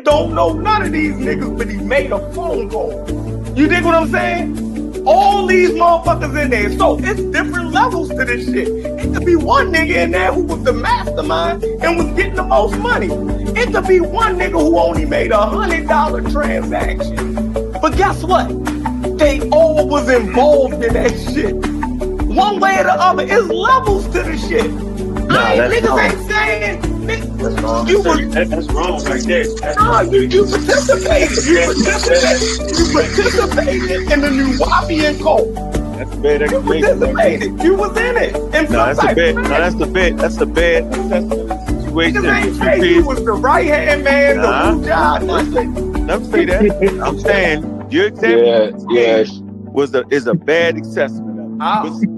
don't know none of these niggas, but he made a phone call. You dig what I'm saying? All these motherfuckers in there. So it's different levels to this shit. It could be one nigga in there who was the mastermind and was getting the most money. It could be one nigga who only made $100 transaction. But guess what? They all was involved in that shit. One way or the other, it's levels to the shit. Niggas ain't saying that's wrong. That's wrong right there. You participated. You participated in the New Wapian cult. That's a bad explanation. You participated. You was in it. That's a bad situation. Niggas ain't say you was the right hand man, the Wuja, nothing. Never say that. I'm saying your example is a bad assessment of it.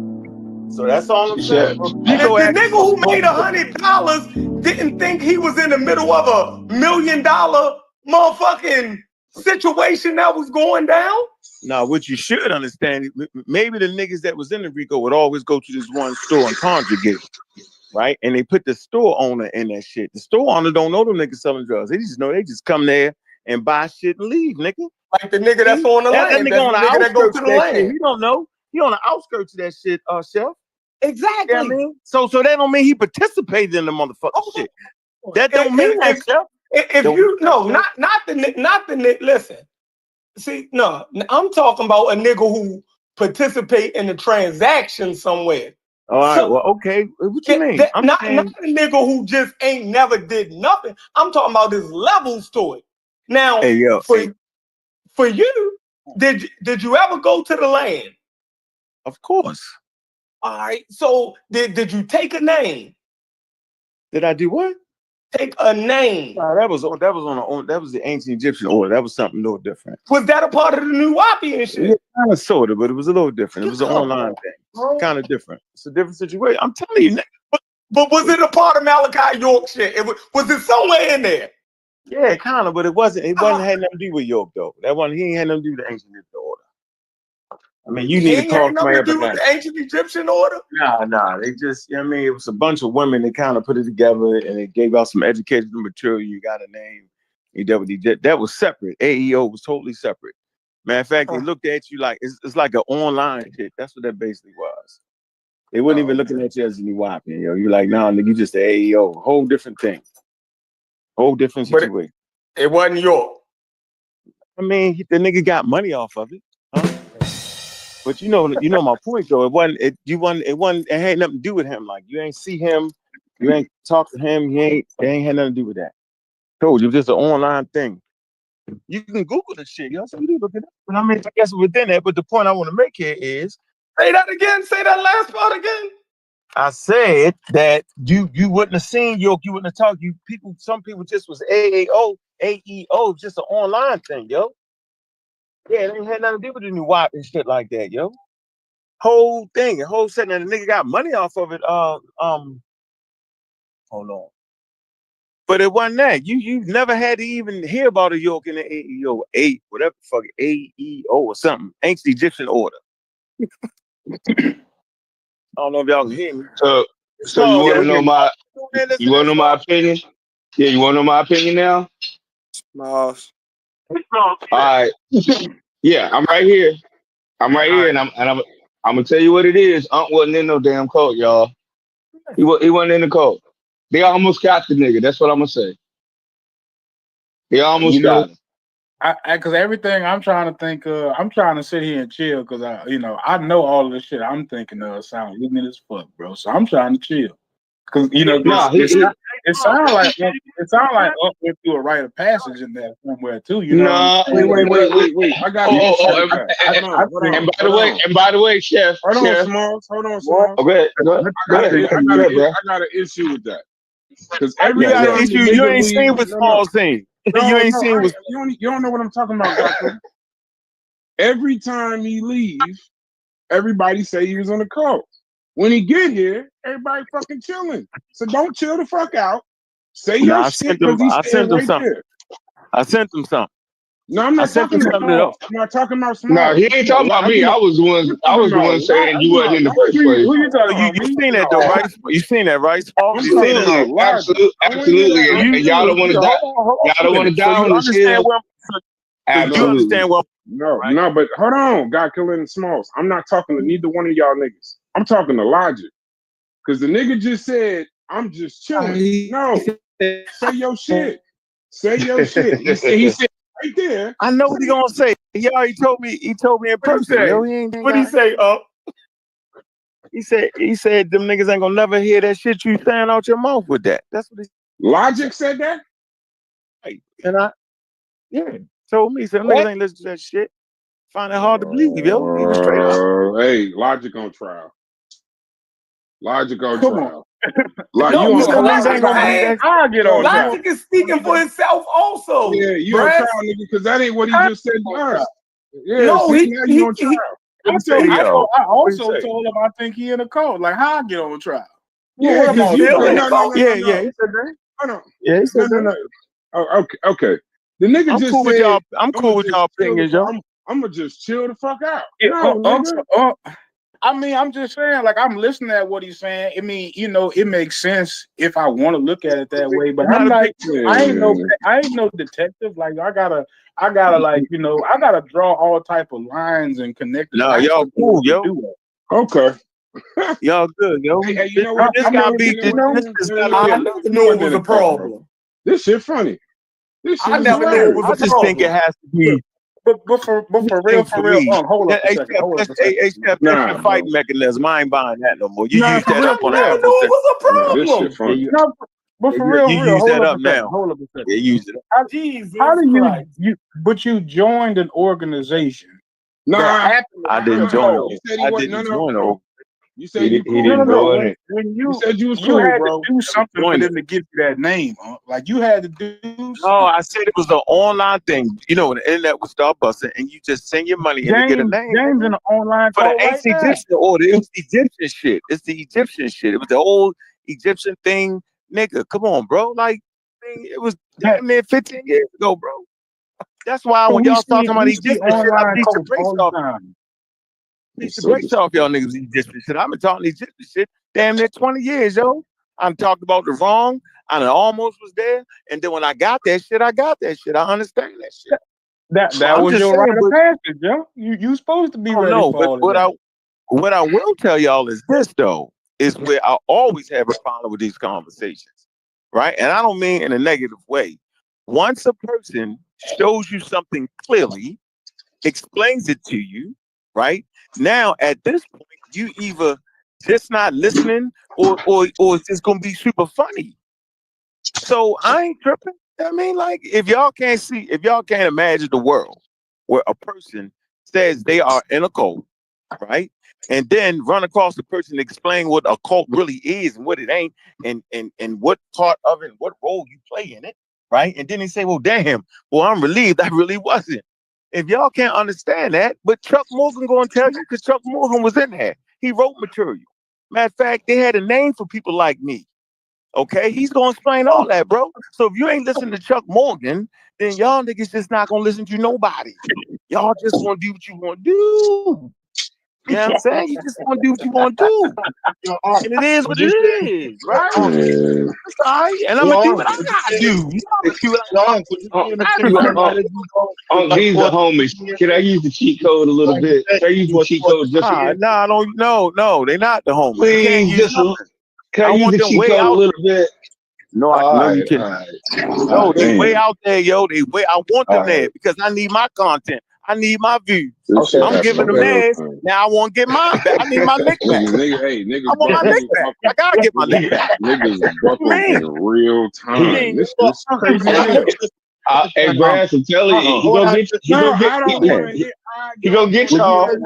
So that's all I'm saying. The nigga who made $100 didn't think he was in the middle of $1 million motherfucking situation that was going down. Now, what you should understand, maybe the niggas that was in the RICO would always go to this one store and conjugate, right? And they put the store owner in that shit. The store owner don't know them niggas selling drugs. They just know they just come there and buy shit and leave, nigga. Like the nigga that's on the land. That nigga on the outskirts of that shit. He don't know. He on the outskirts of that shit, Chef. Exactly. You know what I mean? So that don't mean he participated in the motherfucking shit. That don't mean that, Chef. If you not the listen. See, no, I'm talking about a nigga who participate in the transaction somewhere. All right, well, okay. What you mean? Not a nigga who just ain't never did nothing. I'm talking about this levels to it. Now, for you, did you ever go to the land? Of course. All right. So did you take a name? Did I do what? Take a name. No, that was the ancient Egyptian order. That was something a little different. Was that a part of the New Wapian shit? Yeah, kind of, sort of, but it was a little different. It was an online thing. Kind of different. It's a different situation. I'm telling you. But was it a part of Malachi York shit? Was it somewhere in there? Yeah, kind of, but it wasn't. It wasn't had nothing to do with York though. He ain't had nothing to do with the ancient Egyptian order. I mean, you need to talk to nothing to do with the ancient Egyptian order? Nah. They just, you know what I mean? It was a bunch of women that kind of put it together and it gave out some educational material. You got a name. That was separate. AEO was totally separate. Matter of fact, they looked at you like, it's like an online shit. That's what that basically was. They weren't even looking at you as a New Wapian, yo. You're like, nah, nigga, you just the AEO. Whole different thing. Whole different situation. It wasn't York. I mean, the nigga got money off of it. Huh? But you know my point though. It had nothing to do with him. Like you ain't see him, you ain't talk to him, it ain't had nothing to do with that. Told you, it was just an online thing. You can Google the shit, yo. So you can look it up. But I mean, I guess within that. But the point I want to make here is, say that again. Say that last part again. I said that you wouldn't have seen York. You wouldn't have talked. Some people just was AEO, just an online thing, yo. Yeah, it ain't had nothing to do with the New Wap and shit like that, yo. Whole thing, a whole setting, and the nigga got money off of it. Hold on. But it wasn't that. You never had to even hear about a York in the AEO, whatever the fuck, AEO or something. Ancient Egyptian order. I don't know if y'all can hear me. So you want to know my opinion? Yeah, you want to know my opinion now? No. All right. Yeah, I'm right here. And I'm gonna tell you what it is. Wasn't in no damn cult, y'all. He wasn't in the cult. They almost got the nigga. That's what I'm gonna say. They almost got him. Because everything I'm trying to think of, I'm trying to sit here and chill because I know all of the shit I'm thinking of sound ignorant as fuck, bro. So I'm trying to chill. Because it sounds like went through a rite of passage in there somewhere too. You know? Wait. I got and by the way, Chef. Hold on, Smalls. Okay, go ahead. I got an issue with that. Because every issue you ain't seen with Smalls thing. You don't know what I'm talking about, Doctor. Every time he leaves, everybody say he was on the cult. When he get here, everybody fucking chilling. So don't chill the fuck out. Say your shit because he's staying right there. I sent him something. No, I'm not talking about Smalls. I'm not talking about Smalls. No, he ain't talking about me. I was the one saying you wasn't in the first place. Who you talking about? You seen that though, right? You seen that, right? Absolutely. And y'all don't want to die. Y'all don't want to die on the shield. Absolutely. You understand what? No, but hold on, God killing Smalls. I'm not talking to neither one of y'all niggas. I'm talking to Logic. Because the nigga just said, I'm just chilling. No, say your shit. Say your shit. He said right there. I know what he gonna say. He already told me. He told me in person. What he say? He said them niggas ain't gonna never hear that shit you saying out your mouth with that. That's what he. Logic said that. And told me some niggas ain't listen to that shit. Find it hard to believe, yo. He was straight up. Hey, Logic on trial. Logic on trial. Logic is speaking for himself also. Yeah, you on trial, nigga, because that ain't what he just said to us. Yeah, no, he on trial. I also told him I think he in a cult. Like, how I get on trial? Yeah, because you no. He said that. Hold on. Yeah, he said no. Oh, okay. The nigga I'm just cool said, with y'all. I'm cool with y'all opinions, yo. I'm gonna just chill the fuck out. Yeah, no, nigga. I mean, I'm just saying, like, I'm listening at what he's saying. I mean, you know, it makes sense if I want to look at it that way. But I'm like, I ain't no detective. Like, I gotta, like, you know, I gotta draw all type of lines and connect. No, y'all cool, yo. Okay. Y'all good, yo. Hey, you know what? I never knew it was a problem. This shit funny. I never knew it was a problem. I just think it has to be. But for real, hold up a second. That's your fight mechanism. I ain't buying that no more. You use that up on I never knew it was a problem. This shit funny. But for real, you use that up now. Hold up a second. Yeah, use it up. How do you? But you joined an organization. No, I didn't join it. I didn't join it. You said he didn't join it. When you said you was you cool, had bro. to do something for them to give you that name, huh? Like you had to do something. No, I said it was an online thing. You know, when the internet would start busting and you just send your money in to get a name. James in the online for the ancient Egyptian order. It was Egyptian shit. It's the Egyptian shit. It was the old Egyptian thing. Nigga, come on, bro. Like, it was damn near 15 years ago, bro. That's why when y'all start talking about Egyptian shit, I beat the brakes off. Beat the brakes off y'all niggas Egyptian shit. I've been talking Egyptian shit damn near 20 years, yo. I talked about the wrong. I almost was there. And then when I got that shit, I got that shit. I understand that shit. That was your rite of passage, yo. You supposed to be ready for all of that. What I will tell y'all is this, though, is where I always have a problem with these conversations, right? And I don't mean in a negative way. Once a person shows you something clearly, explains it to you, right? Now, at this point, you either just not listening or it's just going to be super funny. So I ain't tripping. I mean, like, if y'all can't imagine the world where a person says they are in a cult, right? And then run across the person to explain what a cult really is and what it ain't, and what part of it, what role you play in it, right? And then they say, well, damn, well, I'm relieved I really wasn't. If y'all can't understand that, but Chuck Morgan gonna tell you, because Chuck Morgan was in there. He wrote material. Matter of fact, they had a name for people like me. Okay, he's gonna explain all that, bro. So if you ain't listening to Chuck Morgan, then y'all niggas just not gonna listen to nobody. Y'all just gonna do what you want to do. You know what I'm saying? You just want to do what you want to do. And it is what it is, right? That's all right. And I'm going to do what I got to do. These are homies. Can I use the cheat code a little bit? Can I use the cheat code just a bit? No, I don't. No, they're not the homies. Please, can I use the cheat code a little bit? No, you can't. No, they way out there, yo. I want them there because I need my content. I need my views. Okay, I'm giving them theirs. Now I want to get mine back. I need my lick back. Niggas I want my lick back. I gotta get my lick back. Niggas buckle in real time. This is crazy. Hey, Brad, I'm telling you, he gonna get y'all. He gonna get y'all. I'm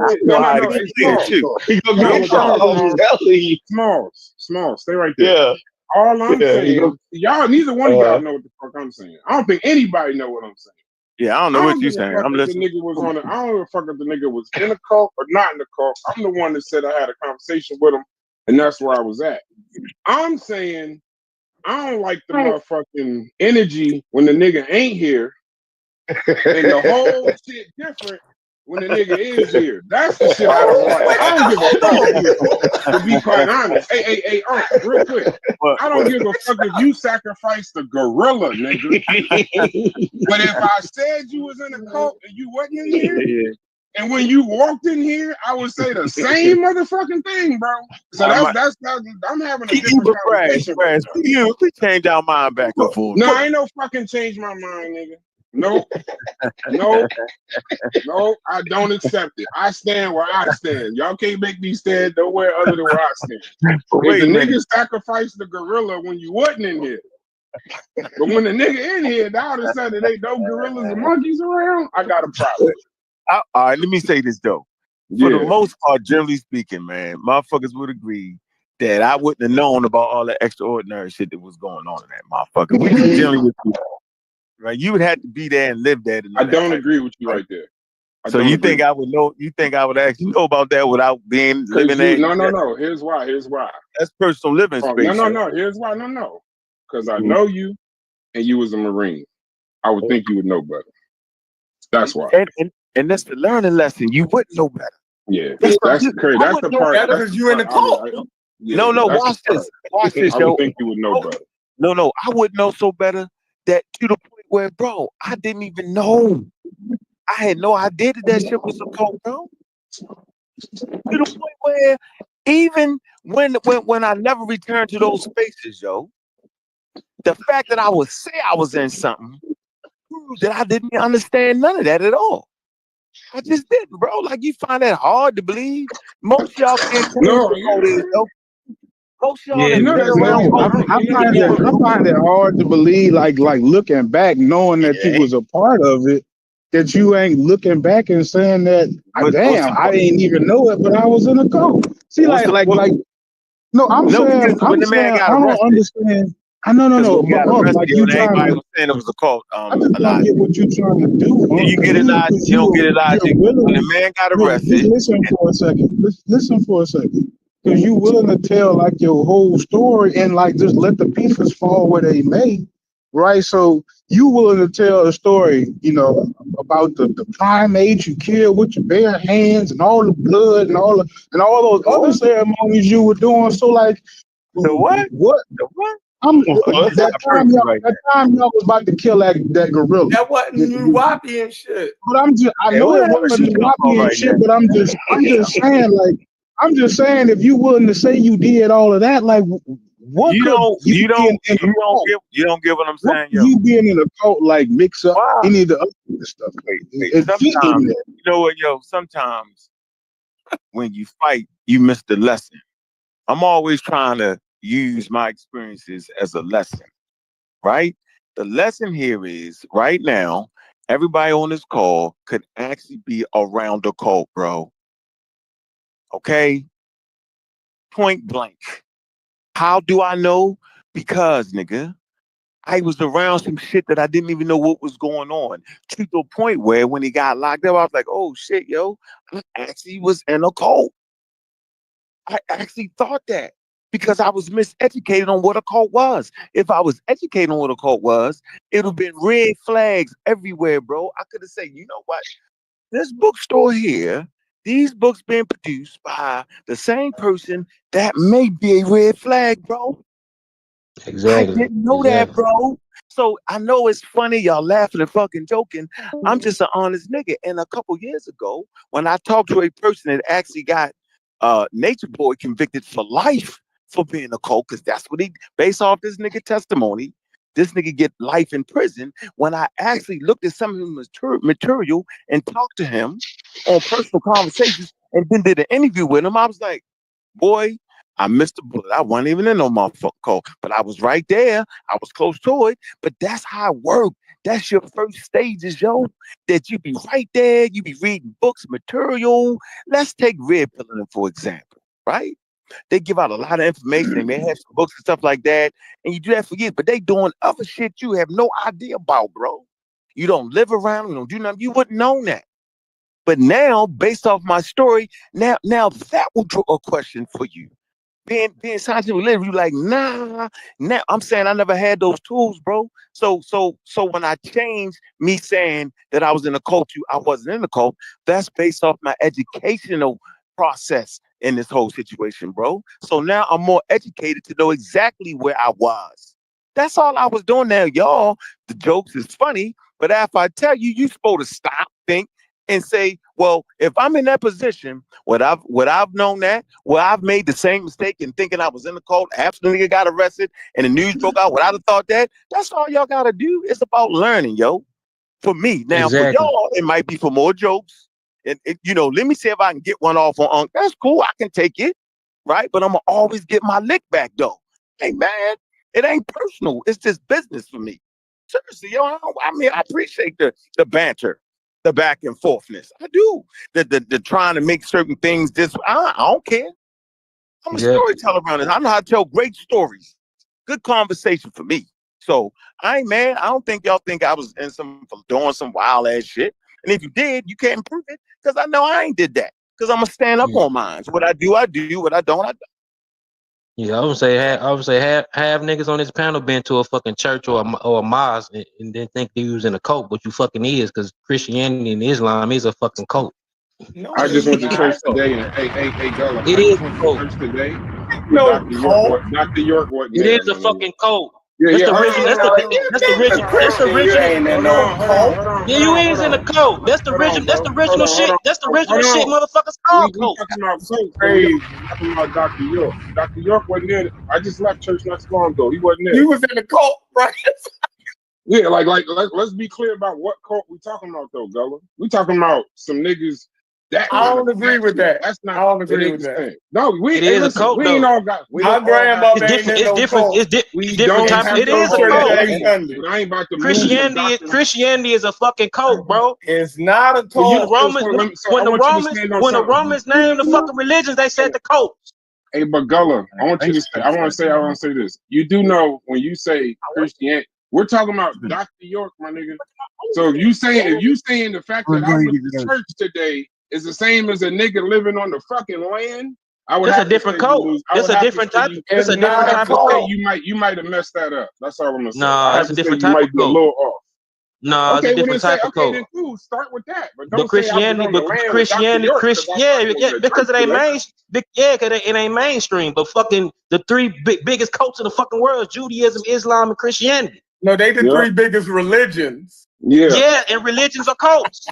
telling you. Small. Stay right there. Yeah. All I'm saying, y'all, neither one of y'all know what the fuck I'm saying. I don't think anybody know what I'm saying. Yeah, I don't know what you're saying. I'm listening. I don't give a fuck if the nigga was in a cult or not in the cult. I'm the one that said I had a conversation with him, and that's where I was at. I'm saying I don't like the motherfucking energy when the nigga ain't here, And the whole shit different when the nigga is here. That's the shit I don't like. I don't give a fuck here, to be quite honest. Hey, real quick. I don't give a fuck if you sacrificed the gorilla, nigga. But if I said you was in a cult and you wasn't in here, and when you walked in here, I would say the same motherfucking thing, bro. So that's I'm having a different conversation. We change our mind back and forth. No, I ain't no fucking change my mind, nigga. No, I don't accept it. I stand where I stand. Y'all can't make me stand nowhere other than where I stand. If the nigga sacrificed the gorilla when you wasn't in here, but when the nigga in here, now all of a sudden there ain't no gorillas and monkeys around, I got a problem. All right, let me say this though. For the most part, generally speaking, man, motherfuckers would agree that I wouldn't have known about all the extraordinary shit that was going on in that motherfucker. We just generally would agree. Right, you would have to be there and live there. I don't agree with you right there. So you think I would know? You think I would actually know about that without being living there? No. Here's why. That's personal living space. No. Here's why. No. Because I know you, and you was a Marine. I would think you would know better. That's why. And that's the learning lesson. You wouldn't know better. Yeah, that's crazy. That's the part. Because you're in the cult. No. Watch this. Watch this, yo. I would think you would know better. No. I would know so better that to the point where, bro, I didn't even know. I had no idea that shit was a cult, bro. To the point where even when I never returned to those spaces, yo, the fact that I would say I was in something proved that I didn't understand none of that at all. I just didn't, bro. Like, you find that hard to believe? Most y'all can't tell what cult is, though. Most y'all I find it hard to believe, like looking back, knowing that you was a part of it, that you ain't looking back and saying that, damn, I didn't even know it, but I was in a cult. See, like, no, I'm saying, I don't understand. No. Like you trying to, saying it was a cult. I just don't get what you're trying to do. You get it out. You don't get it out. When the man got arrested. Listen for a second. Because you willing to tell like your whole story and like just let the pieces fall where they may, right? So you willing to tell a story, about the primates you killed with your bare hands and all the blood and all those other ceremonies you were doing. So like, the what? What? The what? That time y'all was about to kill that gorilla. That wasn't Nuwapi and shit. But I know it wasn't Nuwapi and shit. But I'm just saying, like. I'm just saying, if you willing to say you did all of that, like, what you don't get what I'm saying, yo. You being in a cult, like, mix up any of the other stuff. Sometimes, you know what, yo? Sometimes when you fight, you miss the lesson. I'm always trying to use my experiences as a lesson, right? The lesson here is right now, everybody on this call could actually be around the cult, bro. Okay, point blank. How do I know? Because, nigga, I was around some shit that I didn't even know what was going on. To the point where when he got locked up, I was like, oh shit, yo, I actually was in a cult. I actually thought that because I was miseducated on what a cult was. If I was educated on what a cult was, it would have been red flags everywhere, bro. I could have said, you know what? This bookstore here, these books being produced by the same person, that may be a red flag, bro. Exactly. I didn't know that, bro. So I know it's funny, y'all laughing and fucking joking. I'm just an honest nigga. And a couple years ago, when I talked to a person that actually got Nature Boy convicted for life for being a cult, because that's what he, based off this nigga testimony, this nigga get life in prison. When I actually looked at some of his material and talked to him on personal conversations and then did an interview with him, I was like, boy, I missed the bullet. I wasn't even in no motherfucking cult, but I was right there. I was close to it, but that's how it worked. That's your first stages, yo, that you be right there. You be reading books, material. Let's take red pilling, for example, right? They give out a lot of information. They may have some books and stuff like that. And you do that for years, but they doing other shit you have no idea about, bro. You don't live around, you don't do nothing. You wouldn't know that. But now, based off my story, now that will draw a question for you. being scientifically literate, you like, nah. Now I'm saying I never had those tools, bro. So when I changed me saying that I was in a cult, I wasn't in a cult. That's based off my educational process in this whole situation, bro. So now I'm more educated to know exactly where I was. That's all I was doing. Now, y'all, the jokes is funny, but if I tell you, you supposed to stop, think, and say, well, if I'm in that position, what I've known that, well, I've made the same mistake in thinking I was in the cult after the nigga got arrested and the news broke out. What I'd have thought that. That's all y'all gotta do. It's about learning, yo. For me, now for y'all, it might be for more jokes. And let me see if I can get one off on Unc. That's cool. I can take it, right? But I'm gonna always get my lick back though. Hey man, it ain't personal. It's just business for me. Seriously, yo. I appreciate the banter, the back and forthness. I do. The trying to make certain things this. I don't care. I'm a storyteller around this. I know how to tell great stories. Good conversation for me. So I ain't mad. I don't think y'all think I was in doing some wild ass shit. And if you did, you can't prove it because I know I ain't did that. Because I'm gonna stand up on mine. So what I do, I do. What I don't, I don't. Yeah, I would say have niggas on this panel been to a fucking church or a mosque and then think they was in a cult, but you fucking is, because Christianity and Islam is a fucking cult. No, I just went to church today, and hey, Gullah, I just went to church today, but no Dr. York, cult. Dr. York wasn't It there, is a man. fucking cult. Yeah, That's yeah. the original. That's the original. That's the Christian, you original. ain't in no cult. Yeah, you is in a cult. That's the original. That's the original shit. That's the original shit. Motherfuckers called We cult. talking about cults, but we Crazy. talking about Dr. York. Dr. York wasn't there. I just left church not too long ago. He wasn't there. You was in the cult, right? Yeah, let's be clear about what cult we talking about though, Gullah. We talking about some niggas that I don't agree with that. That's not. I don't agree with that. Same. No, It is a cult, we ain't though. all got. My grandmother ain't in It's no different. cult. It's different type. She It go is to a church cult. every Sunday. But I ain't about to move Christianity is a fucking cult, bro. It's not a When cult. the Romans named the fucking religions, they said the cult. Hey, but Gullah, I want to say this. You do know when you say Christianity, we're talking about Dr. York, my nigga. So if you saying the fact that I went to church today is the same as a nigga living on the fucking land, I would It's have a different cult. It's a different type. It's a different type of cult. You might have messed that up. That's all I'm gonna say. No, it's a different type of cult. A little off. No, it's a different type of cult. Then cool. Start with that. But But Christianity, because it ain't because it ain't mainstream. But fucking the three biggest cults in the fucking world: Judaism, Islam, and Christianity. No, they the three biggest religions. Yeah, and religions are cults.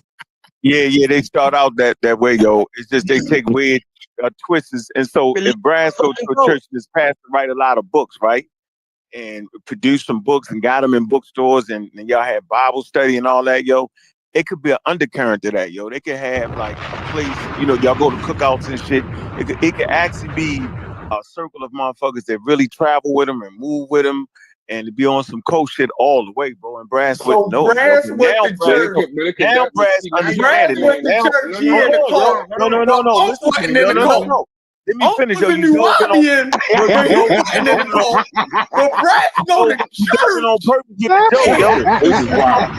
Yeah, they start out that way, yo. It's just they take weird twists. And so if Brass go to a church that's passed to write a lot of books, right? And produce some books and got them in bookstores and y'all had Bible study and all that, yo. It could be an undercurrent to that, yo. They could have like a place, y'all go to cookouts and shit. It could actually be a circle of motherfuckers that really travel with them and move with them and to be on some cold shit all the way, bro. And Brass wouldn't know. Brass went to church. Now Brass understand it. Went to church. He in the cult. No. Listen to me. No. Let me finish, yo. You Nubian, but Brass go to church. On purpose, get the joke, yo. This is wild.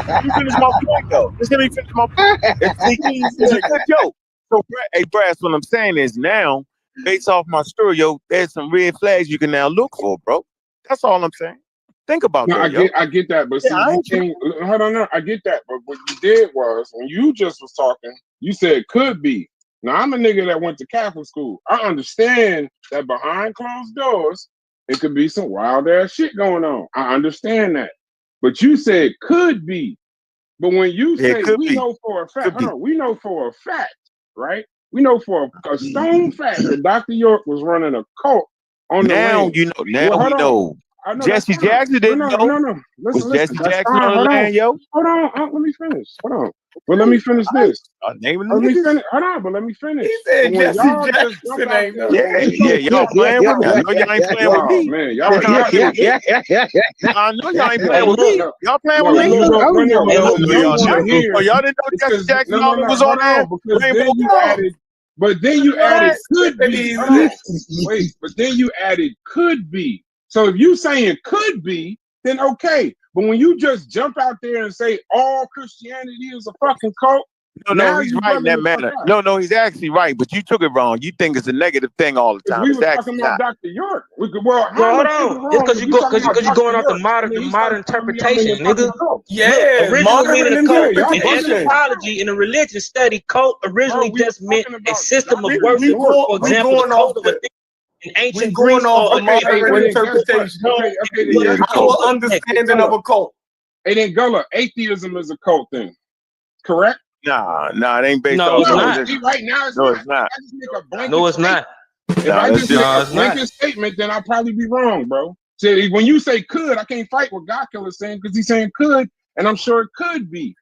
Let me finish my point, though. Just let me finish my point. It's a good joke. So, hey, Brass, what I'm saying is now, based off my story, yo, there's some red flags you can now look for, bro. That's all I'm saying. Think about that, I get that, but see, hold on, I get that, but what you did was when you just was talking, you said could be. Now I'm a nigga that went to Catholic school. I understand that behind closed doors, it could be some wild ass shit going on. I understand that, but you said could be. But when you say know for a fact, we know for a fact, right? We know for a stone fact that Dr. York was running a cult on the land. Now we know. Jesse Jackson didn't know. No. Listen. Jesse Jackson on the land, yo? Hold on. Let me finish. Hold on. But let me finish this. Let me finish. Hold on, but let me finish. He said Jesse Jackson ain't know. Yeah, y'all playing with me. I know y'all ain't playing with me. Man, I know y'all ain't playing with me. Y'all playing with me? Y'all didn't know Jesse Jackson was on there? But then you added could be. Wait, but then you added could be. So if you saying could be, then okay. But when you just jump out there and say all Christianity is a fucking cult, No, he's right in that manner. No, he's actually right, but you took it wrong. You think it's a negative thing all the time. We It's were actually talking about not. Dr. York. Hold on. It's because you're going off the modern interpretation, nigga. Yeah, Look, original meaning of cult in interpretation. anthropology, in a religious study, cult originally just meant a system of worship. For we example, the going cult off of the- in ancient we going Greece. off Or the modern interpretation. Yeah, the Our cult. understanding of a cult. Hey, then Gullah, atheism is a cult thing, correct? Nah, it ain't based No, off it's no not. religion. Right now, it's No, not. it's not. I just make a blanket No, it's not. If Nah, I that's just make just- a blanket statement, then I'll probably be wrong, bro. So when you say could, I can't fight what God Killer's saying because he's saying could, and I'm sure it could be.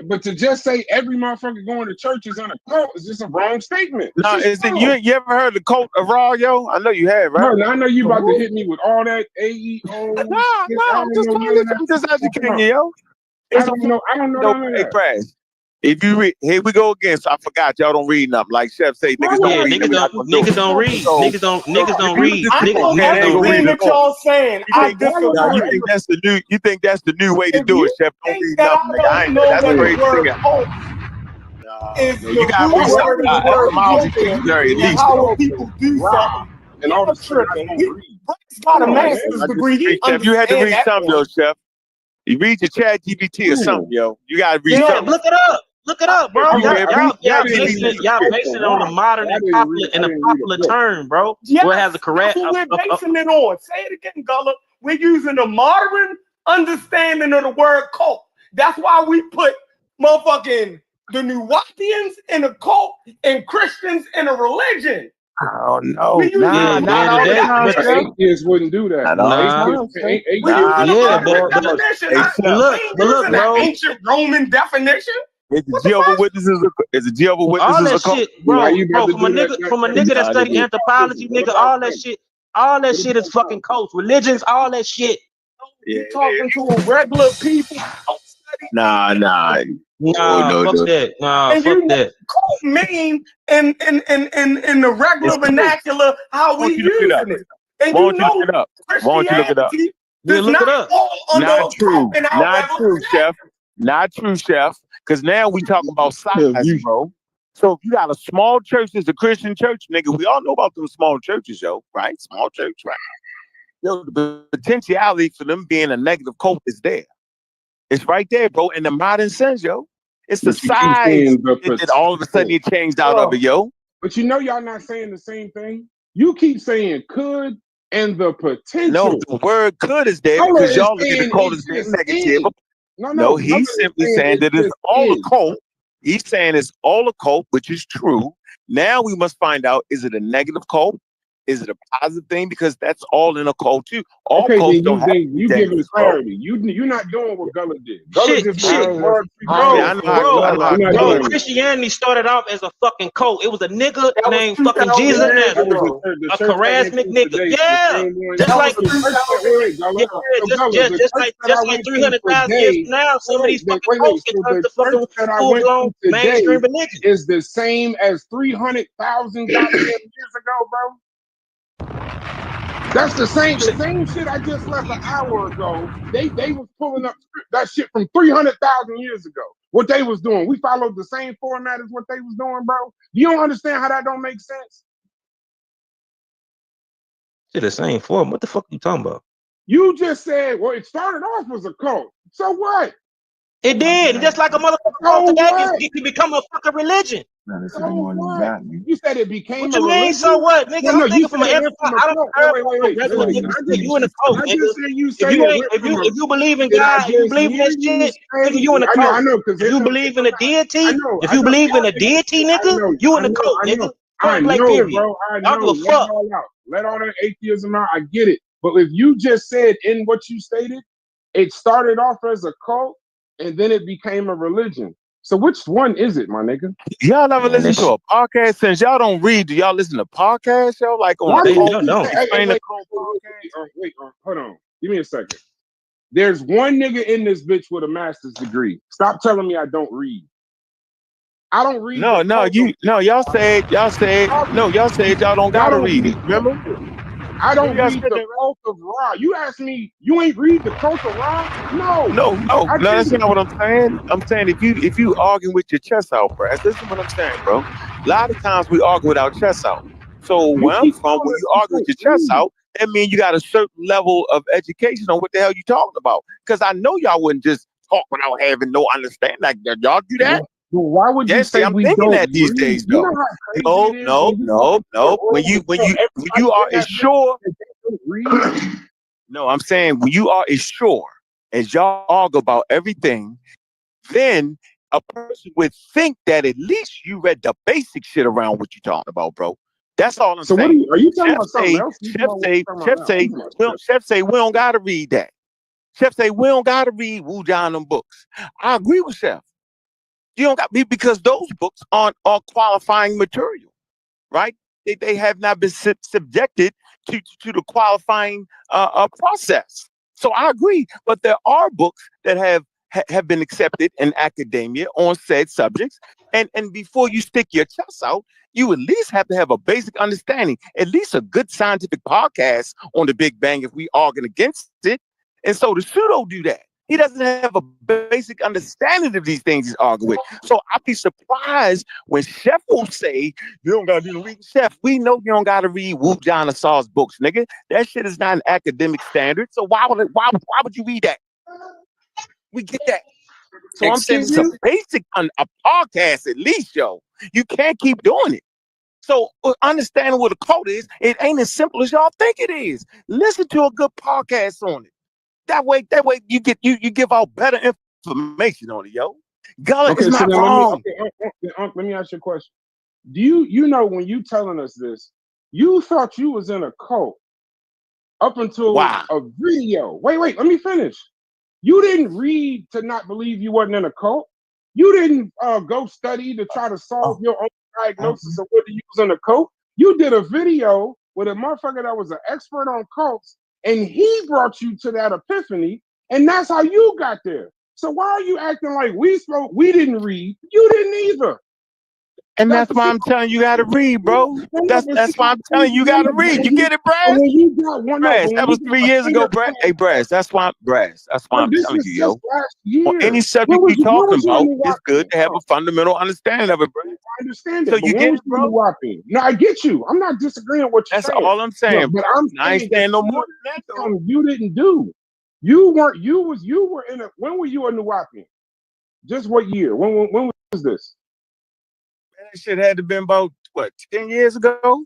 But to just say every motherfucker going to church is on a cult is just a wrong statement. Nah, is it you ever heard the cult of Raw, yo? I know you have, right? No, I know you about to hit me with all that AEO. I'm just educating you, yo. I don't know none of Hey, that. Crash. If you read, here we go again. So I forgot y'all don't read nothing. Like Chef say, niggas don't read. Niggas don't read. Niggas don't read. I know everything that y'all saying. I disagree. You think that's the new way to do it, Chef? Don't read nothing, nigga. That's crazy. You gotta read something. Etymology dictionary at least. How people do something. And all the tripping. He's got a master's degree. Chef, you had to read something, yo, Chef. You read your chat GPT or something, yo. You gotta read something. Look it up, bro. Y'all basing it on the modern and popular term, bro. Yes, where it has a correct. That's what we're basing it on. Say it again, Gullah. We're using the modern understanding of the word cult. That's why we put motherfucking the Nuwapians in a cult and Christians in a religion. Oh no! Atheists wouldn't do that. Look, bro. Ancient Roman definition. Is the Jehovah's Witnesses? Is the Jehovah's Witnesses? All that shit, bro. From a nigga that study anthropology, nigga. All that shit is fucking cults, religions, all that shit. You talking to a regular people? Nah. Fuck that. And fuck that. Cult mean in the regular vernacular how we using it. And Why don't you look it up? Why don't you look it up? Yeah, look it up. Not true, Chef. Not true, Chef. Because now we talking about size, bro. So if you got a small church, it's a Christian church, nigga. We all know about those small churches, yo, right? Small church, right? Yo, the potentiality for them being a negative cult is there. It's right there, bro. In the modern sense, yo. It's the size that all of a sudden you changed out of it, yo. But you know y'all not saying the same thing. You keep saying could and the potential. No, the word could is there because y'all look at the cult as being negative. No, he's simply saying that it's all a cult. He's saying it's all a cult, which is true. Now we must find out, is it a negative cult? Is it a positive thing? Because that's all in a cult too. All cults don't have you giving us clarity. You're not doing what Gullah did. Bro, Christianity started off as a fucking cult. It was a nigga named fucking Jesus of Nazareth, a charismatic nigga. Yeah, just like 300,000 years from now, some of these fucking cults get turned to fucking full-blown mainstream religion. Is the same as 300,000 goddamn years ago, bro. That's the same shit I just left an hour ago. They was pulling up that shit from 300,000 years ago. What they was doing. We followed the same format as what they was doing, bro. You don't understand how that don't make sense? Shit, the same form. What the fuck are you talking about? You just said, well, it started off as a cult. So what? It did. Just like a motherfucker cult today can become a fucking religion. So what? You said it became what you mean, so what? Nigga, I'm thinking from an wait. You in a cult, nigga. If you believe in God, if you believe in that shit, nigga, you in a cult. I know, because if you believe in a deity, if you believe in a deity, nigga, you in a cult, nigga. I know, bro. I know. Let all that atheism out. I get it. But if you just said in what you stated, it started off as a cult and then it became a religion. So which one is it, my nigga? Y'all never listen to a podcast? Since y'all don't read, do y'all listen to podcasts, yo? Like on Wait, hold on. Give me a second. There's one nigga in this bitch with a master's degree. Stop telling me I don't read. I don't read. Y'all said y'all don't gotta read it. Remember? I don't read the Cult of Ra. You asked me, you ain't read the Cult of Ra? No, that's not what I'm saying. I'm saying if you arguing with your chest out, bro, listen to what I'm saying, bro. A lot of times we argue with our chest out. So where I'm from, when you argue with your chest out, that means you got a certain level of education on what the hell you talking about. Because I know y'all wouldn't just talk without having no understanding. Like y'all do that. Well, why would you say I'm we thinking don't that these read? days, You though. know how crazy it is No. When you are as sure. No, I'm saying when you are as sure as y'all argue about everything, then a person would think that at least you read the basic shit around what you're talking about, bro. That's all I'm saying. What are you talking about? Something else? Chef say we don't gotta read that. Chef say we don't gotta read Wu John them books. I agree with Chef. You don't got me because those books are qualifying material, right? They have not been subjected to the qualifying process. So I agree, but there are books that have been accepted in academia on said subjects, and before you stick your chest out, you at least have to have a basic understanding, at least a good scientific podcast on the Big Bang if we arguing against it. And so the pseudo do that. He doesn't have a basic understanding of these things he's arguing with. So I'd be surprised when Chef will say, you don't gotta do the reading. Chef, we know you don't gotta read Wu John Assar's books, nigga. That shit is not an academic standard. So why would you read that? We get that. So I'm saying it's a basic a podcast at least, yo. You can't keep doing it. So understanding what a cult is, it ain't as simple as y'all think it is. Listen to a good podcast on it. That way you give out better information on it, yo. Gullah is not wrong. Let me ask you a question. Do you know when you telling us this, you thought you was in a cult up until a video. Wait, let me finish. You didn't read to not believe you wasn't in a cult. You didn't go study to try to solve your own diagnosis of whether you was in a cult. You did a video with a motherfucker that was an expert on cults, and he brought you to that epiphany, and that's how you got there. So why are you acting like we didn't read? You didn't either. And that's why I'm telling you gotta read, bro. That's why I'm telling you gould read. You get it, Brass? That was 3 years ago, Brass. Hey, Brass, that's why I'm telling you, yo. On any subject you talking about, it's good to have a fundamental understanding of it, bro. I understand it. So you get it, bro? No, I get you. I'm not disagreeing with what you're saying. That's all I'm saying. But I ain't saying no more than that, though. You didn't do. You were in a. When were you a Nuwapian? Just what year? When was this? That shit had to been about 10 years ago.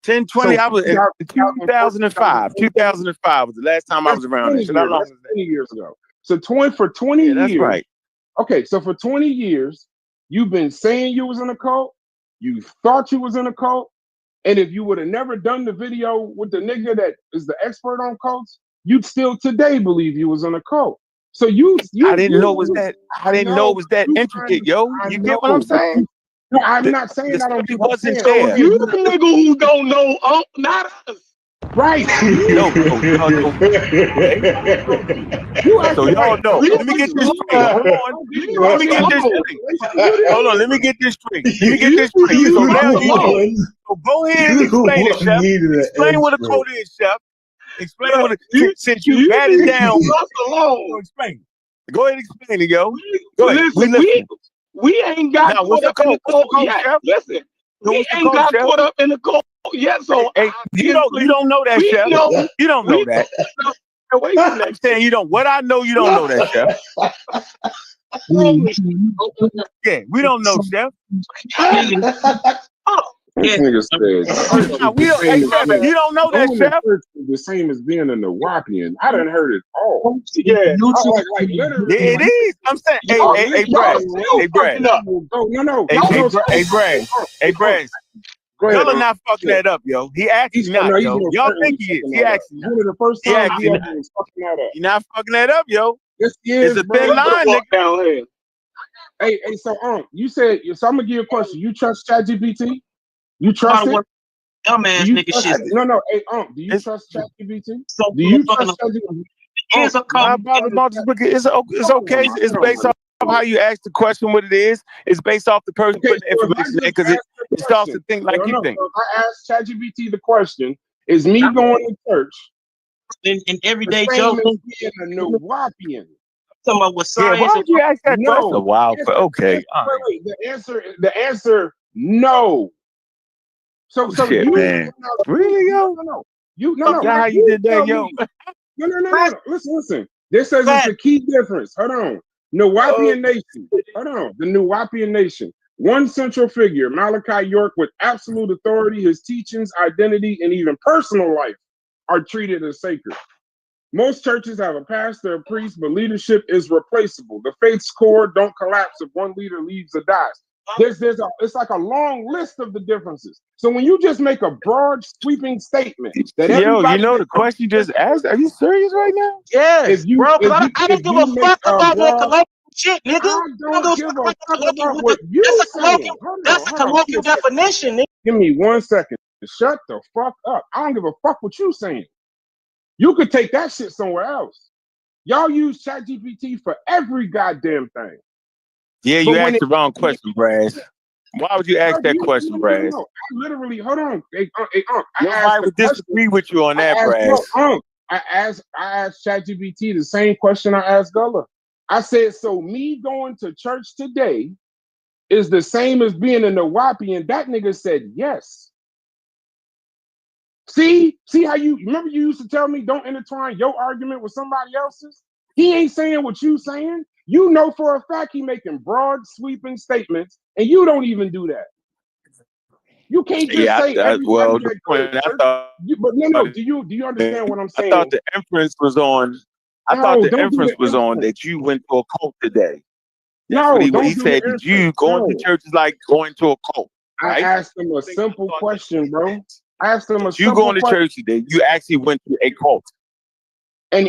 10, 20. I was in 2005. 2005 was the last time I was around this. How long was that? 20 years ago. So 20 years. That's right. Okay, so for 20 years, you've been saying you was in a cult. You thought you was in a cult. And if you would have never done the video with the nigga that is the expert on cults, you'd still today believe you was in a cult. So I didn't know it was that intricate, yo. You get what I'm saying? No, I'm not saying I don't. Wasn't there. You the nigga who don't know, not us. Right. No. So y'all know. Let me get this straight. Hold on. Let me get this straight. Hold on. Let me get this straight. So now you know. So go ahead and explain it, Chef. Explain what a code is, Chef. Explain what it since you got it down. Explain. Go ahead and explain it, yo. Go ahead. We ain't got caught up in the cult yet. Listen, we ain't got caught up in the cult yet. So you don't know that, Chef. You don't know that. Wait a minute. I'm saying you don't. What I know, you don't know that, Chef. Yeah, we don't know, Chef. This nigga said, you don't know that, Chef. The same as being a Nuwapian. I done heard it all. Yeah, literally. It is. I'm saying, hey, Brad. Hey, Brad. Y'all not fucking that up, yo. He actually not, yo. Y'all think he is. He actually not. The first time he was fucking that up. You're not fucking that up, yo. Yes, it's a thin line, nigga. Down here. Hey, so you said, so I'm gonna give you a question. You trust ChatGPT? You trust it? Dumbass nigga shit. No. Hey, do you trust ChatGPT? Do you trust ChatGPT? It's okay. It's based off how you ask the question. What it is, it's based off the person putting the information in because it starts to think like you think. If I ask ChatGPT the question, Is me going to church in the everyday same Joe as being a Nuwapian? talking about what Yeah, why science would you ask that question? No. Wow. Okay. All right. Wait. The answer, no. So Shit, you man. Really, yo? no. Y'all, how you did that, yo? No. Listen. This says it's a key difference. Hold on. Nuwapian Nation. Hold on. The Nuwapian Nation. One central figure, Malachi York, with absolute authority. His teachings, identity, and even personal life are treated as sacred. Most churches have a pastor, a priest, but leadership is replaceable. The faith's core don't collapse if one leader leaves or dies. It's like a long list of the differences. So when you just make a broad, sweeping statement that everybody, you know the question you just asked. Are you serious right now? Yes, bro. I don't give a fuck about that colloquial shit, nigga. I don't give a fuck about what you saying. That's a colloquial definition, nigga. Give me 1 second. Shut the fuck up. I don't give a fuck what you saying. You could take that shit somewhere else. Y'all use ChatGPT for every goddamn thing. Yeah, you asked the wrong question, Brass. Why would you ask that question, Brass? No, I literally, hold on. Hey, I would disagree with you on that, Brass. I asked ChatGPT the same question I asked Gullah. I said, so me going to church today is the same as being a Nuwapi, and that nigga said yes. See how you remember you used to tell me don't intertwine your argument with somebody else's? He ain't saying what you saying. You know for a fact he making broad, sweeping statements, and you don't even do that. You can't just say well, the point, I thought, but no. Do you understand what I'm saying? I thought the inference was on. I thought the inference was on that you went to a cult today. That's what he said. That you going to church is like going to a cult. Right? I asked him a simple question, bro. I asked him a simple you going to church today? You actually went to a cult. And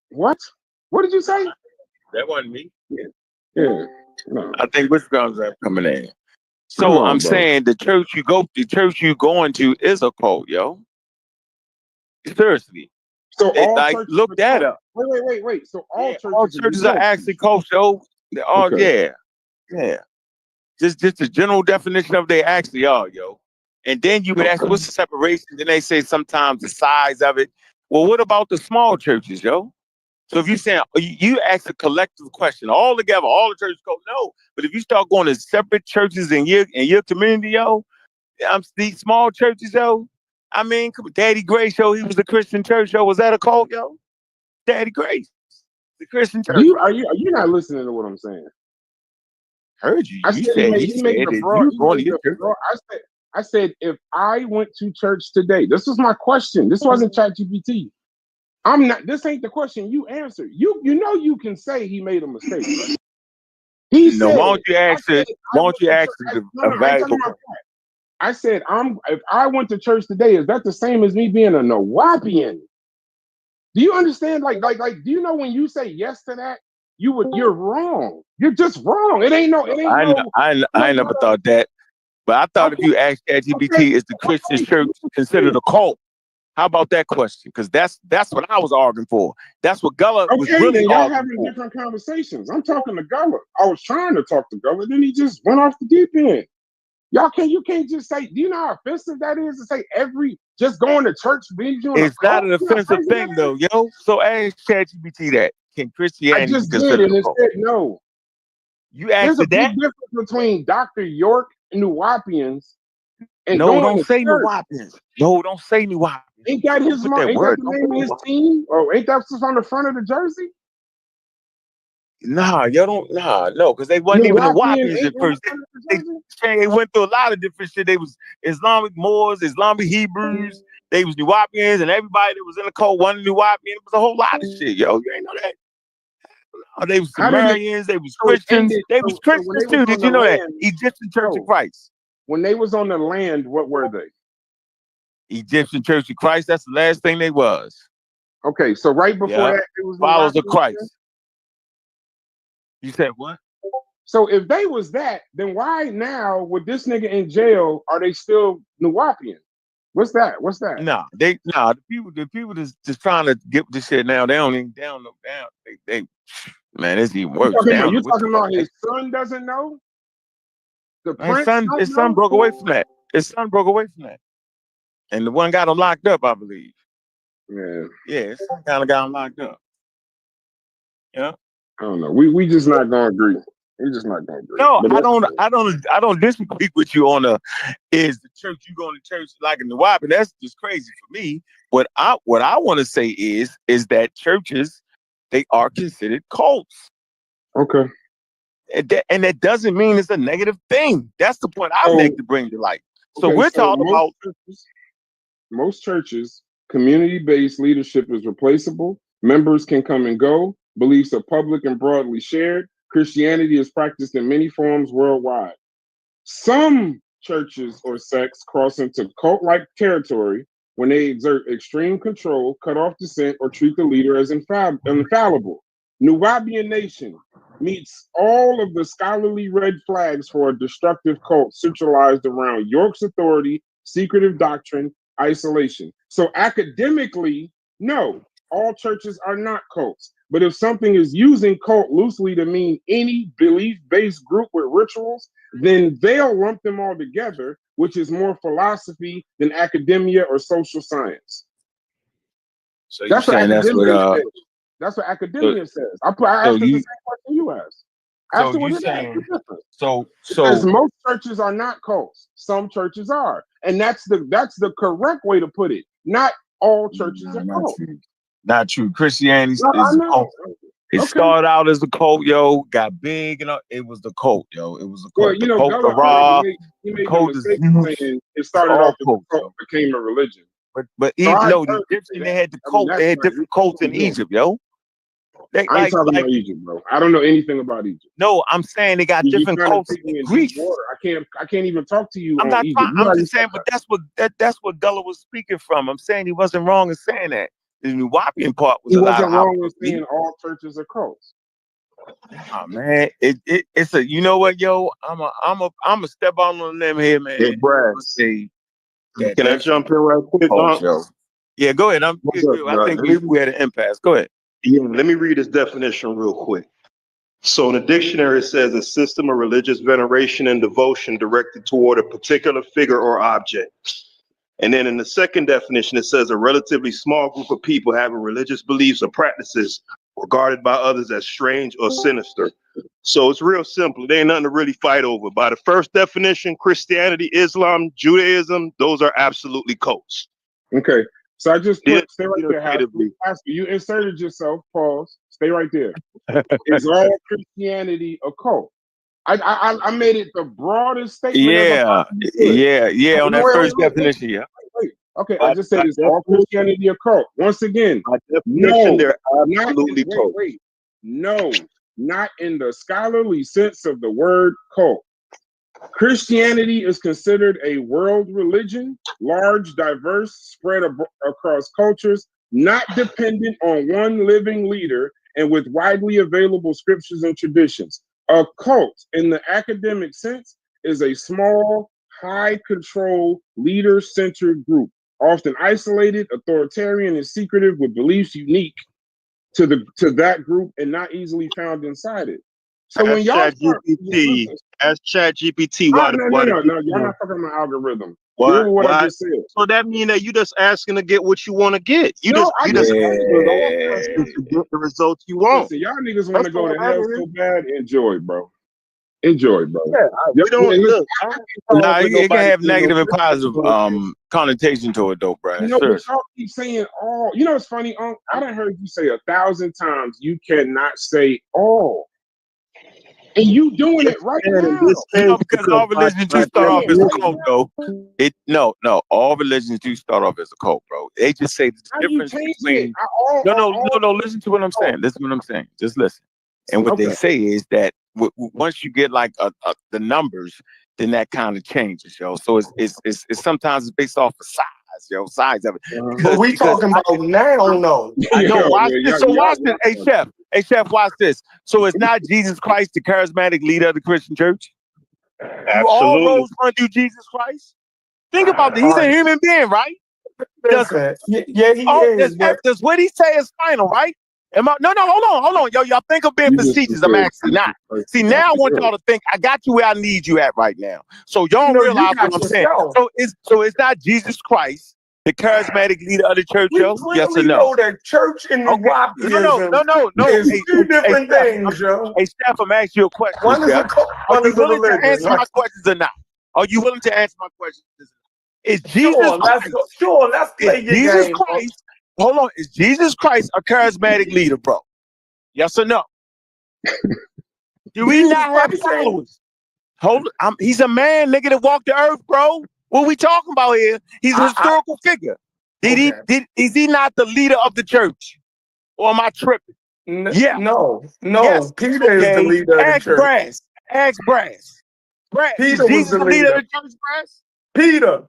what? What did you say? That wasn't me. Yeah. No. I think which grounds are coming in. So I'm saying the church you going to is a cult, yo. Seriously. So all like look that up. Wait. So all churches are actually cults, yo. They're all yeah. Just the general definition of they actually are, yo. And then you would ask, what's the separation? Then they say sometimes the size of it. Well, what about the small churches, yo? So if you say you ask a collective question, all together, all the churches go no. But if you start going to separate churches in your community, yo, these small churches, yo. I mean, Daddy Grace, yo, he was a Christian church, yo. Was that a cult, yo? Daddy Grace, the Christian church. Are you not listening to what I'm saying? Heard you. I said if I went to church today, this was my question. This wasn't ChatGPT. I'm not. This ain't the question you answered. You know you can say he made a mistake. Right? He said. Why don't you ask it? Why don't you ask a valuable question? I said if I went to church today, is that the same as me being a Nuwapian? Do you understand? Like, do you know when you say yes to that, you're wrong. You're just wrong. It ain't no. I never thought that. But I thought if you ask ChatGPT, is the Christian church considered a cult? How about that question? Because that's what I was arguing for. That's what Gullah was really y'all arguing having for. different conversations. I'm talking to Gullah. I was trying to talk to Gullah, then he just went off the deep end. You can't just say, do you know how offensive that is to say just going to church being doing it's not an offensive thing though, yo. So ask ChatGPT that. Can Christianity I just did and it said no. You asked There's a big that? difference between Dr. York and Nuwapians and no, don't say Nuwapians. No, don't say Nuwapians. Ain't that his ain't that the name of his team? Or ain't that just on the front of the jersey? Nah, no, because they wasn't even the Nuwapians at first. They went through a lot of different shit. They was Islamic Moors, Islamic Hebrews, they was Nuwapians, and everybody that was in the cult wasn't Nuwapian. It was a whole lot of shit, yo. You ain't know that? Oh, they was Sumerians, they was Christians. They was Christians too. Did you know that? Egyptian Church of Christ. When they was on the land, what were they? Egyptian Church of Christ. That's the last thing they was. Okay, so right before that, it was followers of Christ. You said what? So if they was that, then why now with this nigga in jail are they still Nuwapian? What's that? The people just trying to get this shit now. They don't even down. They man, it's even worse. You talking about his son doesn't know? His son broke away from that. His son broke away from that. And the one got him locked up, I believe. Yeah, some kind of got him locked up. Yeah. I don't know. We just not gonna agree. We're just not gonna agree. No, I don't disagree with you on is the church you going to church like in the WAP, and that's just crazy for me. What I want to say is that churches, they are considered cults. Okay. And that doesn't mean it's a negative thing. That's the point I make to bring to light. So we're talking about most churches, community-based leadership is replaceable. Members can come and go. Beliefs are public and broadly shared. Christianity is practiced in many forms worldwide. Some churches or sects cross into cult-like territory when they exert extreme control, cut off dissent, or treat the leader as infallible. Nuwaubian Nation meets all of the scholarly red flags for a destructive cult centralized around York's authority, secretive doctrine, isolation. So academically, no, all churches are not cults. But if something is using cult loosely to mean any belief-based group with rituals, then they'll lump them all together, which is more philosophy than academia or social science. So that's what academia says. That's what academia says. I asked the same question you asked. So you saying because most churches are not cults. Some churches are, and that's the correct way to put it. Not all churches are cults. Not true. Christianity is a cult. It started out as a cult, yo. Got big, and it was the cult, yo. It was a cult. Well, the cult, the raw. The cult is saying it started off as a cult, became a religion. But even though they had the cult, they had different cults in Egypt, yo. I ain't talking about Egypt, bro. I don't know anything about Egypt. No, I'm saying they got different cults in Greece. I can't even talk to you. I'm just saying, but that's what Gullah was speaking from. I'm saying he wasn't wrong in saying that. The Nuwaubian part was he wasn't wrong in saying all churches are cults. Oh man, it's a, you know what, yo, I'm a step out on a limb here, man. Hey, Brad, can I jump in right quick? Yeah, go ahead. I think we had an impasse. Go ahead. Yeah, let me read this definition real quick. So in the dictionary, it says a system of religious veneration and devotion directed toward a particular figure or object. And then in the second definition, it says a relatively small group of people having religious beliefs or practices regarded by others as strange or sinister. So it's real simple. There ain't nothing to really fight over. By the first definition, Christianity, Islam, Judaism, those are absolutely cults. Okay. So I just put, stay right there. You inserted yourself, pause, stay right there. Is all Christianity a cult? I made it the broadest statement. Yeah. On that first definition, yeah. Okay, I just said, is all Christianity a cult? Once again, no, they're absolutely cult. No, not in the scholarly sense of the word cult. Christianity is considered a world religion, large, diverse, spread across cultures, not dependent on one living leader, and with widely available scriptures and traditions. A cult, in the academic sense, is a small, high-control, leader-centered group, often isolated, authoritarian, and secretive, with beliefs unique to that group and not easily found inside it. So when y'all ask ChatGPT, why y'all not talking about algorithm. What I just said. So that means that you just asking to get what you want to get. You just asking to get the results you want. Listen, y'all niggas want to go to hell so bad. Enjoy, bro. Enjoy, bro. Yeah, we don't look. It can have negative and positive connotation to it, though, bro. You know, but y'all keep saying all. You know, it's funny. I done heard you say 1,000 times you cannot say all. And you doing it right now. Because all religions do start off as a cult, though. No. All religions do start off as a cult, bro. They just say the difference between. No. Listen to what I'm saying. Listen to what I'm saying. Just listen. And what they say is that once you get like the numbers, then that kind of changes, yo. So it's sometimes it's based off of size of it. But we talking about now, no. I know. Watch this. So watch this. Hey, Chef, watch this. So it's not Jesus Christ, the charismatic leader of the Christian church? Absolutely. You all roads run through Jesus Christ? Think about that. He's a human being, right? He is. Does what he say is final, right? No, hold on. Yo, y'all think I'm being facetious. I'm actually not. See, now I want y'all to think I got you where I need you at right now. So y'all realize what I'm saying. So it's not Jesus Christ, the charismatic leader of the church, We yo? Yes or clearly no? know that church and Okay. Wahhabism No. is Hey, two different Steph, things, yo. hey, Steph, I'm asking you a question, One is a Steph. cult, Are one you is a willing to religion. answer my questions or not? Are you willing to answer my questions? Is Jesus Sure, Christ? let's Is play your Jesus game. Christ? Hold on. Is Jesus Christ a charismatic leader, bro? Yes or no? Do we Jesus not have Christ ain't- followers? He's a man, nigga, that walked the earth, bro. What we talking about here? He's a historical figure. Is he not the leader of the church? Or am I tripping? Yeah. No. Yes. Peter is the leader of the church. Ask Brass. Is Peter was Jesus the the leader leader. of the church, Brass? Peter.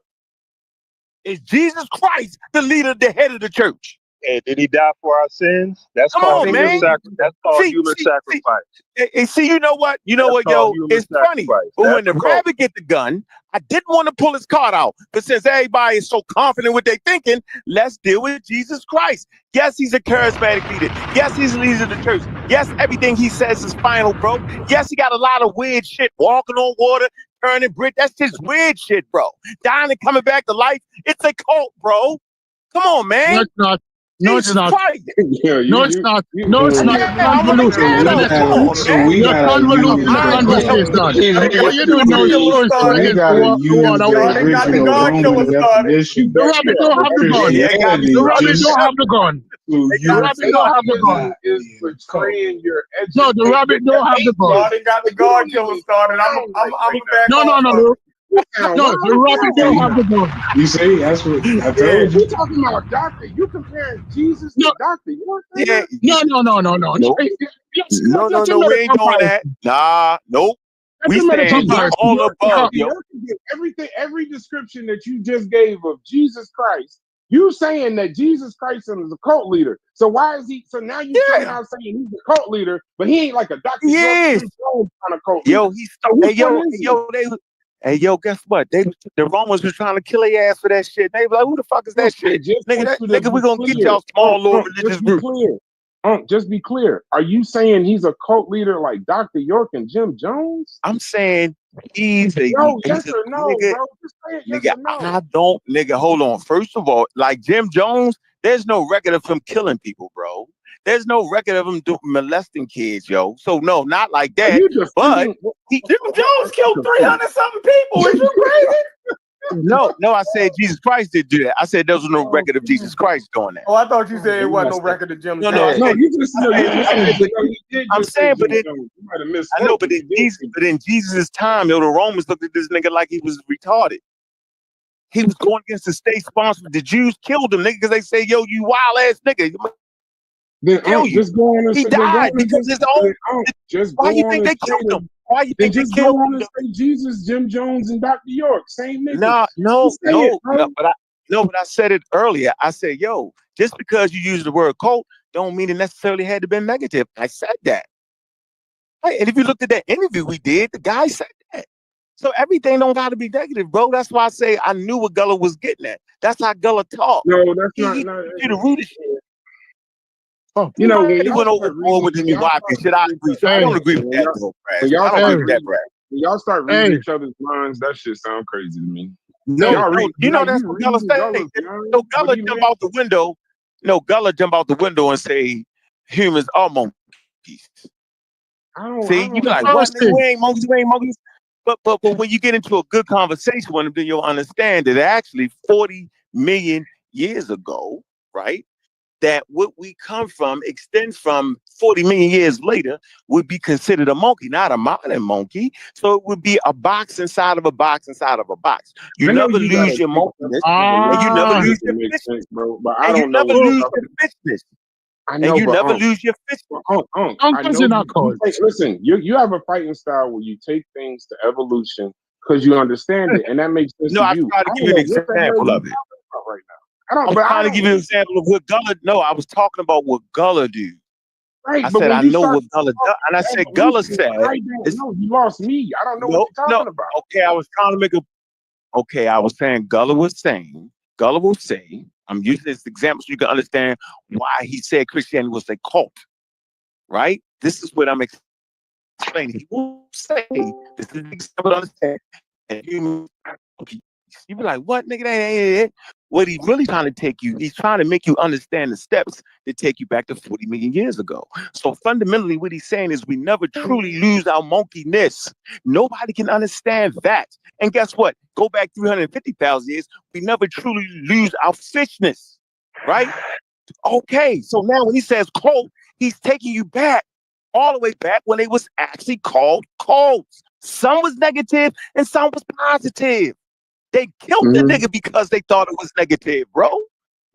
Is Jesus Christ the leader, the head of the church? And did he die for our sins? That's Come called on, human man. sacrifice. That's called human sacrifice. See, you know what? That's called Yo? human It's funny. sacrifice. But That's when the a cult. rabbit get the gun, I didn't want to pull his card out. But since everybody is so confident what they thinking, let's deal with Jesus Christ. Yes, he's a charismatic leader. Yes, he's the leader of the church. Yes, everything he says is final, bro. Yes, he got a lot of weird shit, walking on water, turning brick. That's just weird shit, bro. Dying and coming back to life. It's a cult, bro. Come on, man. No, it's not. No, it's not. Yeah, No, it's not. No, it's not. You're I'm like, convoluted. come on, So man. we You're gotta convoluting the conversation. What you doing now is throwing we against the gotta use water. the original Roman definition The rabbit don't have the gun. Christianity. The rabbit don't have the gun. The rabbit don't have the gun. is portraying your No, the rabbit don't have the gun. They got the guard killer started. I'm back No, off. No, the rabbit don't have the gun. You see, that's what I told you. We're talking about doctor. You comparing Jesus to doctor. No. No, we ain't doing that. Nah, nope. We saying you're all above, yo. Every description that you just gave of Jesus Christ, you saying that Jesus Christ is a cult leader. So why is he? So now you somehow saying he's a cult leader, but he ain't like a Dr. Yes. Kind of cult leader. Hey, yo, guess what? The Romans were trying to kill their ass for that shit. They were like, who the fuck is that shit? Nigga, we gonna get y'all small little religious group. Just be clear. Are you saying he's a cult leader like Dr. York and Jim Jones? I'm saying he's a yes or no, nigga, bro. Just say it, yes nigga, or no. I don't, nigga. Hold on. First of all, like Jim Jones, there's no record of him killing people, bro. There's no record of him molesting kids, yo. So no, not like that. But Jim Jones killed 300-something people. Is you crazy? No, I said Jesus Christ did do that. I said there was no record of Jesus Christ doing that. Oh, I thought you said it wasn't no record of Jim Jones. No, you just I'm saying, but in Jesus' time, yo, the Romans looked at this nigga like he was retarded. He was going against the state sponsor. The Jews killed him, nigga, because they say, yo, you wild ass nigga. Just go on and he died because his own. Why you think they killed him? Why you think they killed him? Say Jesus, Jim Jones, and Dr. York, same nigga. No, but I said it earlier. I said, yo, just because you use the word cult, don't mean it necessarily had to be negative. I said that. Right? And if you looked at that interview we did, the guy said that. So everything don't got to be negative, bro. That's why I say I knew what Gullah was getting at. That's how Gullah talked. No, that's not. He the root of shit. Oh, you know, when he went overboard with the new and shit. I agree. So I don't agree with that, though, Brad. I don't agree with that, Brad. When y'all start reading each other's minds, that shit sound crazy to me. No, that's what Gullah said. So Gullah jump out the window. No, Gullah jump out the window and say humans are monkeys. See, you be like, what? We ain't monkeys. But when you get into a good conversation with them, then you'll understand that actually 40 million years ago, right? That what we come from extends from 40 million years later would be considered a monkey, not a modern monkey. So it would be a box inside of a box inside of a box. You never lose your monkeyness, and you never lose your fishness, bro. But I don't know. You never lose your fishness. I know, and you never lose your fishness. Listen, you have a fighting style where you take things to evolution because you understand it, and that makes sense to you. I try to give you an example of it. Right now. I'm trying to give you an example of what Gullah. No, I was talking about what Gullah do. Right, I said I know what Gullah does, and I said Gullah said. No, you lost me. I don't know what you're talking about. Okay, I was trying to make a. Okay, I was saying Gullah was saying. Gullah will say. I'm using this example so you can understand why he said Christianity was a cult. Right. This is what I'm explaining. He will say this is an example to understand. And humans You be like, what, nigga? That ain't it. What he really trying to take you, he's trying to make you understand the steps that take you back to 40 million years ago. So fundamentally, what he's saying is we never truly lose our monkeyness. Nobody can understand that. And guess what? Go back 350,000 years, we never truly lose our fishness, right? Okay, so now when he says cult, he's taking you back all the way back when they was actually called cults. Some was negative and some was positive. They killed the nigga because they thought it was negative, bro.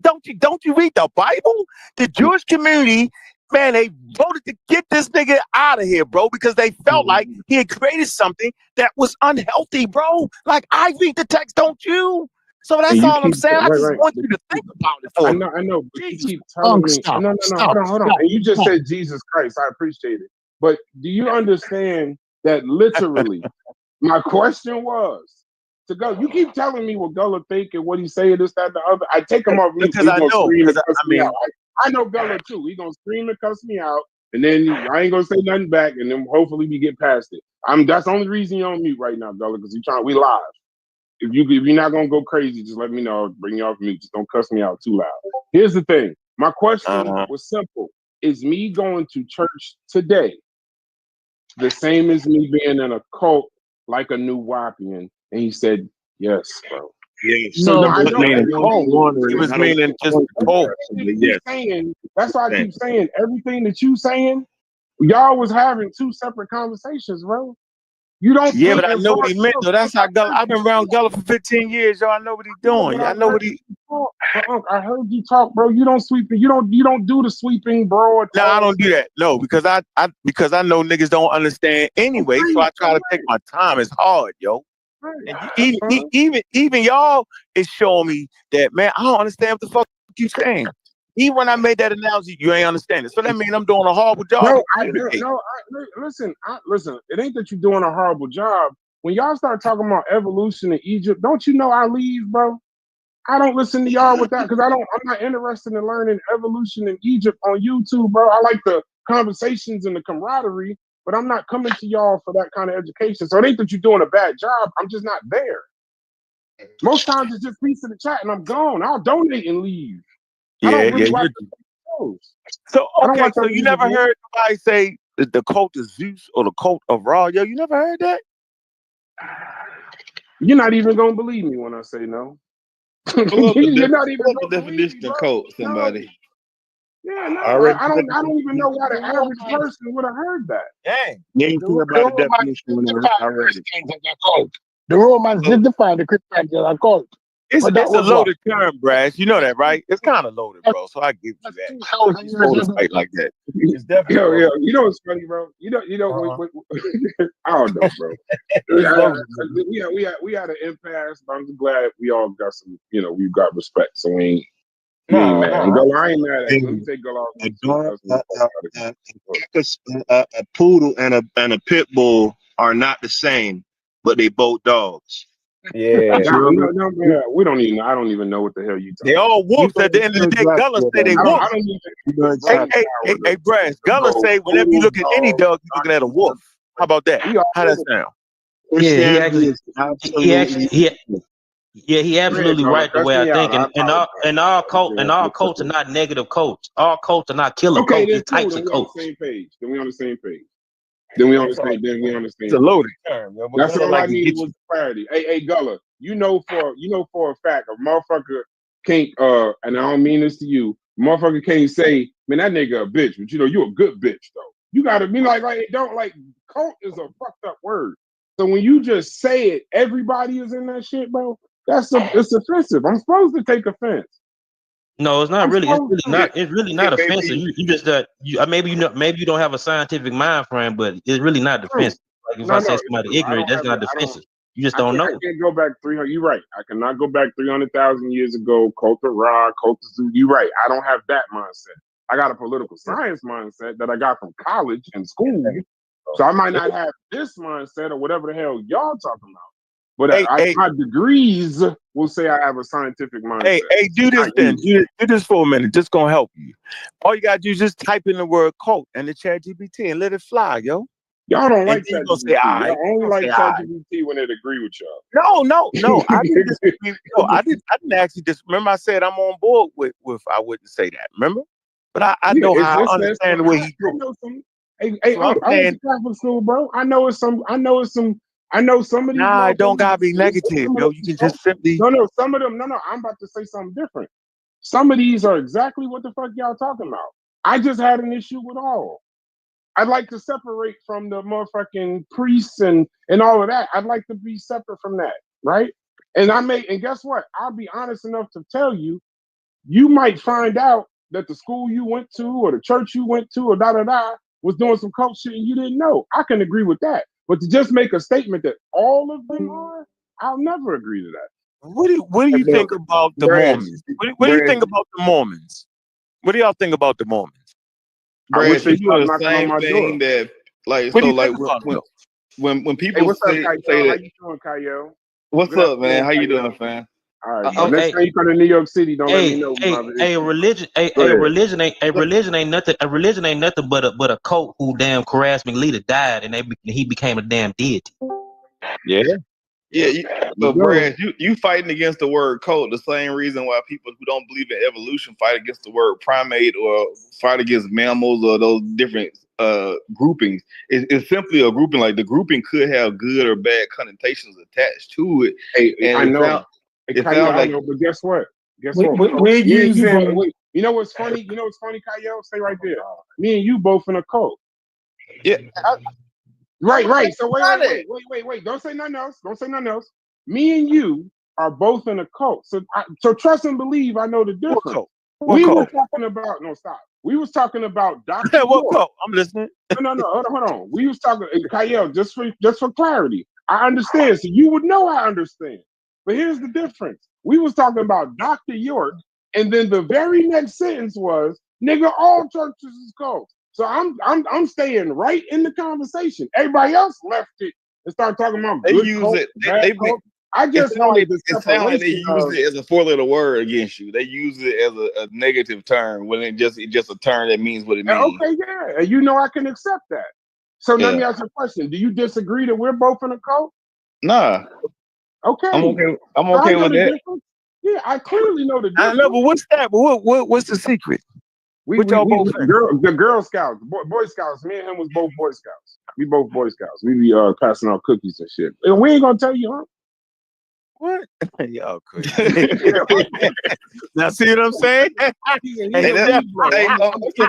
Don't you read the Bible? The Jewish community, man, they voted to get this nigga out of here, bro, because they felt like he had created something that was unhealthy, bro. Like, I read the text, don't you? So that's all I'm saying. I just want you to think about it for me. I know, but you keep telling me. No, hold on. And you just said Jesus Christ. I appreciate it. But do you understand that literally my question was to go? You keep telling me what Gullah think and what he say, this, that, the other. I take him off mute because I know. I know Gullah too. He gonna scream and cuss me out, and then I ain't gonna say nothing back, and then hopefully we get past it. That's the only reason you're on mute right now, Gullah, because we live. If you're not gonna go crazy, just let me know. Bring you off mute. Just don't cuss me out too loud. Here's the thing. My question was simple. Is me going to church today the same as me being in a cult like a new Wapian? And he said, yes, bro. Yes. So I know He was meaning just cult. That's why I keep saying everything that you saying, y'all was having two separate conversations, bro. You don't. Yeah, but I know what he meant though. That's how Gullah. I've been around Gullah for 15 years, yo. I know what he's doing. I know what he. I heard you talk, bro. You don't sweep. You don't do the sweeping, bro. No, I don't do that. No, because I know niggas don't understand anyway. So I try to take my time. It's hard, yo. And even y'all is showing me that, man, I don't understand what the fuck you saying. Even when I made that analogy, you ain't understand it. So that means I'm doing a horrible job. Listen. It ain't that you're doing a horrible job. When y'all start talking about evolution in Egypt, don't you know I leave, bro? I don't listen to y'all with that because I'm not interested in learning evolution in Egypt on YouTube, bro. I like the conversations and the camaraderie, but I'm not coming to y'all for that kind of education. So it ain't that you're doing a bad job. I'm just not there. Most times it's just piece of the chat and I'm gone. I'll donate and leave. So okay, so you never heard nobody say the cult of Zeus or the cult of Ra? Yo, you never heard that? You're not even gonna believe me when I say no. You're not even gonna believe me, cult, somebody. No. Yeah, no, I don't even know why the average person would have heard that. Dang. About the definition when I read it. The Romans did define the Christianity as a cult. It's a loaded term, Brass. You know that, right? It's kind of loaded, bro. So I give you that. It's hold a fight like that. It's definitely. Yo, you know what's funny, bro? You know. I don't know, bro. We had an impasse, but I'm just glad we all got some. We've got respect, so we ain't. I ain't mad at you. Let me take a poodle and a pit bull are not the same, but they both dogs. Yeah. No, we don't even. I don't even know what the hell you talking. They all wolves at the end of the day. Gullah say they wolves. Hey, Brass. Gullah say whenever you look at any dog, you're looking at a wolf. How about that? How that sound? He absolutely right the way I think, and all cults are not negative cults. All cults are not killer cults. It's types of cults. Then we on the same page. Then we understand. It's a loaded term. That's all I needed was clarity. Hey, Gullah, you know for a fact a motherfucker can't. And I don't mean this to you. Motherfucker can't say, man, that nigga a bitch, but you a good bitch though. You gotta be like don't like cult is a fucked up word. So when you just say it, everybody is in that shit, bro. It's offensive. I'm supposed to take offense. No, it's not really. It's really not offensive. You just maybe you don't have a scientific mind frame, but it's really not defensive. Like if I say somebody ignorant, that's not defensive. You just don't know. I can't go back 300. You're right. I cannot go back 300,000 years ago. Cult of Ra, cult of Zeus. You're right. I don't have that mindset. I got a political science mindset that I got from college and school. So I might not have this mindset or whatever the hell y'all talking about. But my degrees will say I have a scientific mindset. Hey, do this then. Do this for a minute. Just gonna help you. All you gotta do is just type in the word cult and the chat GPT and let it fly, yo. Y'all don't like then you gonna say, ChatGPT. all right. Y'all only like Say, all right. ChatGPT when it agree with y'all. No. I didn't disagree. No, I didn't actually remember I said I'm on board with I wouldn't say that. Remember? But I know how I understand the way he I do. know some. Hey, So I went to Catholic school, bro. I know some of these. Nah, it don't gotta be negative, yo. You can just simply No, some of them. No, I'm about to say something different. Some of these are exactly what the fuck y'all talking about. I just had an issue with all. I'd like to separate from the motherfucking priests and all of that. I'd like to be separate from that, right? And guess what? I'll be honest enough to tell you, you might find out that the school you went to or the church you went to or was doing some cult shit and you didn't know. I can agree with that. But to just make a statement that all of them are, I'll never agree to that. What do you think about the Mormons? What do you think about the Mormons? What do y'all think about the Mormons? Brad, you doing the same thing that, like, what so, do you like, think when people what's say, up, Kyle? say How that, you doing, Kyle? what's up, man? How you doing, fam? All right, next time you come to New York City, don't let me know. Religion ain't nothing. A religion ain't nothing but a cult who damn charismatic leader died and he became a damn deity. But Brad, you fighting against the word cult the same reason why people who don't believe in evolution fight against the word primate or fight against mammals or those different groupings. It's simply a grouping. Like the grouping could have good or bad connotations attached to it. I know. But guess what? We're using. Wait, you know what's funny? Kyle? Stay right there. Me and you both in a cult. Yeah. Right. So wait. Don't say nothing else. Me and you are both in a cult. So trust and believe. I know the difference. We were talking about. No, stop. We was talking about Dr. What cult? I'm listening. No. Hold on. We was talking. Kyle, just for clarity. I understand. So you would know I understand. But here's the difference. We was talking about Dr. York, and then the very next sentence was, "Nigga, all churches is cults." So I'm staying right in the conversation. Everybody else left it and started talking about they good use cult, it. bad cult. I just wanted the it sounds like they use it as a four-letter word against you. They use it as a negative term when it's just a term that means what it means. Okay, yeah, and you know I can accept that. So let me ask you a question: do you disagree that we're both in a cult? Nah. Okay. I'm okay with that. Difference. Yeah, I clearly know the difference. I know, but what's that? What's the secret? The Girl Scouts, Boy Scouts. Me and him was both Boy Scouts. We both Boy Scouts. We be passing out cookies and shit. And we ain't gonna tell you, huh? What? Y'all crazy. Now see what I'm saying? That's the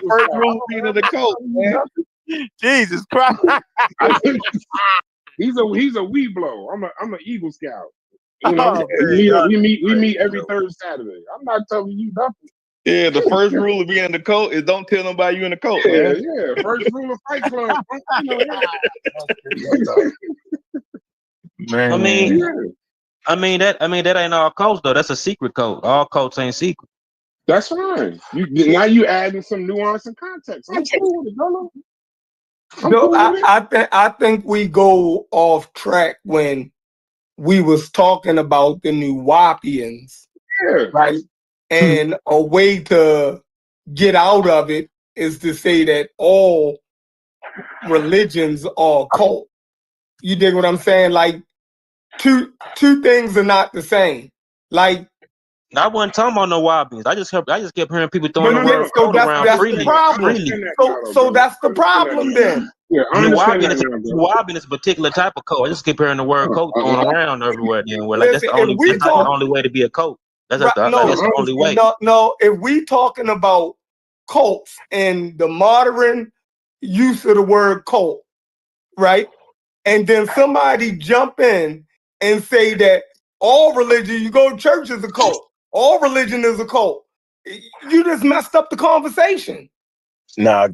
first rule of being in the cult, man. Jesus Christ. He's a Weeblo. I'm an Eagle Scout. You know, we meet every third Saturday. I'm not telling you nothing. Yeah, the first rule of being in the cult is don't tell nobody you in the cult, man. Yeah, first rule of Fight Club. Man. I mean that ain't all cults though. That's a secret cult. All cults ain't secret. That's fine. Now you adding some nuance and context. I'm cool with it, I think we go off track when we was talking about the Nuwapians, right? And a way to get out of it is to say that all religions are cult. You dig what I'm saying? Like two things are not the same. Like I wasn't talking about no Nuwapians. I just kept hearing people throwing the word cult around freely. So that's the problem then. Yeah, Nuwapian is a particular type of cult. I just keep hearing the word cult thrown around everywhere. Then, that's the only way to be a cult. That's the only way. No, if we talking about cults and the modern use of the word cult, right? And then somebody jump in and say that all religion, you go to church is a cult. All religion is a cult. You just messed up the conversation. No,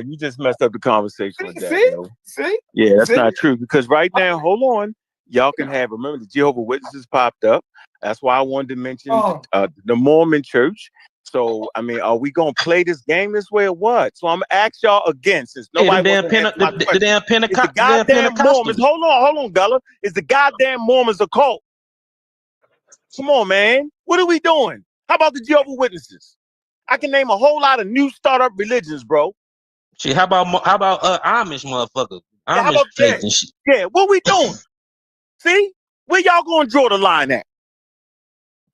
you just messed up the conversation with that. See? Yeah, that's not true. Because right now, hold on. Y'all can have, remember the Jehovah's Witnesses popped up. That's why I wanted to mention the Mormon church. So, I mean, are we going to play this game this way or what? So I'm going to ask y'all again, since nobody wants to answer my question. The damn Pentecostals. The goddamn Mormons. Hold on, Gullah. Is the goddamn Mormons a cult? Come on, man. What are we doing? How about the Jehovah's Witnesses? I can name a whole lot of new startup religions, bro. Shit, how about Amish motherfuckers? Amish plates and shit. Yeah, what we doing? See? Where y'all gonna draw the line at?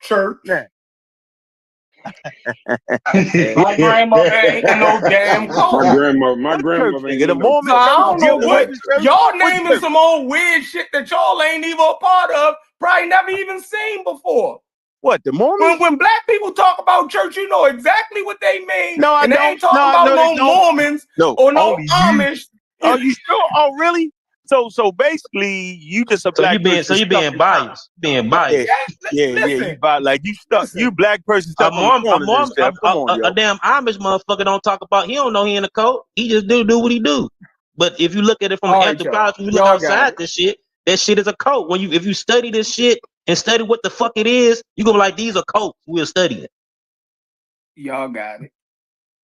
Church. Yeah. My grandmother ain't in no damn coat. My grandmother ain't the in no. moment So I don't know dealing what with the church, y'all naming some old weird shit that y'all ain't even a part of, probably never even seen before. What, the Mormons? When black people talk about church, you know exactly what they mean. No, I and they don't. ain't talking about no Mormons or no only Amish. You. Are you sure? Oh, really? So basically, you just a black person. So you being biased. Being biased. Yeah. You like you stuck. Listen. You black person stuck on the corner. A damn Amish motherfucker don't talk about. He don't know he in the cult. He just do what he do. But if you look at it from an anthropology, you look outside this shit. That shit is a cult. If you study this shit and study what the fuck it is, you gonna be like, these are cults. We'll study it. Y'all got it.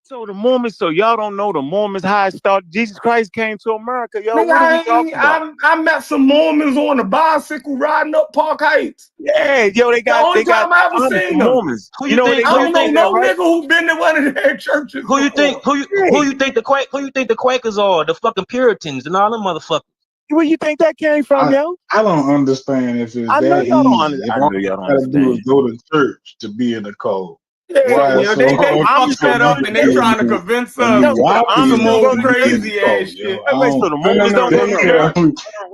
So the Mormons, y'all don't know the Mormons how it started. Jesus Christ came to America, yo. Nigga, What are we talking about? I met some Mormons on a bicycle riding up Park Heights. Yeah, yo, they got the only time I ever seen them. Mormons. Who you think? I don't know no nigga who been to one of their churches. Who you think? Who you think the Quakers are? The fucking Puritans and all them motherfuckers. Where you think that came from, yo? I don't understand if it's I know that y'all don't easy. understand. I know y'all don't gotta do is understand. go to church to be in the code. Yeah, Why they fucked that up and they trying to convince us some old crazy ass shit. Wait, so the Mormons don't go to church?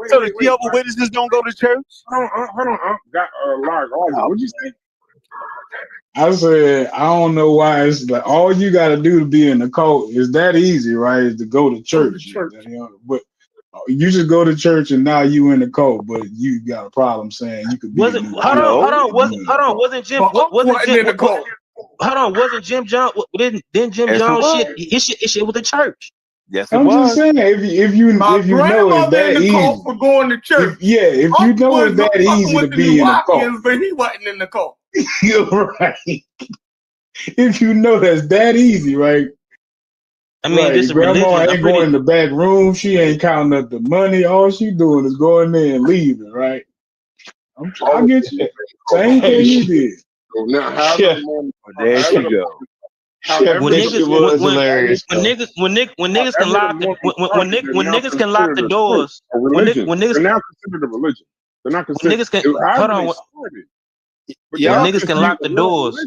So the Jehovah's Witnesses don't go to church? Hold on. Got large. What'd you say? I said, I don't know why it's like all you got to do to be in the cult is that easy, right? Is to go to church. But you just go to church and now you in the cult, but you got a problem saying you could be. Hold on. Wasn't Jim? Wasn't Jim Jones? Didn't Jim Jones shit? His shit with the church. Yes, I'm just saying if you know it's that easy for going to church. If you know it's that easy to be in the cult, but he wasn't in the cult. You're right. If you know that's that easy, right? I mean, this grandma ain't going in the back room. She ain't counting up the money. All she doing is going there and leaving, right? I get you. Same thing you did. Now, there she go. When niggas can lock the doors. When niggas they're now considered a religion. They're not considered. When niggas can lock the doors.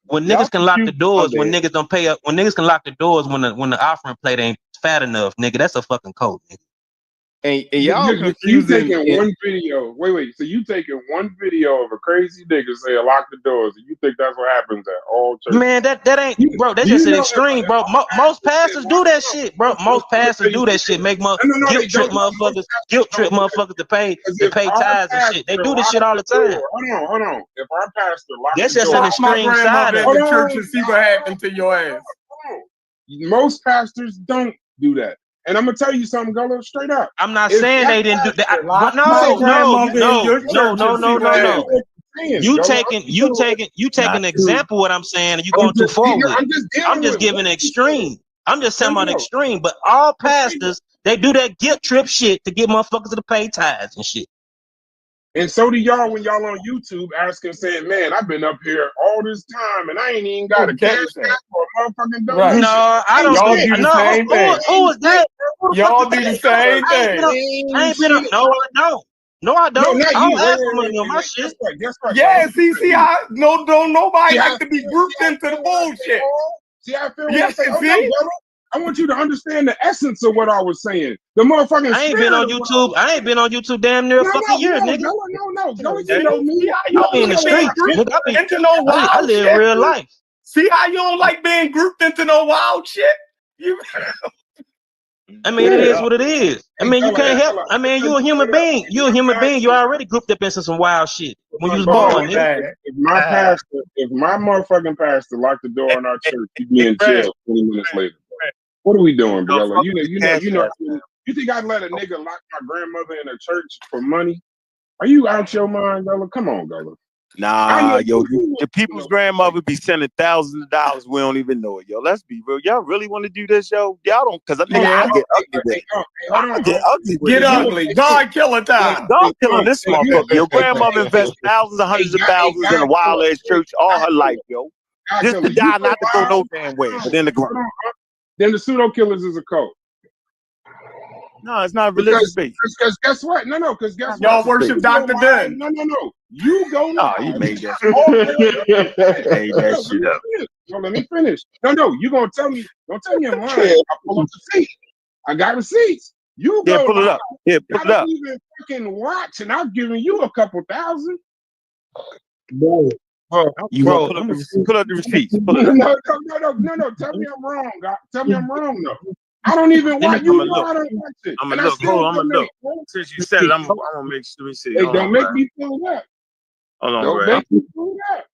When niggas can lock the doors, when niggas don't pay up, when niggas can lock the doors when the offering plate ain't fat enough, nigga, that's a fucking code, nigga. And y'all you taking one video. Wait. So you taking one video of a crazy nigga saying lock the doors, and you think that's what happens at all churches? Man, that ain't, bro. That's just an extreme, bro. Most pastors do that shit, bro. Most pastors do that shit. Make guilt trip motherfuckers to pay tithes and shit. They do this shit all the time. Hold on. If our pastor locked that's the just door, an extreme side of the church and see what happened to your ass. Most pastors don't do that. And I'm gonna tell you something, Gullo, straight up. I'm not saying they didn't do that. No. You taking an example what I'm saying, and you going too far with it. I'm just giving an extreme. I'm just saying about extreme. But all pastors, they do that guilt trip shit to get motherfuckers to pay tithes and shit. And so do y'all when y'all on YouTube asking, saying, "Man, I've been up here all this time and I ain't even got a cash app for a motherfucking donation." No, I don't. Y'all do the same thing. Who is that? Y'all do the same thing. I ain't been up. No, I don't. No, I don't. No, not I don't you. ask for money on my shit. Guess what? Yeah, see, don't nobody like to be grouped into the bullshit. See, I feel when I say, I want you to understand the essence of what I was saying. The motherfucking I ain't been on YouTube. I ain't been on YouTube damn near a fucking year, nigga. No. You know me. I be in the streets. I live real life. See how you don't like being grouped into no wild shit? I mean, it is what it is. I mean, you can't help. I mean, you a human being. You a human being. You already grouped up into some wild shit when you was born, nigga. If my motherfucking pastor locked the door in our church, he'd be in jail 20 minutes later. What are we doing, brother? You know. You think I'd let a nigga lock my grandmother in a church for money? Are you out your mind, Gullo? Come on, Gullo. Nah, yo, the people's grandmother be sending thousands of dollars. We don't even know it, yo. Let's be real. Y'all really want to do this, yo? Y'all don't, because I get ugly. Get ugly. God killer time. God killing this motherfucker. Your grandmother invests thousands and hundreds of thousands in a wild ass church all her life, yo. Just to die, not to go no damn way, but in the ground. Then the pseudo killers is a cult. No, it's not religious based. Because guess what? No, because guess Y'all what? worship Dr. Dunn. No. You go live. Oh, you made that. Made that shit up. No, let me finish. No, you gonna tell me? Don't tell me I'm lying. I pull up the seat. I got receipts. You go. Yeah, pull it up. Yeah, pull I it up. don't even fucking watch, and I've given you a couple thousand. Bro, You Bro, pull up the receipts. Pull it up. No. Tell me I'm wrong, God. Tell me I'm wrong, though. I don't even watch. You know I don't watch it. I'm And gonna I look. still Hold on, I'm gonna donate, look. bro. Since you said it, I'm gonna make sure. Let me see. Hey, Hold don't on, make bro. me feel that. Hold on, Don't bro. make me feel that.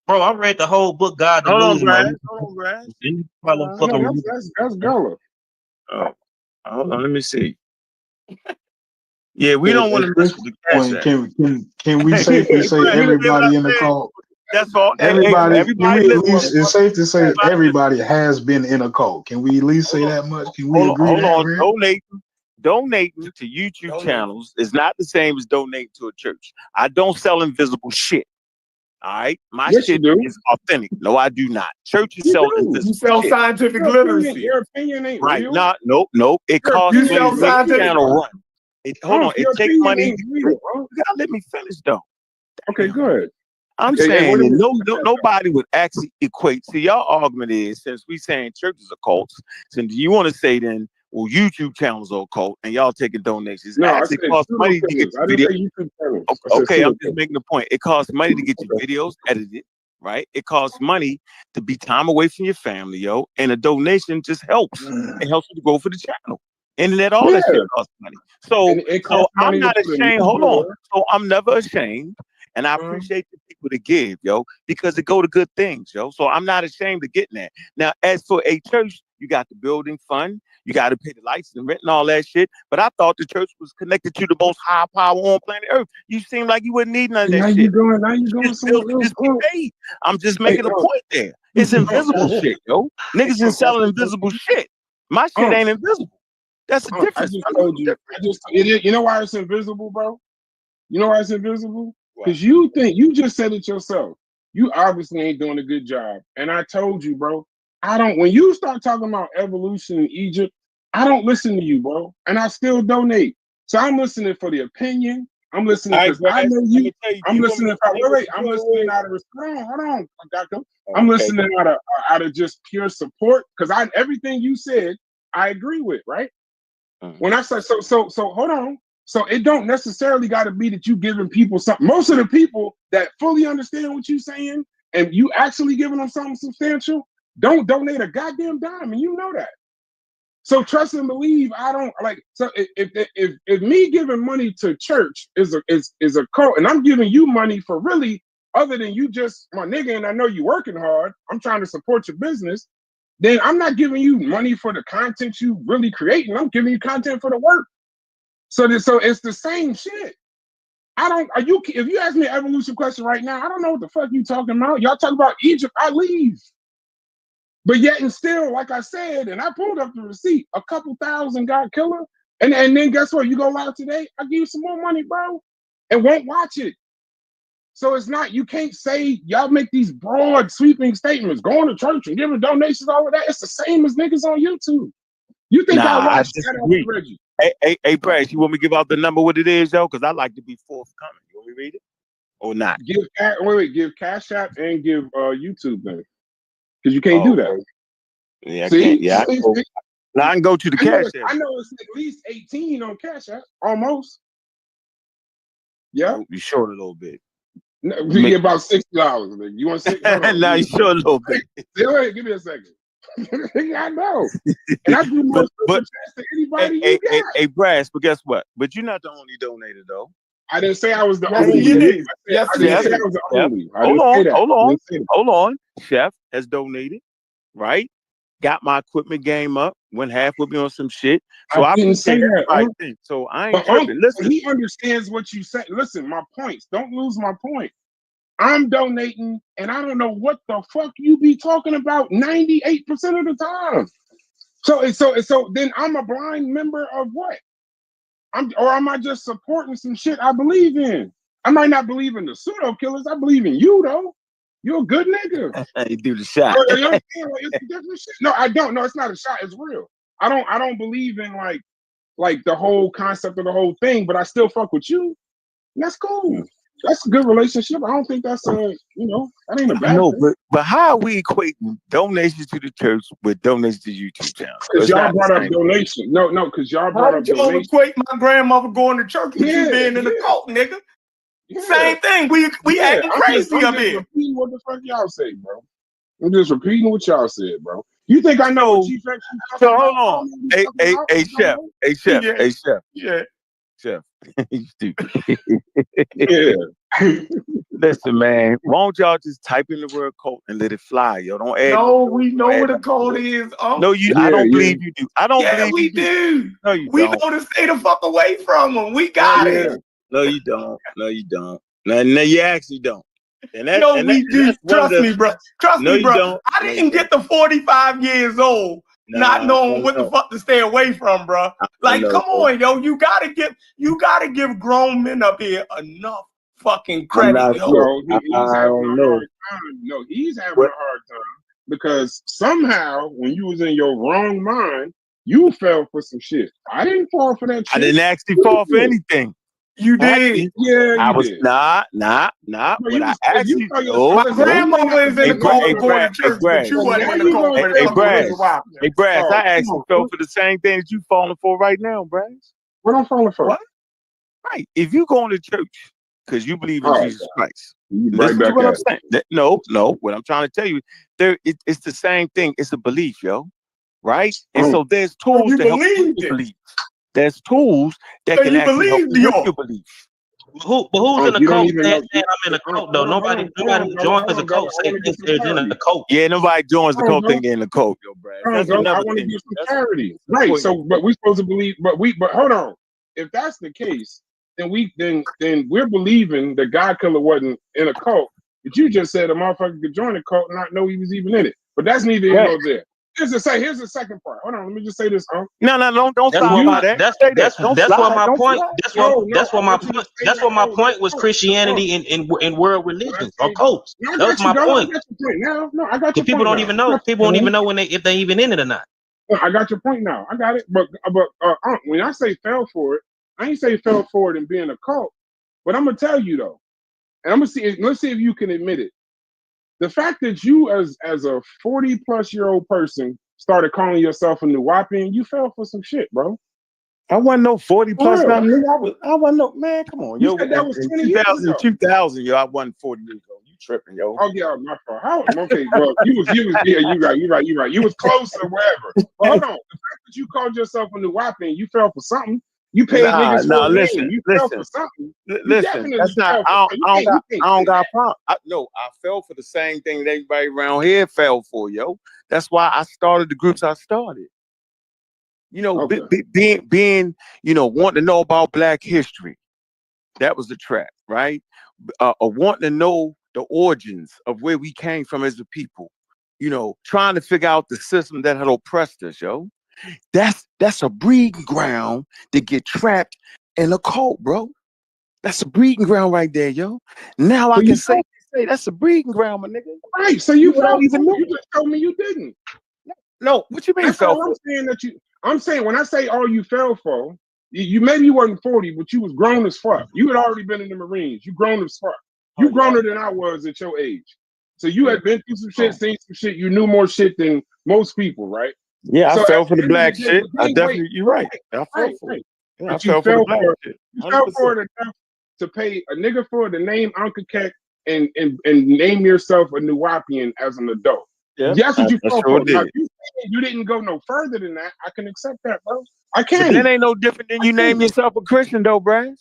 bro, I read the whole book, God Hold on, Delusion. Brad. Hold on, Brad. You probably No, fucking that's Gullah. Oh, hold on. Let me see. Yeah, we at don't want to this mess with the cash point, app. can we safely say Brad, you hear what everybody I in the said? cult? That's all. Everybody, can we at listen. least? It's safe to say everybody has been in a cult. Can we at least say that much? Can we agree Hold that? on. Donating to YouTube channels is not the same as donating to a church. I don't sell invisible shit. All right, my shit is authentic. No, I do not. Churches sell invisible. You sell shit. scientific literacy. Your opinion ain't Right? real. Nope. It costs You money sell to make a scientific. channel run. Hold on. It Your takes opinion money. ain't real, bro. You gotta let me finish though. Okay, good. I'm Hey, saying what that is nobody would actually equate. See, y'all argument is since we saying churches are cults, since you want to say then, well, YouTube channels are a cult, and y'all taking donations. No, I Actually, said costs money to get pseudo-channels. your I video. didn't say YouTube channels. I said Okay, I'm just pseudo-channels. making a point. It costs money to get your videos edited, right? It costs money to be time away from your family, yo. And a donation just helps. It helps you to go for the channel. Internet, all that shit costs money. So I'm not ashamed. Hold on. So I'm never ashamed. And I appreciate the people to give, yo, because it go to good things, yo. So I'm not ashamed of getting that. Now, as for a church, you got the building fund, you got to pay the lights and rent and all that shit. But I thought the church was connected to the most high power on planet Earth. You seem like you wouldn't need none of that shit. Now you going somewhere else. I'm just making a point there. It's invisible shit, yo. Niggas is selling invisible shit. My shit ain't invisible. That's the difference. I just told you. You know why it's invisible, bro? You know why it's invisible? Because you just said it yourself. You obviously ain't doing a good job. And I told you, bro, when you start talking about evolution in Egypt, I don't listen to you, bro. And I still donate. So I'm listening for the opinion. I'm listening because I know you. I'm listening. I'm listening out of hold on, Doctor. I'm listening out of just pure support because everything you said, I agree with, right? When I say so hold on. So it don't necessarily got to be that you giving people something. Most of the people that fully understand what you're saying and you actually giving them something substantial don't donate a goddamn dime, and you know that. So trust and believe. I don't like. So if me giving money to church is a cult, and I'm giving you money for really other than you just my nigga, and I know you working hard. I'm trying to support your business. Then I'm not giving you money for the content you really creating. I'm giving you content for the work. So it's the same shit. If you ask me an evolution question right now, I don't know what the fuck you talking about. Y'all talk about Egypt, I leave. But yet and still, like I said, and I pulled up the receipt, a couple thousand got killer. And then guess what? You go live today, I'll give you some more money, bro. And won't watch it. So it's not, you can't say y'all make these broad sweeping statements, going to church and giving donations, all of that. It's the same as niggas on YouTube. You think I disagree. Reggie? Hey, Brad, you want me to give out the number what it is, though? Because I like to be forthcoming. You want me to read it or not? Give Cash App and give YouTube then. Because you can't do that. Yeah, I can't. Yeah, now I can go to the Cash App. I know it's at least 18 on Cash App, almost. Yeah, you short a little bit. No, we get about $60. You want $6? Now you short a little bit. Wait, give me a second. I know, and I do more than anybody. Hey, Brass, but guess what? But you're not the only donator, though. I didn't say I was the only. Yes, I didn't say I was the only. Hold on. Chef has donated, right? Got my equipment game up. Went half with me on some shit. So I didn't say that. So I ain't tripping. Listen, he understands what you say. Listen, my points. Don't lose my point. I'm donating, and I don't know what the fuck you be talking about 98% of the time. So then I'm a blind member of what? Am I just supporting some shit I believe in? I might not believe in the pseudo killers. I believe in you though. You're a good nigga. You do the shot. It's a different shit. No, I don't. No, it's not a shot. It's real. I don't believe in like like the whole concept of the whole thing, but I still fuck with you. And that's cool. That's a good relationship. I don't think that's that ain't a bad thing. But how are we equating donations to the church with donations to YouTube channels? Because y'all brought up donation. No, because y'all brought up donation. Equate my grandmother going to church with you being in the cult, nigga. Yeah. Same thing. We acting crazy up here. I'm just repeating what the fuck y'all say, bro. I'm just repeating what y'all said, bro. You think I know what Chief actually talking about? So hold on. Hey, chef. Yeah. Chef. You stupid. Yeah. Listen, man. Why don't y'all just type in the word cult and let it fly, yo? Don't add. No, we know what a cult is. No, you. I don't believe you do. I don't believe we do. No, you we don't. We know to stay the fuck away from them. We got it. No, you don't. No, you actually don't. We do. Trust me, bro. Trust me, bro. Don't. I didn't get to 45 years old not knowing what the fuck to stay away from, bro. Like, come on, yo. You gotta give grown men up here enough fucking credit, yo. He's having a hard time. No, he's having a hard time because somehow when you was in your wrong mind, you fell for some shit. I didn't fall for that shit. I didn't actually fall for anything. You did. Yeah, I was did. Nah. No, What I actually my grandma was in the cult going to church, but you wasn't in the cult. Hey, Brass, I actually fell for the same thing that you falling for right now, Brass. What I'm falling for? What? Right. If you going to church because you believe in Jesus Christ, listen to what I'm saying. No. What I'm trying to tell you, it's the same thing. It's a belief, yo. Right? And so there's tools to help you believe. There's tools that can actually help you with your belief. But who's in the cult saying I'm in a cult though? Nobody who joins the cult say they're in a cult. Yeah, nobody joins the cult thing in the cult, yo, Brad. I want to give some clarity. Right. So but we supposed to believe, but hold on. If that's the case, then we're believing that God Killer wasn't in a cult. But you just said a motherfucker could join a cult and not know he was even in it. But that's neither here nor there. Here's the second part. Hold on, let me just say this. No, don't stop about that. That's what my point. That's what my point was. Christianity in world religions or cults. That was my point. I got your point. People don't even know. People don't even know if they even in it or not. I got your point now. I got it. But when I say fell for it, I ain't say fell for it in being a cult. But I'm gonna tell you though, and I'm gonna see. Let's see if you can admit it. The fact that you, as a 40-plus-year-old person, started calling yourself a Nuwapian, you fell for some shit, bro. I wasn't no 40-plus. I wasn't no man. Come on, yo. That was 20 years ago. 2000, yo. I wasn't 40 years ago. You tripping, yo? Oh yeah, my fault. Okay, well, you was. Yeah, you're right. You was close or wherever. But hold on. The fact that you called yourself a Nuwapian, you fell for something. You paid niggas for listen, you fell for something. Listen, that's not. I don't got a problem. I fell for the same thing that everybody around here fell for, yo. That's why I started the groups I started. You know, being, wanting to know about Black history. That was the trap, right? Wanting to know the origins of where we came from as a people. Trying to figure out the system that had oppressed us, yo. That's a breeding ground to get trapped in a cult, bro. That's a breeding ground right there, yo. Now I can say that's a breeding ground, my nigga. Right. So you just told me you didn't. No, what you mean? I'm saying when I say all you fell for, you maybe you wasn't 40, but you was grown as fuck. You had already been in the Marines. You grown as fuck. You growner than I was at your age. So you had been through some shit, seen some shit. You knew more shit than most people, right? Yeah, I fell for the Black shit. You're right. I fell for it. I fell for the Black shit. You fell for it enough to pay a nigga for the name Uncle Keck and name yourself a Nuwapian as an adult. Yeah, that's what you fell for. Now, you didn't go no further than that. I can accept that, bro. I can. But that ain't no different than you name yourself a Christian, though, Brian.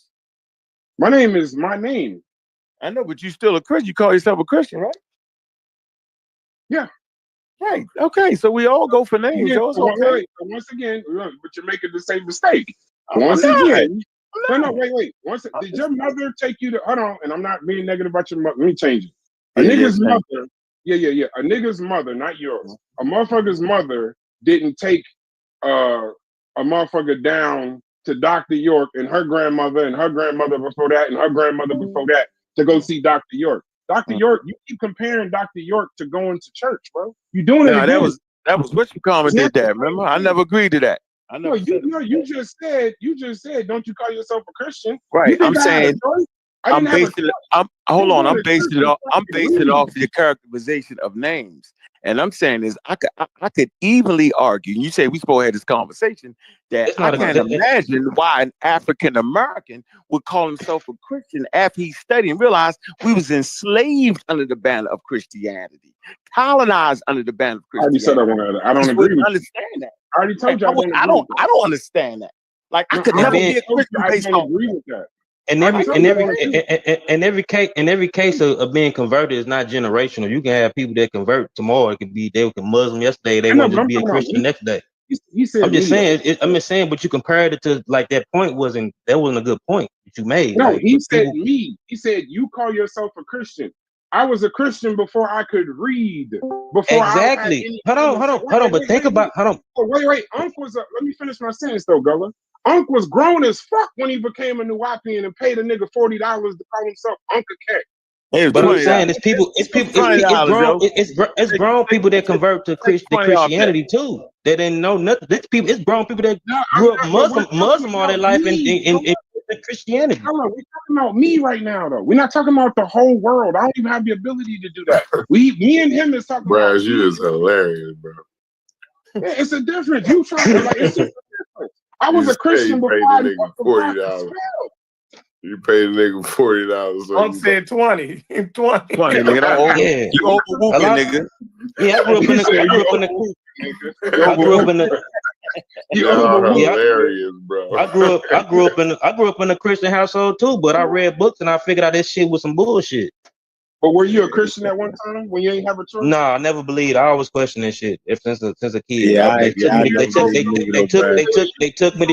My name is my name. I know, but you still a Christian. You call yourself a Christian, right? Yeah. Right. Okay. So we all go for names. Yeah, once again, but you're making the same mistake. Once again. No, wait. Did your mother take you to? Hold on, and I'm not being negative about your mother. Let me change it. A nigga's mother. Yeah. A nigga's mother, not yours. A motherfucker's mother didn't take a motherfucker down to Dr. York and her grandmother before that and her grandmother before that to go see Dr. York. Dr. York, you keep comparing Dr. York to going to church, bro. You doing it again. That was what you call did that, remember? I never agreed to that. I never you just said, don't you call yourself a Christian? Right. I'm I had a saying choice? I'm basing it off your characterization of names. And I'm saying is I could evenly argue, and you say we supposed to have this conversation, that I can't imagine why an African American would call himself a Christian after he studied and realized we was enslaved under the banner of Christianity, colonized under the banner of Christianity. I already said I don't agree with understand that. I already told you I don't understand that. Like I could never be a Christian based on agree with that. In every case of being converted is not generational. You can have people that convert tomorrow. It could be they were Muslim yesterday. They want to just be a Christian the next day. I'm just saying, but you compared it to like that wasn't a good point that you made. No, like, he said me. He said you call yourself a Christian. I was a Christian before I could read. Exactly. Hold on. But think about. Wait. Unc was. Let me finish my sentence though, Gullah. Unc was grown as fuck when he became a Nuwapian and paid a nigga $40 to call himself Uncle Cat. But I'm saying it's grown people that convert to Christianity too. They didn't know nothing. It's grown people that grew up Muslim all their life in Christianity. We're talking about me right now, though. We're not talking about the whole world. I don't even have the ability to do that. Me and him is talking about. You is hilarious, bro. Yeah, it's a difference. You trying to like it's just a difference. I was a Christian before I $40. You paid a nigga $40. I'm saying 20. 20. 20, nigga. Yeah. You overwhelming, nigga. Yeah, I grew up in hilarious, bro. I grew up in a Christian household too, but I read books and I figured out this shit was some bullshit. But were you a Christian at one time when you ain't have a choice? No, I never believed. I always questioned this shit since a kid. Yeah, they took me to church. They took me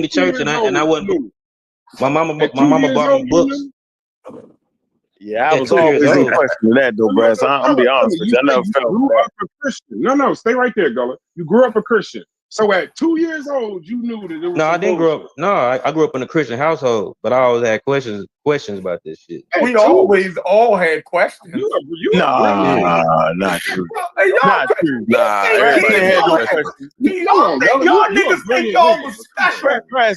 to church, and I wasn't. My mama bought me books. Yeah, I was always in question of that though, bro. So I'm be honest with you. I never felt grew up a Christian. No, stay right there, Gullah. You grew up a Christian. So at 2 years old, you knew that it was. No, I didn't grow up. No, I grew up in a Christian household, but I always had questions about this shit. We always all had questions. Not true. Not true. Everybody had no questions. Y'all niggas think y'all was special. I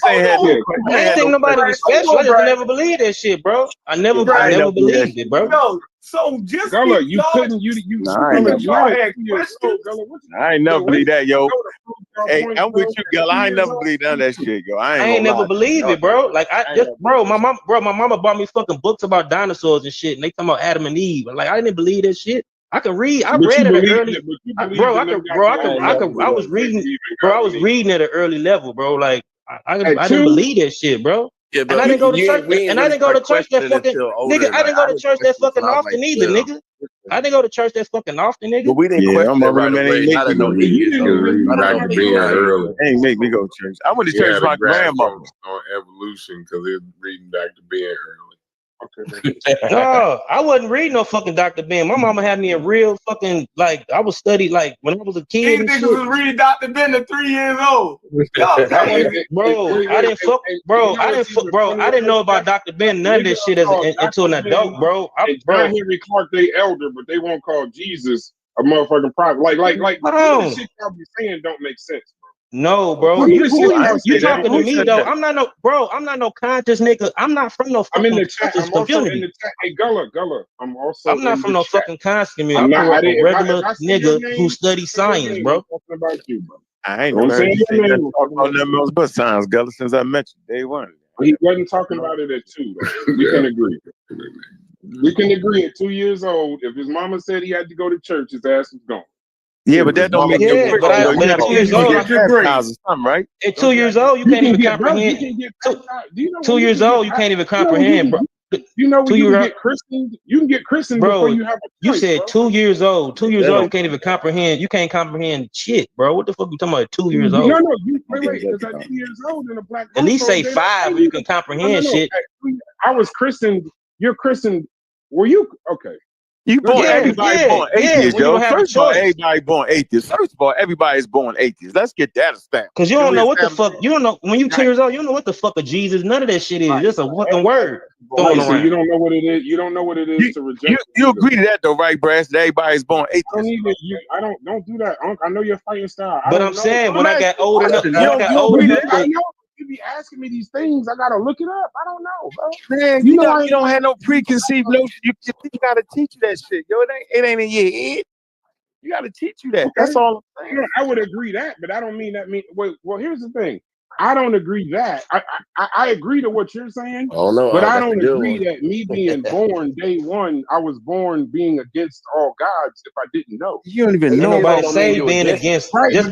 ain't think nobody was special. I just never believed that shit, bro. I never believed it, bro. No, so just Gullah, you couldn't. I ain't never believe that, yo. Hey, I'm with you, Gullah. I ain't never believed none of that shit, yo. I ain't never believed it, bro. Like my mama bought me fucking books about dinosaurs and shit, and they talking about Adam and Eve. Like I didn't believe that shit. I can read. I read it early. I was reading at an early level, bro. Like I didn't believe that shit, bro. Yeah, and I didn't go to church. And I didn't go to church that fucking nigga. I didn't go to church that fucking often either, nigga. I didn't go to church that fucking often, nigga. But we didn't question that right away. I didn't know Dr. Ben early. Ain't make me go to church. I went to church with my grandmother on evolution because it's reading Dr. Ben early. No, I wasn't reading no fucking Dr. Ben. My mama had me a real fucking I was studied when I was a kid. These niggas was reading Dr. Ben at 3 years old. I didn't know about Dr. Ben none of this shit until an adult, bro. John Henry Clark, they elder, but they won't call Jesus a motherfucking prophet. Like the shit y'all be saying don't make sense. No, bro. You talking to me though? I'm not no conscious nigga. I'm not from no fucking conscious community. Hey, Gullah. I'm not from no fucking conscious community. I'm a regular nigga who studies science, bro. About you, bro. I ain't never heard you say nothing about them but science, Gullah, since I met you day one. He wasn't talking about it at 2. We can agree. We can agree at 2 years old. If his mama said he had to go to church, his ass was gone. Yeah, but that don't make you. But at 2 years old, right? At 2 years old, you can't even comprehend. 2 years old, you can't even comprehend, bro. You know when you can get christened. You can get christened before you have a choice, you said 2 years old. 2 years old, you can't even comprehend. You can't comprehend shit, bro. What the fuck you talking about? 2 years old? No. Wait. Because at 2 years old in a black. At least say 5 where you can comprehend shit. I was christened. You're christened. Were you okay? You born everybody born atheist, yo. First of all, everybody born atheist. First of all, everybody's born atheist. Let's get that established. Because you don't know what the fuck. You don't know when you 10 years old. You don't know what the fuck of Jesus. None of that shit is. Just a fucking word thrown So around. you don't know what it is. You don't know what it is to reject. You agree to that though, right, Brass? That everybody's born atheist. Don't do that. I know your fighting style. But I'm saying when I got old enough, you be asking me these things. I gotta look it up. I don't know, bro. Man, you don't have no preconceived notion. You gotta teach you that shit, yo. It ain't in your head. You gotta teach you that. Okay. That's all I'm saying. I would agree that, but I don't mean that. Well, here's the thing. I don't agree that. I agree to what you're saying. Oh no, but I don't agree that me being born day one, I was born being against all gods if I didn't know. You don't even know. Nobody say being against. Right, just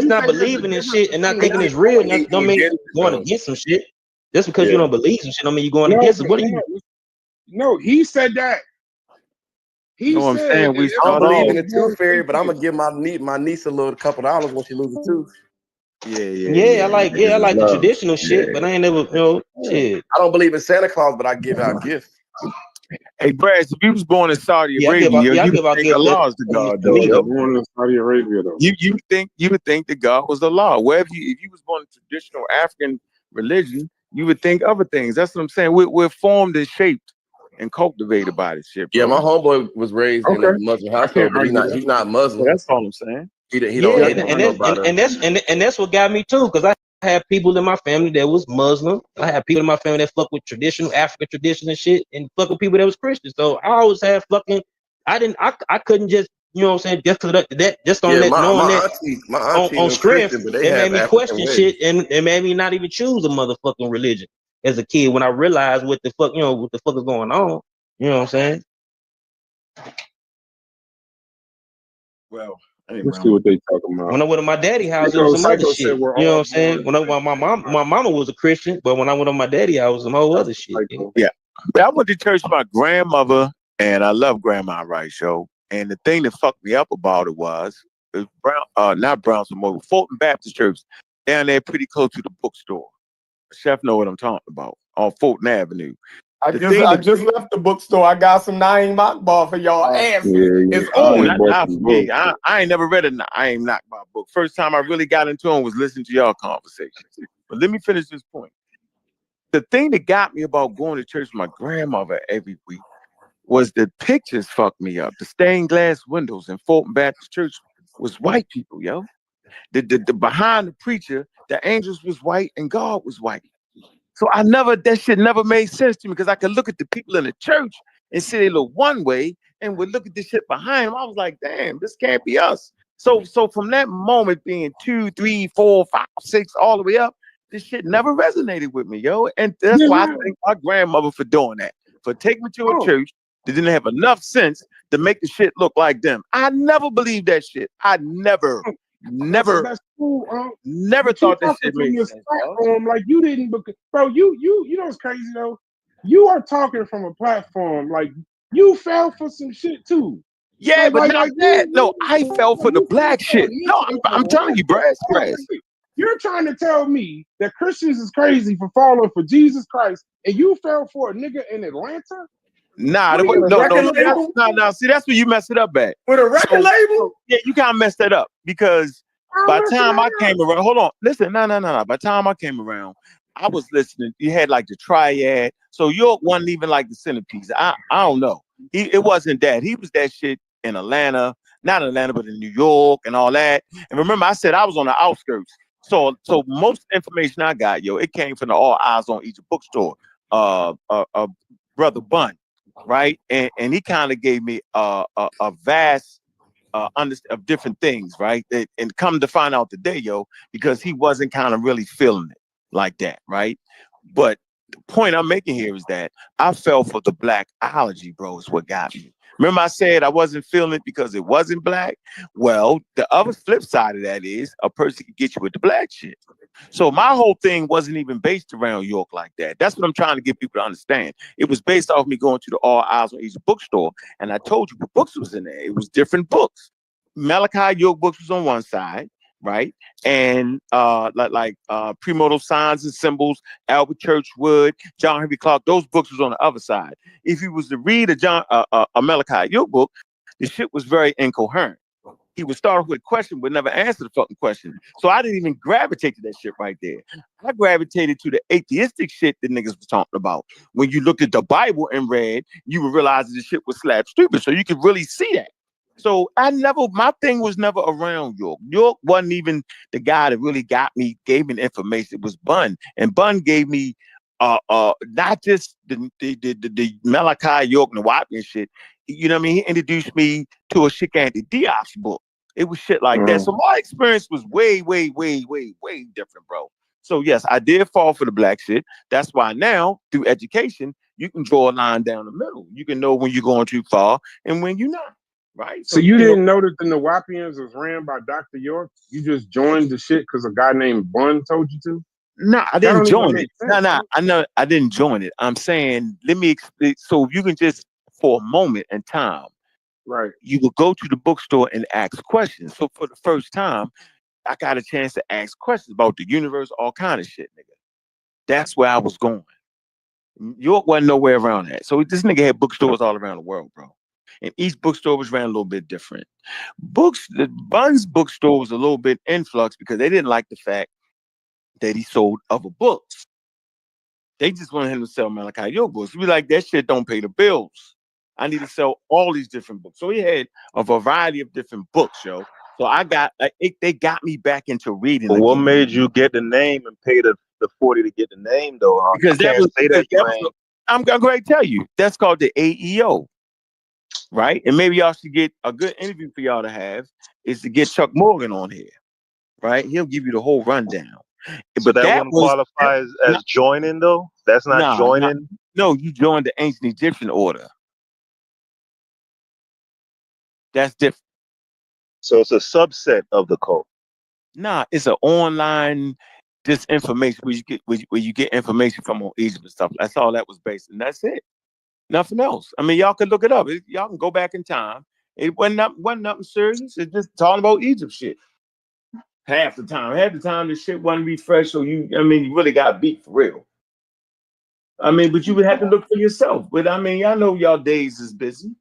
not believing in shit and not thinking it's real. Don't mean going against some shit. Just because you don't believe some shit, don't mean you're going against it. What are you? No, he said that. He said, I don't believe in the tooth fairy, but I'm gonna give my niece a couple dollars when she loses a tooth. Yeah, I like the traditional shit, but I ain't never, shit. I don't believe in Santa Claus, but I give out gifts. Hey, Brad, if you was born in Saudi Arabia, you would think Allah is the God, though. Born in Saudi Arabia, though. You would think that God was the law. If you was born in traditional African religion, you would think other things. That's what I'm saying. We're formed and shaped and cultivated by this shit. Bro. Yeah, my homeboy was raised in a Muslim household, but he's not Muslim. That's all I'm saying. And that's what got me too, because I had people in my family that was Muslim. I had people in my family that fuck with traditional African tradition and shit, and fuck with people that was Christian. So I always had fucking. I couldn't just, you know what I'm saying, just that just on that knowing that on strength, that made me question shit, and it made me not even choose a motherfucking religion as a kid when I realized what the fuck is going on. You know what I'm saying? Well, let's see what they talking about. When I went to my daddy's house, it was some other shit. You know what I'm saying? When my mama was a Christian, but when I went to my daddy's house, it was some whole other shit. Yeah. I went to church with my grandmother, and I love Grandma Rice Show. And the thing that fucked me up about it was not Brownsville, Fulton Baptist Church, down there pretty close to the bookstore. Chef know what I'm talking about, on Fulton Avenue. I just left the bookstore. I got some Naeem Akbar for y'all ass. It's on. Not for me. I ain't never read a Naeem Akbar book. First time I really got into them was listening to y'all conversations. But let me finish this point. The thing that got me about going to church with my grandmother every week was the pictures fucked me up. The stained glass windows in Fulton Baptist Church was white people, yo. The behind the preacher, the angels was white and God was white. So that shit never made sense to me, because I could look at the people in the church and say they look one way, and would look at this shit behind them. I was like, damn, this can't be us. So from that moment being 2, 3, 4, 5, 6, all the way up, this shit never resonated with me, yo. And that's why I thank my grandmother for doing that, for taking me to a church that didn't have enough sense to make the shit look like them. I never believed that shit. I never. That's cool, never thought that shit made sense. Platform, like you didn't, bro. You know what's crazy though? You are talking from a platform like you fell for some shit too. Yeah, but not that. No, I fell for the black shit. No, I'm telling you, Brass. You're trying to tell me that Christians is crazy for falling for Jesus Christ, and you fell for a nigga in Atlanta? Nah, no. See, that's where you mess it up at. With a record label? Yeah, you kind of messed that up, because by the time I came around, hold on, listen, no. By the time I came around, I was listening. You had like the Triad, so York wasn't even like the centerpiece. I don't know. It wasn't that. He was that shit in Atlanta, not Atlanta, but in New York and all that. And remember, I said I was on the outskirts. So most information I got, yo, it came from the All Eyes on Egypt bookstore. Brother Bun. Right, and he kind of gave me a vast understanding of different things, right? And come to find out today, yo, because he wasn't kind of really feeling it like that, right? But the point I'm making here is that I fell for the blackology, bro, is what got me. Remember I said I wasn't feeling it because it wasn't black? Well, the other flip side of that is a person can get you with the black shit. So my whole thing wasn't even based around York like that. That's what I'm trying to get people to understand. It was based off me going to the All Eyes on Egypt bookstore, and I told you what books was in there. It was different books. Malachi York books was on one side. right? And premodal signs and symbols, Albert Churchwood, John Henry Clark. Those books was on the other side. If you was to read a Malachi York book, the shit was very incoherent. He would start off with a question, but never answer the fucking question. So I didn't even gravitate to that shit right there. I gravitated to the atheistic shit that niggas was talking about. When you looked at the Bible and read, you would realize that the shit was slap stupid. So you could really see that. So my thing was never around York. York wasn't even the guy that really gave me the information. It was Bun. And Bun gave me not just the Malachi York and the Wappy and shit. You know what I mean? He introduced me to a Chick Andy Diop's book. It was shit like that. So my experience was way, way, way, way, way different, bro. So yes, I did fall for the black shit. That's why now, through education, you can draw a line down the middle. You can know when you're going too far and when you're not. Right. So you didn't know that the Nawapians was ran by Dr. York? You just joined the shit because a guy named Bun told you to? No, I didn't join it. No, I know I didn't join it. I'm saying, let me explain. So you can just, for a moment in time, right? You would go to the bookstore and ask questions. So for the first time, I got a chance to ask questions about the universe, all kind of shit, nigga. That's where I was going. York wasn't nowhere around that. So this nigga had bookstores all around the world, bro. And each bookstore was ran a little bit different. The Bun's bookstore was a little bit influx because they didn't like the fact that he sold other books. They just wanted him to sell Malachi York books. We like, that shit don't pay the bills. I need to sell all these different books. So he had a variety of different books, yo. So they got me back into reading. But what made you get the name and pay the $40 to get the name though? Because I'm going to tell you, that's called the AEO. Right? And maybe y'all should get a good interview for y'all to have is to get Chuck Morgan on here. Right? He'll give you the whole rundown. So but that wouldn't qualify as joining though? That's not joining? No, you joined the ancient Egyptian order. That's different. So it's a subset of the cult. Nah, it's an online disinformation where you get information from on Egypt and stuff. That's all that was based, and that's it. Nothing else. I mean, y'all can look it up. Y'all can go back in time. It wasn't nothing serious. It's just talking about Egypt shit. Half the time, the shit wasn't refreshed. So you really got beat for real. I mean, but you would have to look for yourself. But I mean, y'all know y'all days is busy,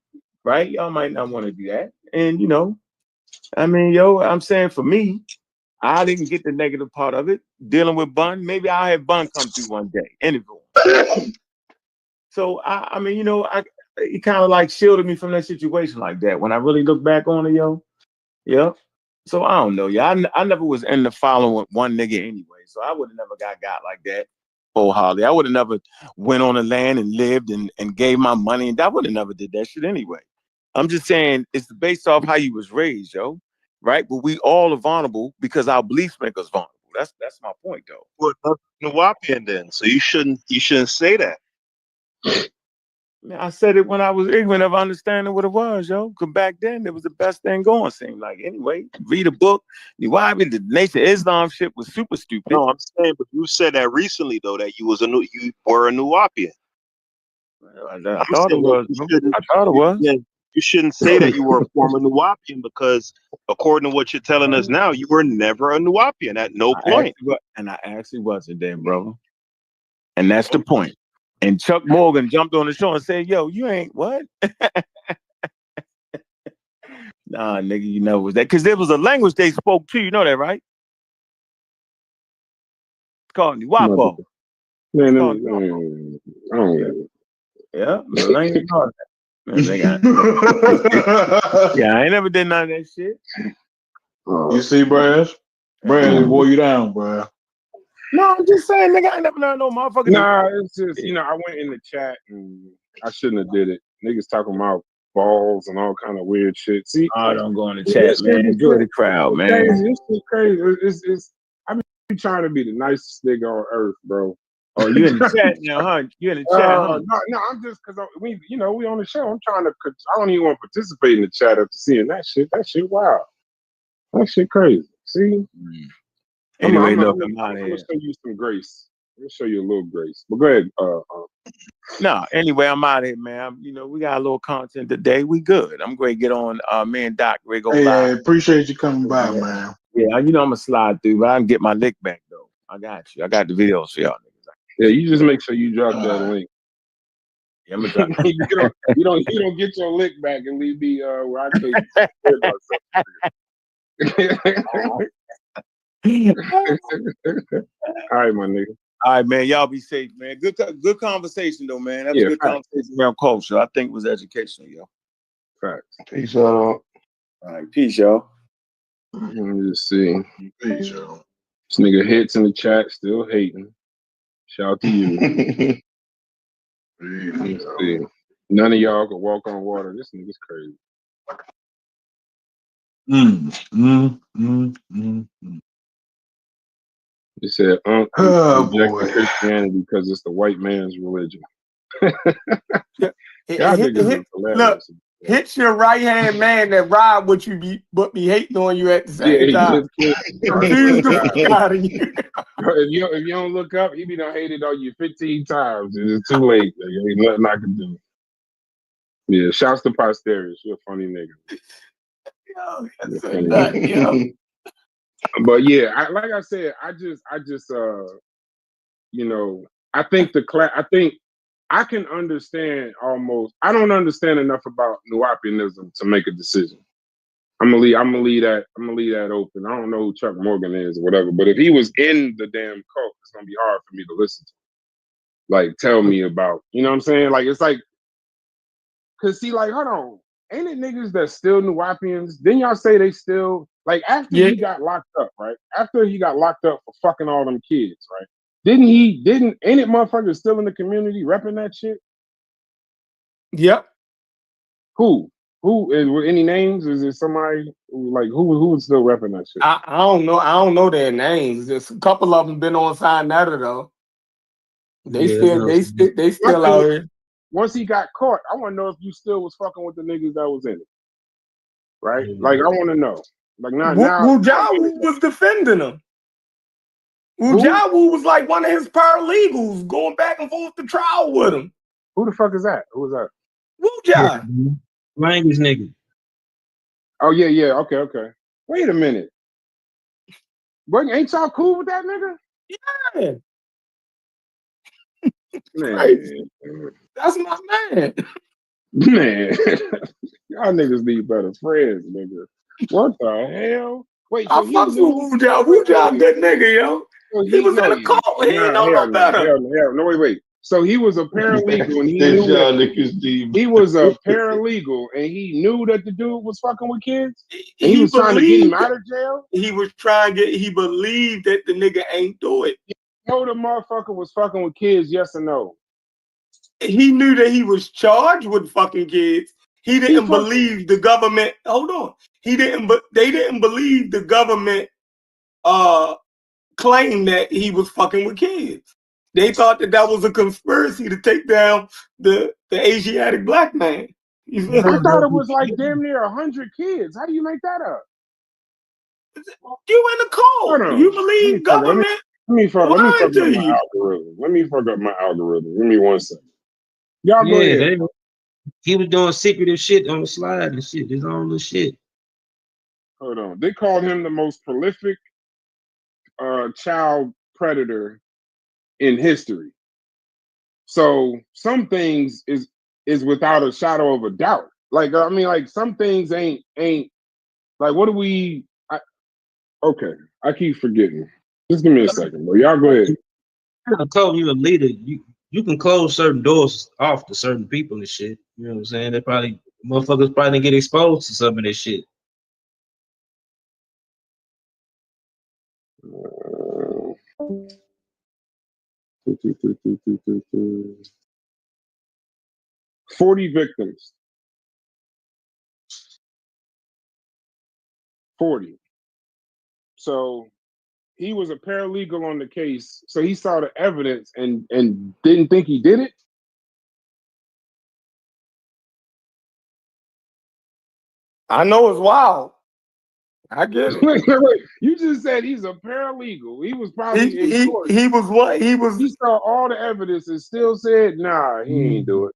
right? Y'all might not want to do that. And I'm saying for me, I didn't get the negative part of it. Dealing with Bun, maybe I'll have Bun come through one day. Interview. So it kind of like shielded me from that situation like that. When I really look back on it, yo, yeah. So I don't know, I never was in the following with one nigga anyway. So I would have never got like that wholeheartedly. I would have never went on the land and lived and gave my money, and I would have never did that shit anyway. I'm just saying it's based off how you was raised, yo. Right? But we all are vulnerable because our beliefs make us vulnerable. That's my point, though. Well, Nawapian then, so you shouldn't say that. Man, I said it when I was ignorant of understanding what it was, yo. Because back then it was the best thing going. Seemed like anyway. Read a book. The Nation of Islam shit was super stupid. No, I'm saying, but you said that recently though that you were a Nawapian. I thought it was. You shouldn't say that you were a former Nawapian because, according to what you're telling us now, you were never a Nawapian at no point. I actually wasn't there, brother. And that's the point. And Chuck Morgan jumped on the show and said, "Yo, you ain't what?" Nah, nigga, you know was that because there was a language they spoke too. You know that, right? It's called Niwapo. I don't get it. Yeah, the language. Yeah, I ain't never did none of that shit. You see, Brad wore you down, bro. No, I'm just saying, nigga, I ain't never learned no motherfucker. Nah, it's just, I went in the chat and I shouldn't have did it. Niggas talking about balls and all kind of weird shit. See, I don't go in the chat, man. Enjoy the crowd, man. It's just crazy. I be trying to be the nicest nigga on earth, bro. Oh, you in the chat now, huh? You in the chat, huh? No, I'm just because we on the show. I'm trying to. I don't even want to participate in the chat after seeing that shit. That shit wild. That shit crazy. See. Anyway, I'm look, I'm gonna show you some grace. I'm gonna show you a little grace. But go ahead. No, anyway, I'm out of here, man. We got a little content today. We good. I'm going to get on me and Doc. We're going live. Appreciate you coming by, man. Yeah, you know I'm gonna slide through, but I can get my lick back though. I got you. I got the videos for y'all niggas. Yeah, you just make sure you drop that link. Yeah, I'm gonna drop you don't get your lick back and leave me where I can't hear myself. All right, my nigga. All right, man. Y'all be safe, man. Good conversation though, man. That was a good conversation around culture. I think it was educational, yo. Facts. Peace out. All right, peace, y'all. Let me just see. Peace, y'all. This nigga hits in the chat, still hating. Shout out to you. Let's see. None of y'all could walk on water. This nigga's crazy. It said, rejecting Christianity because it's the white man's religion. Y'all niggas is hilarious. Look, hit your right hand man that ride with you, but be hating on you at the same time. Confuse the fuck out of you. If you don't look up, he be done hated on you 15 times. It's too late. Ain't nothing I can do. Yeah, shouts to posterity. You're a funny nigga. Yo, that's a nut, yo. But yeah, like I said, I just you know, I think I think I can understand almost. I don't understand enough about Nuwapianism to make a decision. I'm gonna leave that open. I don't know who Chuck Morgan is or whatever, but if he was in the damn cult, it's gonna be hard for me to listen to. Like, tell me about, you know what I'm saying? Like, it's like, cause see, like, hold on, ain't it niggas that still Nuwapians? Didn't y'all say they still, like, after he got locked up, right? After he got locked up for fucking all them kids, right? Ain't it motherfuckers still in the community repping that shit? Yep. Who is with any names? Is it somebody who is still repping that shit? I don't know. I don't know their names. There's a couple of them been on Sinetta though. They still out here. Once he got caught, I want to know if you still was fucking with the niggas that was in it. Right? Like, I want to know. Like, now Wujawu was defending him. Wujawu was like one of his paralegals going back and forth to trial with him. Who the fuck is that? Who is that? Wuja. Language nigga. Oh, yeah. Okay. Wait a minute. Ain't y'all cool with that nigga? Yeah. Man. That's my man. Man. Y'all niggas need better friends, nigga. What the hell? Wait, so I fucks with Wuja. Wuja good nigga, yo. He was in a cult. He ain't know no better. No, wait. So he was a paralegal and he knew he was a paralegal and he knew that the dude was fucking with kids. And he was trying to get him out of jail. He believed that the nigga ain't do it. You know the motherfucker was fucking with kids, yes or no? He knew that he was charged with fucking kids. He didn't believe the government. Hold on. They didn't believe the government claimed that he was fucking with kids. They thought that was a conspiracy to take down the Asiatic black man. I thought it was like damn near 100 kids. How do you make that up? You in the cult. You believe government. Let me fuck up my algorithm. Let me fuck up my algorithm. Give me 1 second. Y'all go ahead. He was doing secretive shit on the slide and shit. His own little shit. Hold on. They called him the most prolific child predator in history. So some things is without a shadow of a doubt. Like, I mean, like some things ain't like, what do we? Okay, I keep forgetting. Just give me a second, bro. Y'all go ahead. I told you a leader. You can close certain doors off to certain people and shit. You know what I'm saying? Motherfuckers probably didn't get exposed to some of this shit. 40 victims. 40. So he was a paralegal on the case. So he saw the evidence and didn't think he did it. I know it's wild. I get it. Wait. You just said he's a paralegal. He was probably in court. He was what? He saw all the evidence and still said, nah, he ain't do it.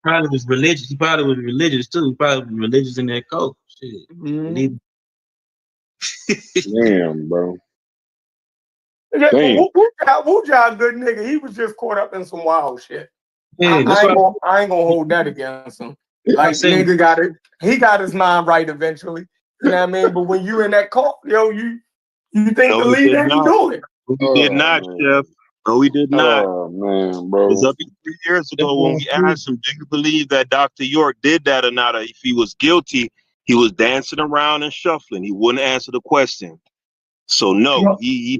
Probably was religious. He probably was religious too. He probably was religious in that cult. Shit. Damn, bro. Yeah, Damn. Wu-Ja a good nigga. He was just caught up in some wild shit. Yeah, I ain't gonna hold that against him. Like nigga got it. He got his mind right eventually. You know what I mean? But when you in that court, yo, you think No, believe that he do it. We did not, Chef. No, we did not. Oh man, It bro. was up to 3 years ago when we asked him, do you believe that Dr. York did that or not? Or if he was guilty, he was dancing around and shuffling. He wouldn't answer the question. So no, he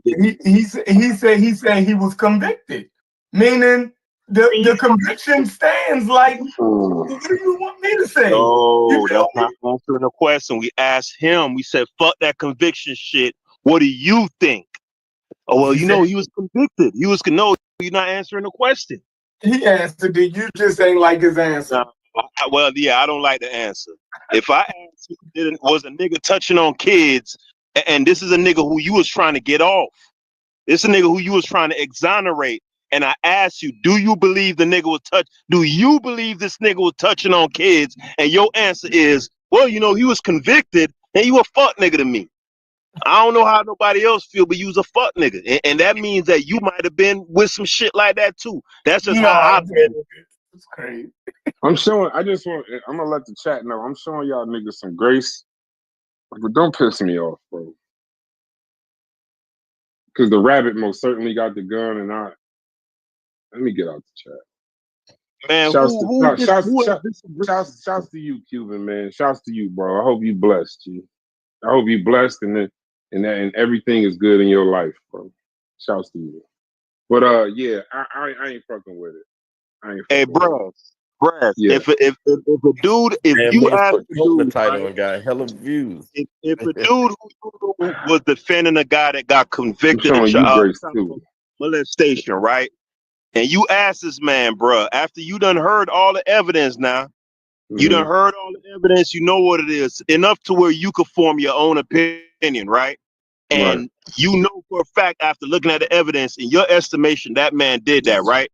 said he was convicted. Meaning the conviction stands. Like, what do you want me to say? No, that's not answering the question. We asked him, we said, fuck that conviction shit. What do you think? Oh, well, he was convicted. No, you're not answering the question. He answered it. You just ain't like his answer. Well, yeah, I don't like the answer. If I asked you, was a nigga touching on kids, and this is a nigga who you was trying to get off. This is a nigga who you was trying to exonerate. And I asked you, do you believe the nigga was do you believe this nigga was touching on kids? And your answer is, well, he was convicted, and you a fuck nigga to me. I don't know how nobody else feel, but you was a fuck nigga. And that means that you might have been with some shit like that too. That's just how I feel. It's crazy. I'm gonna let the chat know. I'm showing y'all niggas some grace. But don't piss me off, bro. Because the rabbit most certainly got the gun, and let me get out the chat. Man, shouts to you, Cuban, man. Shouts to you, bro. I hope you blessed, G. I hope you blessed and everything is good in your life, bro. Shouts to you. But yeah, I ain't fucking with it. Hey, bro. Yeah. If a dude, if you ask the dude, title and got hella views. If a dude who was defending a guy that got convicted of child molestation, right? And you ask this man, bro, after you done heard all the evidence now, you done heard all the evidence, you know what it is, enough to where you could form your own opinion, right? And you know for a fact after looking at the evidence, in your estimation, that man did that, right?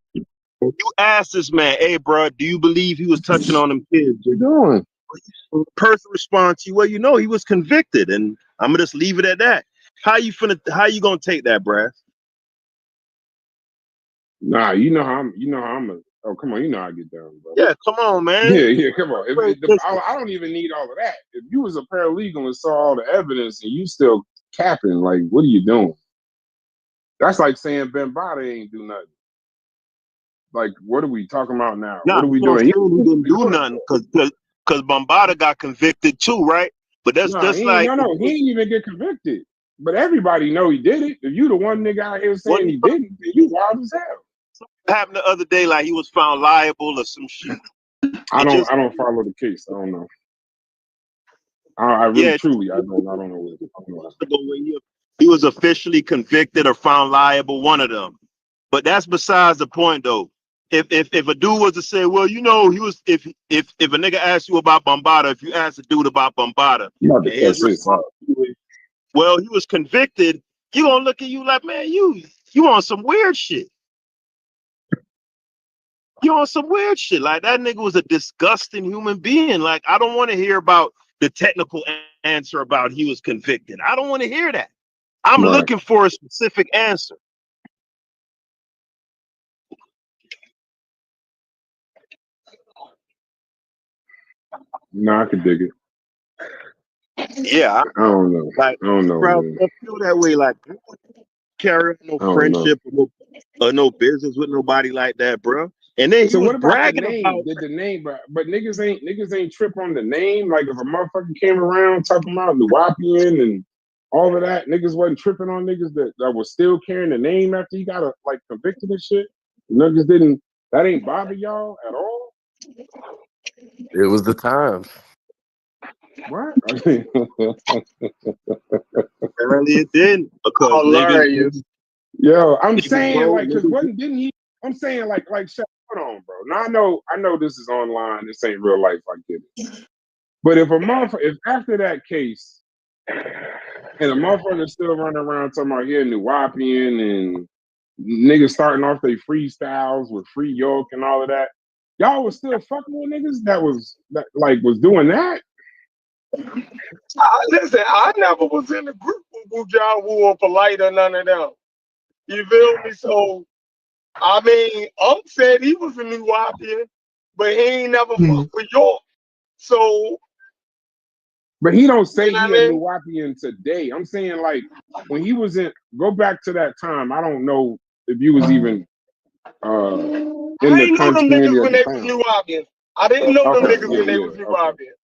You ask this man, hey, bro, do you believe he was touching on them kids? What you doing? The person responds to you, well, he was convicted, and I'm gonna just leave it at that. How you gonna take that, Brad? Nah, you know how I'm oh, come on, you know how I get down, bro. Yeah, come on, man. Yeah, come on. I don't even need all of that. If you was a paralegal and saw all the evidence and you still capping, like, what are you doing? That's like saying Ben Bada ain't do nothing. Like, what are we talking about now? Nah, what are we doing? He didn't do nothing because Bombada got convicted too, right? But that's just he like didn't even get convicted. But everybody know he did it. If you the one nigga out here saying he didn't, then you wild as hell. Happened the other day, like he was found liable or some shit. I don't follow the case. I don't know. I really truly I don't know. He was officially convicted or found liable, one of them. But that's besides the point, though. If a dude was to say, well, he was if a nigga asked you about Bombada, if you ask a dude about Bombada, well, he was convicted, you gonna look at you like, man, you on some weird shit. You on some weird shit. Like that nigga was a disgusting human being. Like I don't want to hear about the technical answer about he was convicted. I don't want to hear that. I'm looking for a specific answer. No, I could dig it. Yeah, I don't know. Like, I don't know. I feel that way. Like, carry no friendship or no business with nobody like that, bro. And then he was bragging about the name, but niggas ain't trip on the name. Like if a motherfucker came around talking about Nuwapian and all of that, niggas wasn't tripping on niggas that was still carrying the name after he got convicted and shit. Niggas didn't. That ain't bother y'all at all. It was the times. What? Apparently it didn't because hilarious. Yo, I'm saying like, cause didn't he? I'm saying like, hold on, bro. Now I know this is online. This ain't real life. I get it. But if after that case, and a motherfucker still running around talking about here Nuwapian and niggas starting off their freestyles with Free York and all of that, y'all was still fucking with niggas that was doing that. Listen, I never was in the group with John Woo or Polite or none of them. You feel me? So, I mean, said he was a New Wapian, but he ain't never fucked with York. So, but he don't say you know he what a I New mean? Wapian today. I'm saying like when he was in. Go back to that time. I don't know if you was even in I the ain't know them community niggas at when the they was time. New Wapians. I didn't know them Okay, niggas yeah, when they yeah, was New okay. Wapians.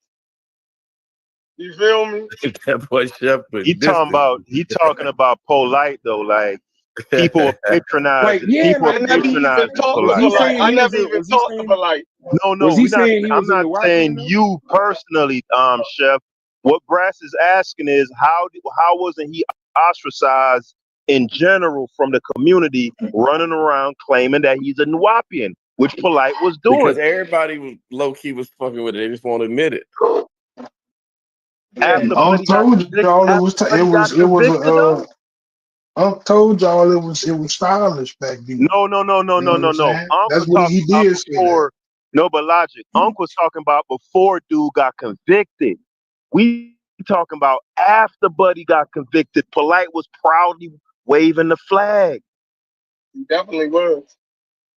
You feel me? That boy Shepherd He distance. talking about polite though, like people are Like patronizing. yeah, People are I like never even patronizing talked to was he polite. Polite. saying I he was never a even talked to Polite. No, was he we're not. saying he I'm was a not New Wapian saying though? you personally, Chef. What Brass is asking is how wasn't he ostracized in general from the community, running around claiming that he's a Nuwapian, which Polite was Because doing everybody was low key was fucking with it. They just won't admit it. after I Buddy got told convicted. y'all After Buddy got it was convicted, though. I told y'all it was stylish back then. No. You know what I'm No. saying? Unc That's was what talking he about did say that. before. No, but logic. Unc was talking about before dude got convicted. We talking about after Buddy got convicted. Polite was proudly waving the flag. He definitely was.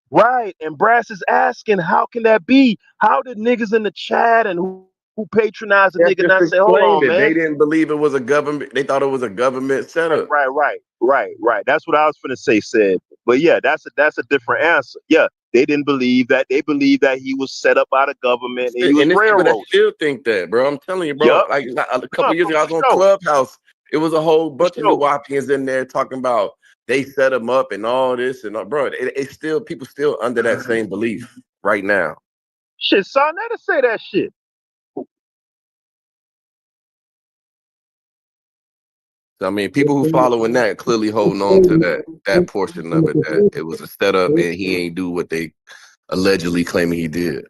Right. And Brass is asking, how can that be? How did niggas in the chat and who patronized the That nigga just not say, hold explained on, it. They man? didn't believe it was a government. They thought it was a government setup. Right. That's what I was finna say, said. But yeah, that's a different answer. Yeah, they didn't believe that. They believed that he was set up by the government and he was And there's people that railroaded. still think that, bro. I'm telling you, bro. Yup. Like a couple No, years ago, I was for on sure. Clubhouse. It was a whole bunch of sure. Nuwapians in there talking about they set them up and all this and bro. It's still people still under that same belief right now. Shit, son, let us say that shit. So, I mean, people who following that clearly holding on to that portion of it, that it was a setup and he ain't do what they allegedly claiming he did.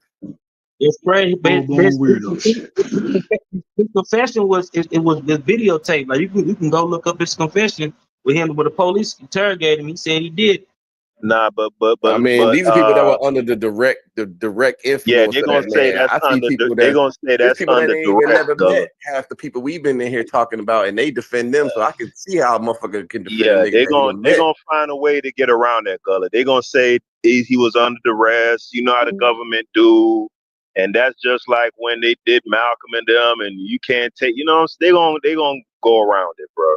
It's crazy. Full blown weirdo shit. His confession was it was the videotape. Like you can go look up his confession with him with the police interrogated him. He said he did. Nah, I mean, these are people that were under the direct yeah, influence they're of gonna that say man. that's I see under. people They're that gonna say there's that's people that under ain't even duress, never Gullah. met half the people we've been in here talking about, and they defend them. So I can see how a motherfucker can defend a Yeah, nigga that he done they're met. gonna find a way to get around that, Gullah. They're gonna say he was under duress. You know how the government do, and that's just like when they did Malcolm and them, and you can't take. You know, they're gonna go around it, bro.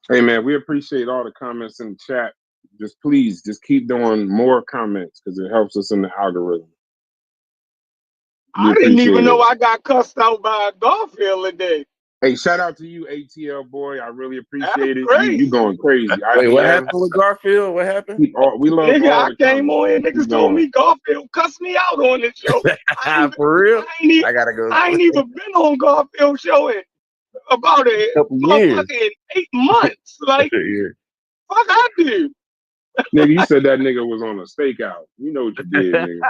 Hey man, we appreciate all the comments in the chat. Just please, just keep doing more comments because it helps us in the algorithm. We I didn't even appreciate know it. I got cussed out by Garfield today. Hey, shout out to you, ATL boy. I really That's appreciate it. You crazy. going crazy. Wait, what IBM. happened with Garfield? What happened? We love Nigga, all I the came comments. on here, niggas Keep told going. me Garfield cussed me out on this show. For real? I I gotta go. ain't even been on Garfield show in about a Couple years. motherfucking 8 months. Like, Yeah. fuck I do. Nigga, you said that nigga was on a stakeout. You know what you did, nigga.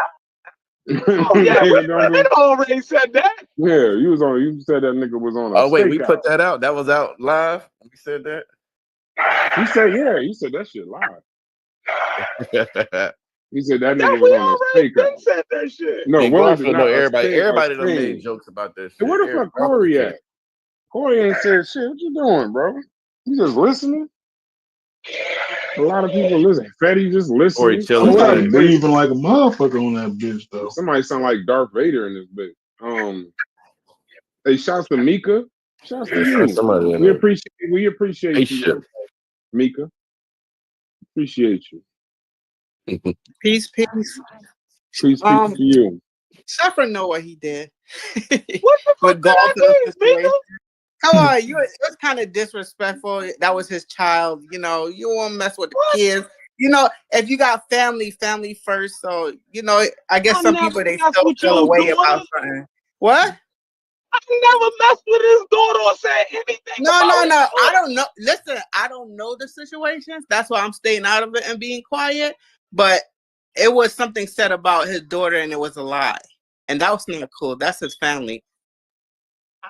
Oh yeah, we already said that. Yeah, you said that nigga was on a Oh wait, we stakeout. put that out. That was out live. We said that. You said you said that shit live. He said that Yeah, nigga was we on a already been stakeout. said that shit. No, And Willie did Garfield know not. everybody. A Everybody done sting. made jokes about that Hey, shit. where the fuck Corey at? Corey ain't said shit. What you doing, bro? You just listening? A lot of people listen. Fetty just listening. chilling I'm Somebody not today. say breathing like a motherfucker on that bitch though. somebody sound like Darth Vader in this bitch. Hey, shouts to Mika. Shouts to you. Somebody in We there. appreciate Hey, you, Mika. Appreciate you. Peace. Peace to you. Suffer know what he did. What the fuck With did I Garfield do, Mika? situation. Come on, it was kind of disrespectful. That was his child. You know, you won't mess with the kids. You know, if you got family first. So, you know, I guess some people they mess still with feel your away daughter. about something. What? I never messed with his daughter or said anything No. about it. I don't know. Listen, I don't know the situations. That's why I'm staying out of it and being quiet. But it was something said about his daughter and it was a lie. And that was not cool. That's his family.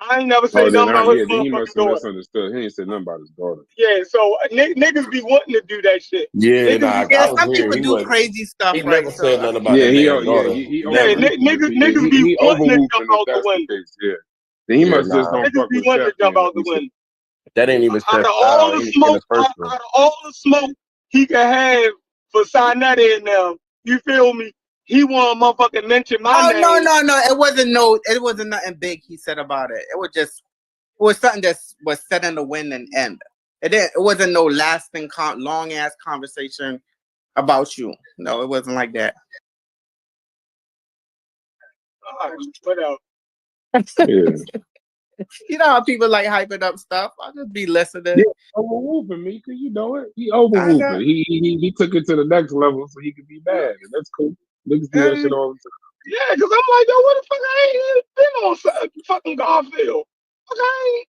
I ain't never say nothing about his Then he must motherfucking have daughter. misunderstood. He ain't said nothing about his daughter. Yeah, so niggas be wanting to do that shit. Yeah, Niggas be I Yeah, was some wanting here. people He do was. crazy stuff, He right? never So said nothing about Yeah, that damn daughter. he Yeah, Never. overwhooping. niggas be He wanting to overwhooping jump if out the that's the window. case. Yeah. Then he Yeah, must just nah. don't fuck Niggas be with wanting Chef to jump then if out the he said. window. That ain't even Out Chef's of all style the in the smoke, first out one. of all the smoke he could have for Sinetti and them, you feel me? He want motherfucking mention my oh name. no, it wasn't nothing big he said about it. It was something that was set in the wind and end. It wasn't no lasting long ass conversation about you. No, it wasn't like that. All right, what else? Yeah. You know how people like hyping up stuff? I'll just be listening. Yeah, overwhooping, Mika. You know it. He I know. overwhooping. He took it to the next level so he could be bad. And that's cool. Niggas do that shit all the time. Yeah, because I'm like, yo, what the fuck? I ain't been on fucking Garfield. Okay.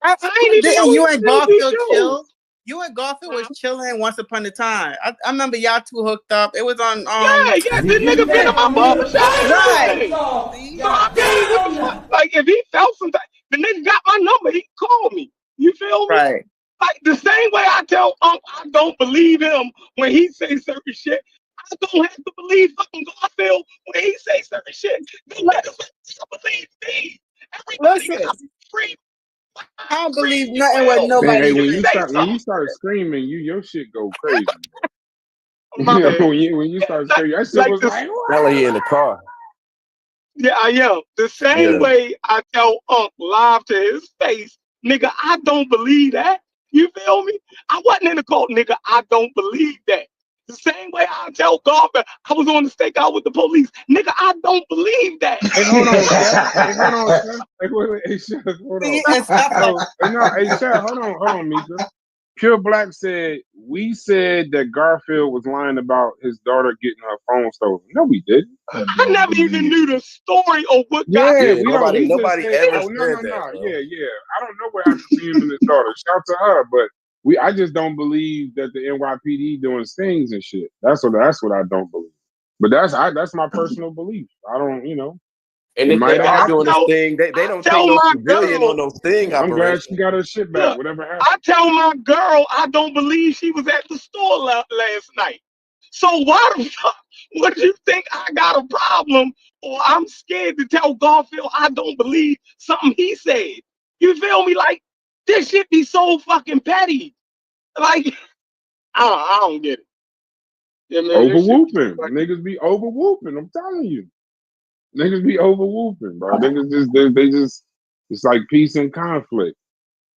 I ain't even know You he and did these Garfield shows. chill. You and Garfield was chilling once upon a time. I remember y'all two hooked up. It was on Yeah, this nigga been in my barbershop and right. everything. So I mean, what the fuck? Like if he felt something, the nigga got my number, he can call me. You feel me? Right. Like the same way I tell Unc I don't believe him when he say certain shit. I don't have to believe fucking Garfield when he say certain shit. The niggas believe me. Everybody Listen, got free. I don't believe nothing what Man, nobody hey, says. when you start screaming, your shit go crazy. My bad. when you start screaming, that shit Like was this. like, Sound like he in the car. Yeah, I am. The same Yeah. way I tell Unc live to his face, nigga, I don't believe that. You feel me? I wasn't in the cult, nigga. I don't believe that. The same way I tell Garfield, I was on the stakeout with the police. Nigga, I don't believe that. Hey, hold on, Chef. Hey, hold on, Chef. Hey, wait, hey, Chef, hold on. And stuff like Hey, Chef, hold on, Mika. Pure Black said, we said that Garfield was lying about his daughter getting her phone stolen. No, we didn't. I never even knew the story of what got Yeah, Yeah, we don't. We just nobody said, ever oh, said that, no. bro. Yeah. I don't know what happened to him and his daughter. Shout to her, but I just don't believe that the NYPD doing stings and shit. That's what I don't believe. But that's my personal belief. I don't, And it if they might have are doing happened. this thing, they I don't take tell no my civilian girl, on no sting I'm glad she operation. got her shit back. look, Whatever happened. I tell my girl I don't believe she was at the store last night. So why the fuck would you think I got a problem or I'm scared to tell Garfield I don't believe something he said? You feel me? Like, this shit be so fucking petty. Like, I don't get it. Yeah, man, Over this shit be so whooping. fucking. Niggas be over whooping. I'm telling you. Niggas be over whooping, bro. Niggas just they just it's like peace and conflict.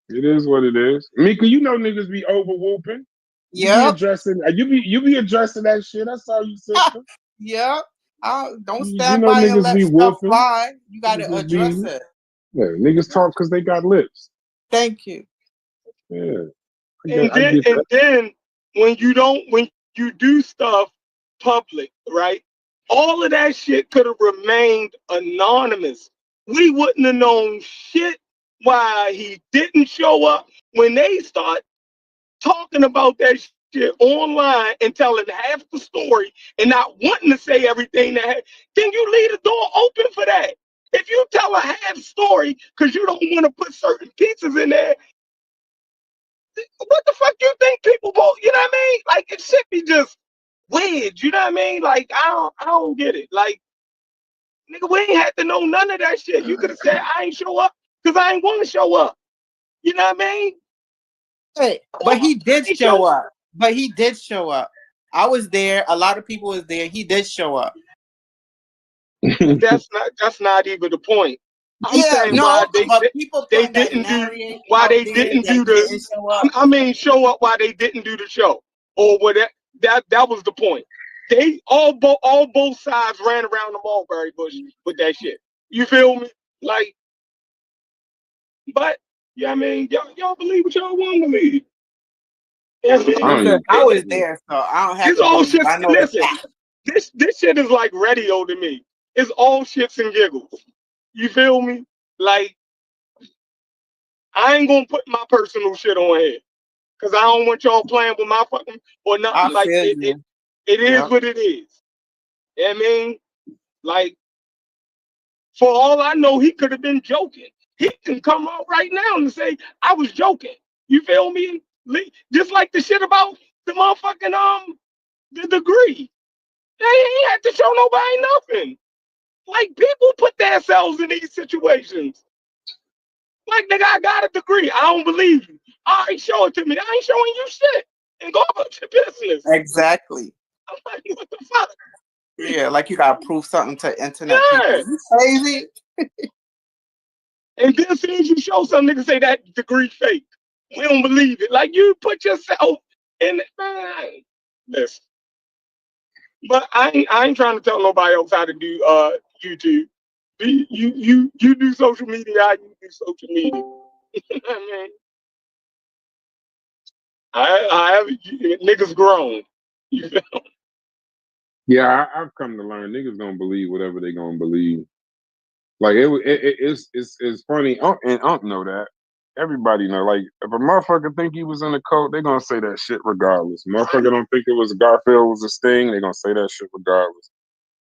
It is what it is. Mika, you know niggas be over whooping. You be Yep. addressing you be addressing that shit. I saw you, sister. Yep. Don't You stand know by and niggas let be stuff whooping. fly. You got to Niggas address be it. niggas talk because they got lips. Thank you. Yeah. And I get that. then when you do stuff public, right? All of that shit could have remained anonymous. We wouldn't have known shit why he didn't show up. When they start talking about that shit online and telling half the story and not wanting to say everything then you leave the door open for that. If you tell a half story because you don't want to put certain pieces in there, what the fuck you think people will, you know what I mean? Like, it should be just weird, you know what I mean? Like, I don't get it. Like, nigga, we ain't had to know none of that shit. You could have said I ain't show up because I ain't want to show up. You know what I mean? Hey, but he did show up. But he did show up. I was there. A lot of people was there. He did show up. That's not even the point. I'm saying why they didn't do why they didn't do the I mean show up why they didn't do the show or whatever. That was the point. They all both sides ran around the mulberry bush with that shit. You feel me? Like, but yeah, I mean y'all believe what y'all want to believe. Yeah, Listen, I was there, so I don't have it's to all believe. shit. I know the Listen, facts. this shit is like radio to me. It's all shits and giggles. You feel me? Like, I ain't gonna put my personal shit on here because I don't want y'all playing with my fucking or nothing. I Like feel it you. it is Yeah. what it is. You know what I mean? Like, for all I know, he could have been joking. he can come out right now and say, I was joking. You feel me? Just like the shit about the motherfucking the degree. They ain't had to show nobody nothing. Like, people put themselves in these situations. Like, nigga, I got a degree. I don't believe you. All right, show it to me. I ain't showing you shit. And go about your business. Exactly. I'm like, what the fuck? Yeah, like you gotta prove something to internet people. You crazy? And then as soon as you show some nigga say that degree fake, we don't believe it. Like, you put yourself in it, man. Listen. But I ain't trying to tell nobody else how to do YouTube. You do social media, how you do social media. Man, I have niggas grown. You feel? Yeah, I've come to learn niggas gonna believe whatever they gonna believe. Like it's funny, and Unc know that. Everybody know. Like, if a motherfucker think he was in a cult, they gonna say that shit regardless. Motherfucker don't think it was Garfield was a sting, they gonna say that shit regardless.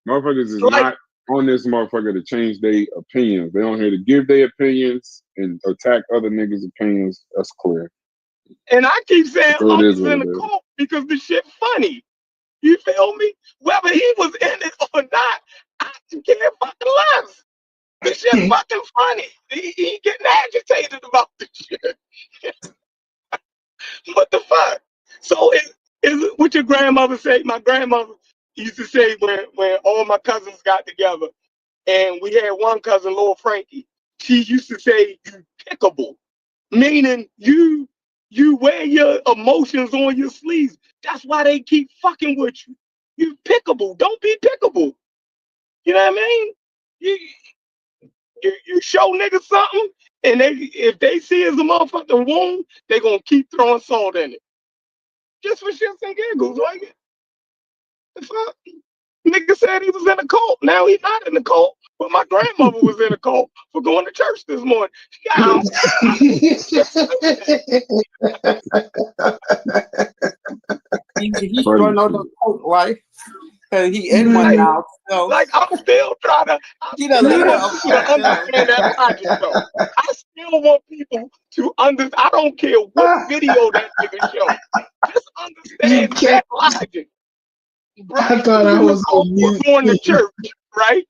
Motherfuckers is not on this motherfucker to change their opinions. They on here to give their opinions and attack other niggas' opinions. That's clear. And I keep saying So Unc it is is what in it the is. cult because the shit funny. You feel me? Whether he was in it or not, I can't fucking less. The shit fucking funny. He getting agitated about this shit. What the fuck? So is what your grandmother say? My grandmother used to say when all my cousins got together, and we had one cousin, Lord Frankie. She used to say, "You pickable," meaning you wear your emotions on your sleeves. That's why they keep fucking with you. You pickable. Don't be pickable. You know what I mean? You show niggas something, and if they see it as a motherfucking wound, they gonna keep throwing salt in it. Just for shits and giggles, like, the fuck? Nigga said he was in a cult. Now he's not in the cult. But my grandmother was in a cult for going to church this morning. Yeah, he sure know the cult life. Cause he in one now. So like, I'm still trying to understand that logic though. I still want people to understand. I don't care what video that nigga show. Just understand that logic. Right? I thought I was on mute. We're going to church, right?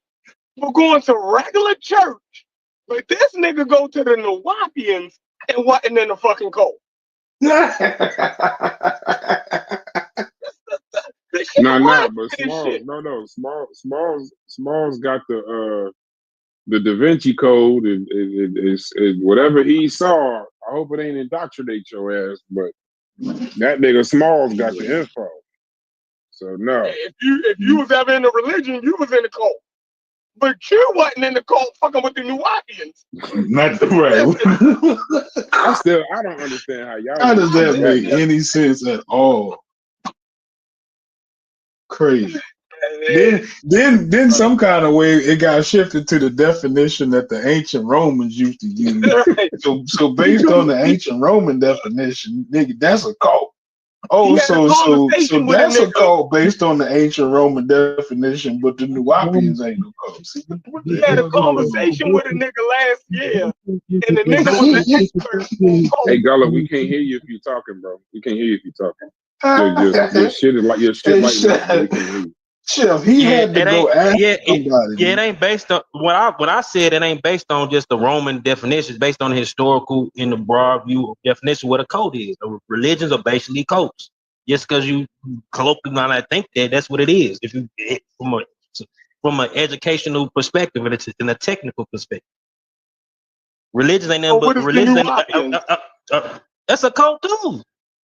We're going to regular church. But this nigga go to the Nawapians and wasn't in the fucking cult. But Smalls got the Da Vinci Code is whatever he saw. I hope it ain't indoctrinate your ass, but that nigga Smalls got the info. So no. If you was ever in a religion, you was in a cult. But you wasn't in the cult fucking with the Nawapians. Not right. I don't understand how y'all. How does that make any sense at all? Crazy. Then some kind of way it got shifted to the definition that the ancient Romans used to use. So based on the ancient Roman definition, nigga, that's a cult. Oh, so that's a cult based on the ancient Roman definition, but the Nuwapians ain't no cult. See, he had a conversation with a nigga last year, and the nigga was an expert. Hey, Gullah, we can't hear you if you're talking, bro. We can't hear you if you're talking. Your shit is like that. We can't hear you. Chef, he had to go ask somebody. It ain't based on what I said. It ain't based on just the Roman definition. It's based on the historical, in the broad view of definition, what a cult is. Religions are basically cults. Just because you colloquially might think that's what it is. If you from an educational perspective and it's in a technical perspective, religions ain't nothing but religion. That's a cult too.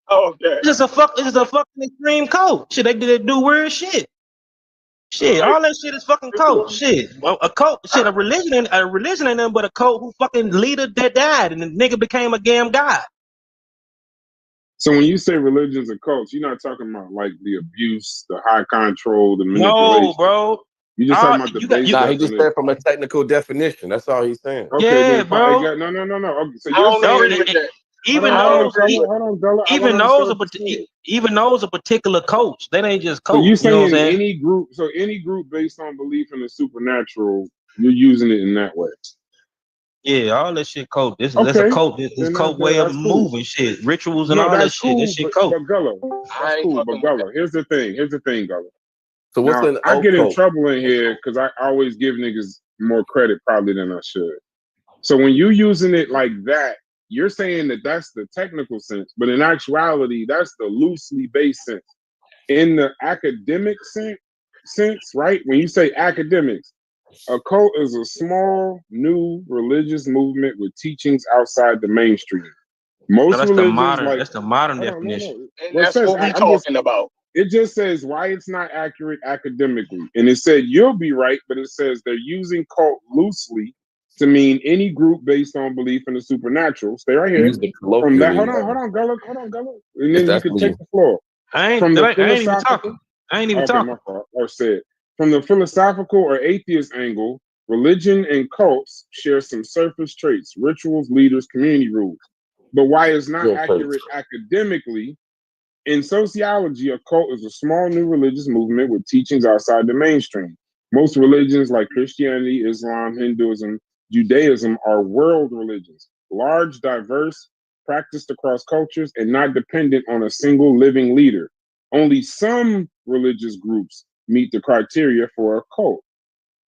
Oh, okay. It's a fucking extreme cult. Shit, they do weird shit. Shit, all that shit is fucking cult. Shit, a cult. Shit, a religion ain't nothing but a cult who fucking leader that died and the nigga became a damn god. So when you say religions and cults, you're not talking about like the abuse, the high control, the manipulation. No, bro. You just talking about the basic. Nah, he just said from a technical definition. That's all he's saying. Okay, yeah, bro. No. Okay, so even those are particular cults. They ain't just cults. So you saying know what I'm saying? any group based on belief in the supernatural, you're using it in that way. Yeah, all that shit cult. That's a Okay, cult. This then cult way of that's cool. moving shit, rituals and No, all that that's shit. That cool, shit but cult. Gullo, I that's ain't cool, but fucking with that. Gullo, here's the thing, Gullo. So what's Now an I get in occult? trouble in here because I always give niggas more credit probably than I should. So when you using it like that, you're saying that that's the technical sense, but in actuality, that's the loosely based sense. In the academic sense, right? When you say academics, a cult is a small, new religious movement with teachings outside the mainstream. No, Most that's the religions, modern. like, That's the modern hold on, definition. no. And Well, it that's says what we I'm just. talking about. It just says why it's not accurate academically, and it said you'll be right, but it says they're using cult loosely to mean any group based on belief in the supernatural. Stay right here. Use it From that, colloquially. hold on, Gullo, and It's then you can definitely take the floor. I ain't. From the I ain't even philosophical, talking. I ain't even okay, talking. my fault. Or said from the philosophical or atheist angle, religion and cults share some surface traits: rituals, leaders, community rules. But why it's not real traits. accurate academically? In sociology, a cult is a small new religious movement with teachings outside the mainstream. Most religions like Christianity, Islam, Hinduism, Judaism are world religions, large, diverse, practiced across cultures, and not dependent on a single living leader. Only some religious groups meet the criteria for a cult.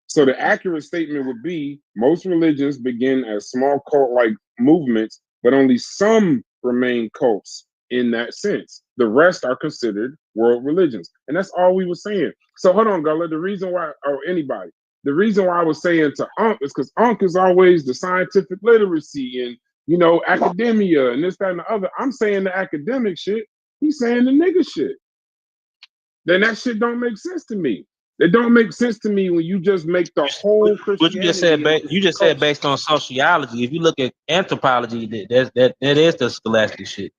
So the accurate statement would be most religions begin as small cult-like movements, but only some remain cults in that sense. The rest are considered world religions. And that's all we were saying. So hold on, Gullah. The reason why, or anybody, the reason why I was saying to Unc is because Unc is always the scientific literacy and, academia and this, that, and the other. I'm saying the academic shit. He's saying the nigga shit. Then that shit don't make sense to me. It don't make sense to me when you just make the whole What you just said, Christianity. you just said based on sociology. If you look at anthropology, that is the scholastic shit.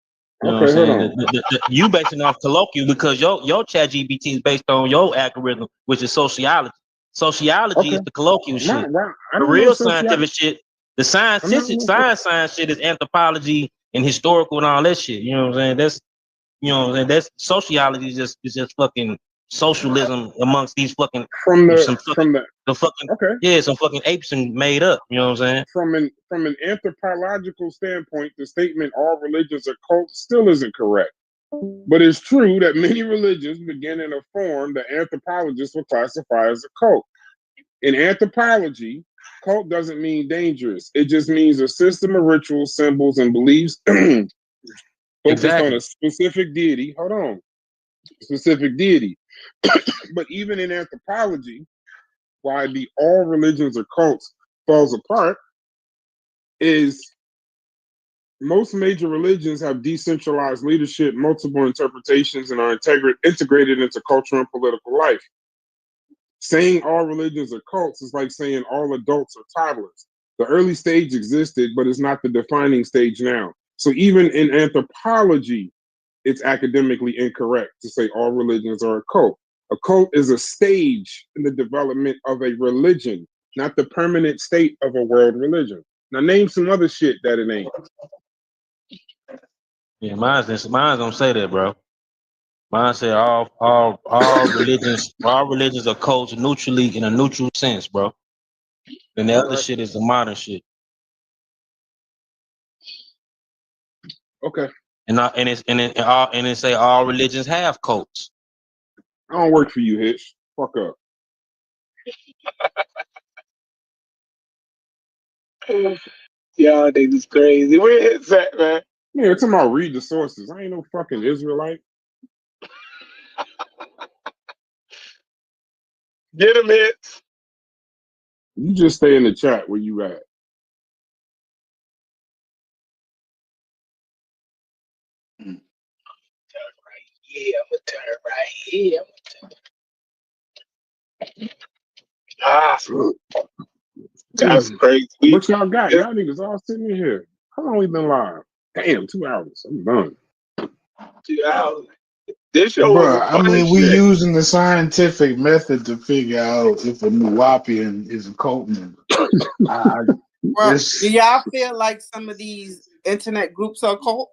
You know what I'm Okay, hold saying? on. You basing off colloquial because your chat GPT is based on your algorithm, which is sociology. Sociology Okay. is the colloquial shit. I The don't know real sociology. scientific shit, the science shit is anthropology and historical and all that shit. You know what I'm saying? That's sociology is just fucking socialism amongst these fucking From some fucking the okay. yeah, some fucking apes and made up. You know what I'm saying? From an anthropological standpoint, the statement all religions are cults still isn't correct. But it's true that many religions begin in a form that anthropologists will classify as a cult. In anthropology, cult doesn't mean dangerous. It just means a system of rituals, symbols, and beliefs focused on a specific deity. Hold on. Specific deity. But even in anthropology, why the all religions are cults falls apart is most major religions have decentralized leadership, multiple interpretations, and are integrated into cultural and political life. Saying all religions are cults is like saying all adults are toddlers. The early stage existed, but it's not the defining stage now. So even in anthropology, it's academically incorrect to say all religions are a cult. A cult is a stage in the development of a religion, not the permanent state of a world religion. Now name some other shit that it ain't. Yeah, mine don't say that, bro. Mine say all religions are cults neutrally in a neutral sense, bro. And the other shit is the modern shit. Okay. And it say all religions have cults. I don't work for you, Hitch. Fuck up. Y'all niggas crazy. Where is that, man? Yeah, it's about read the sources. I ain't no fucking Israelite. Get him, hits. You just stay in the chat where you at. Yeah, I'm gonna turn right here. That's crazy. What y'all got? Y'all niggas all sitting in here. How long we been live? Damn, 2 hours. I'm done. 2 hours. This show Bro, was I fun as mean, we shit. using the scientific method to figure out if a Nuwapian is a cult member. Well, do y'all feel like some of these internet groups are cult?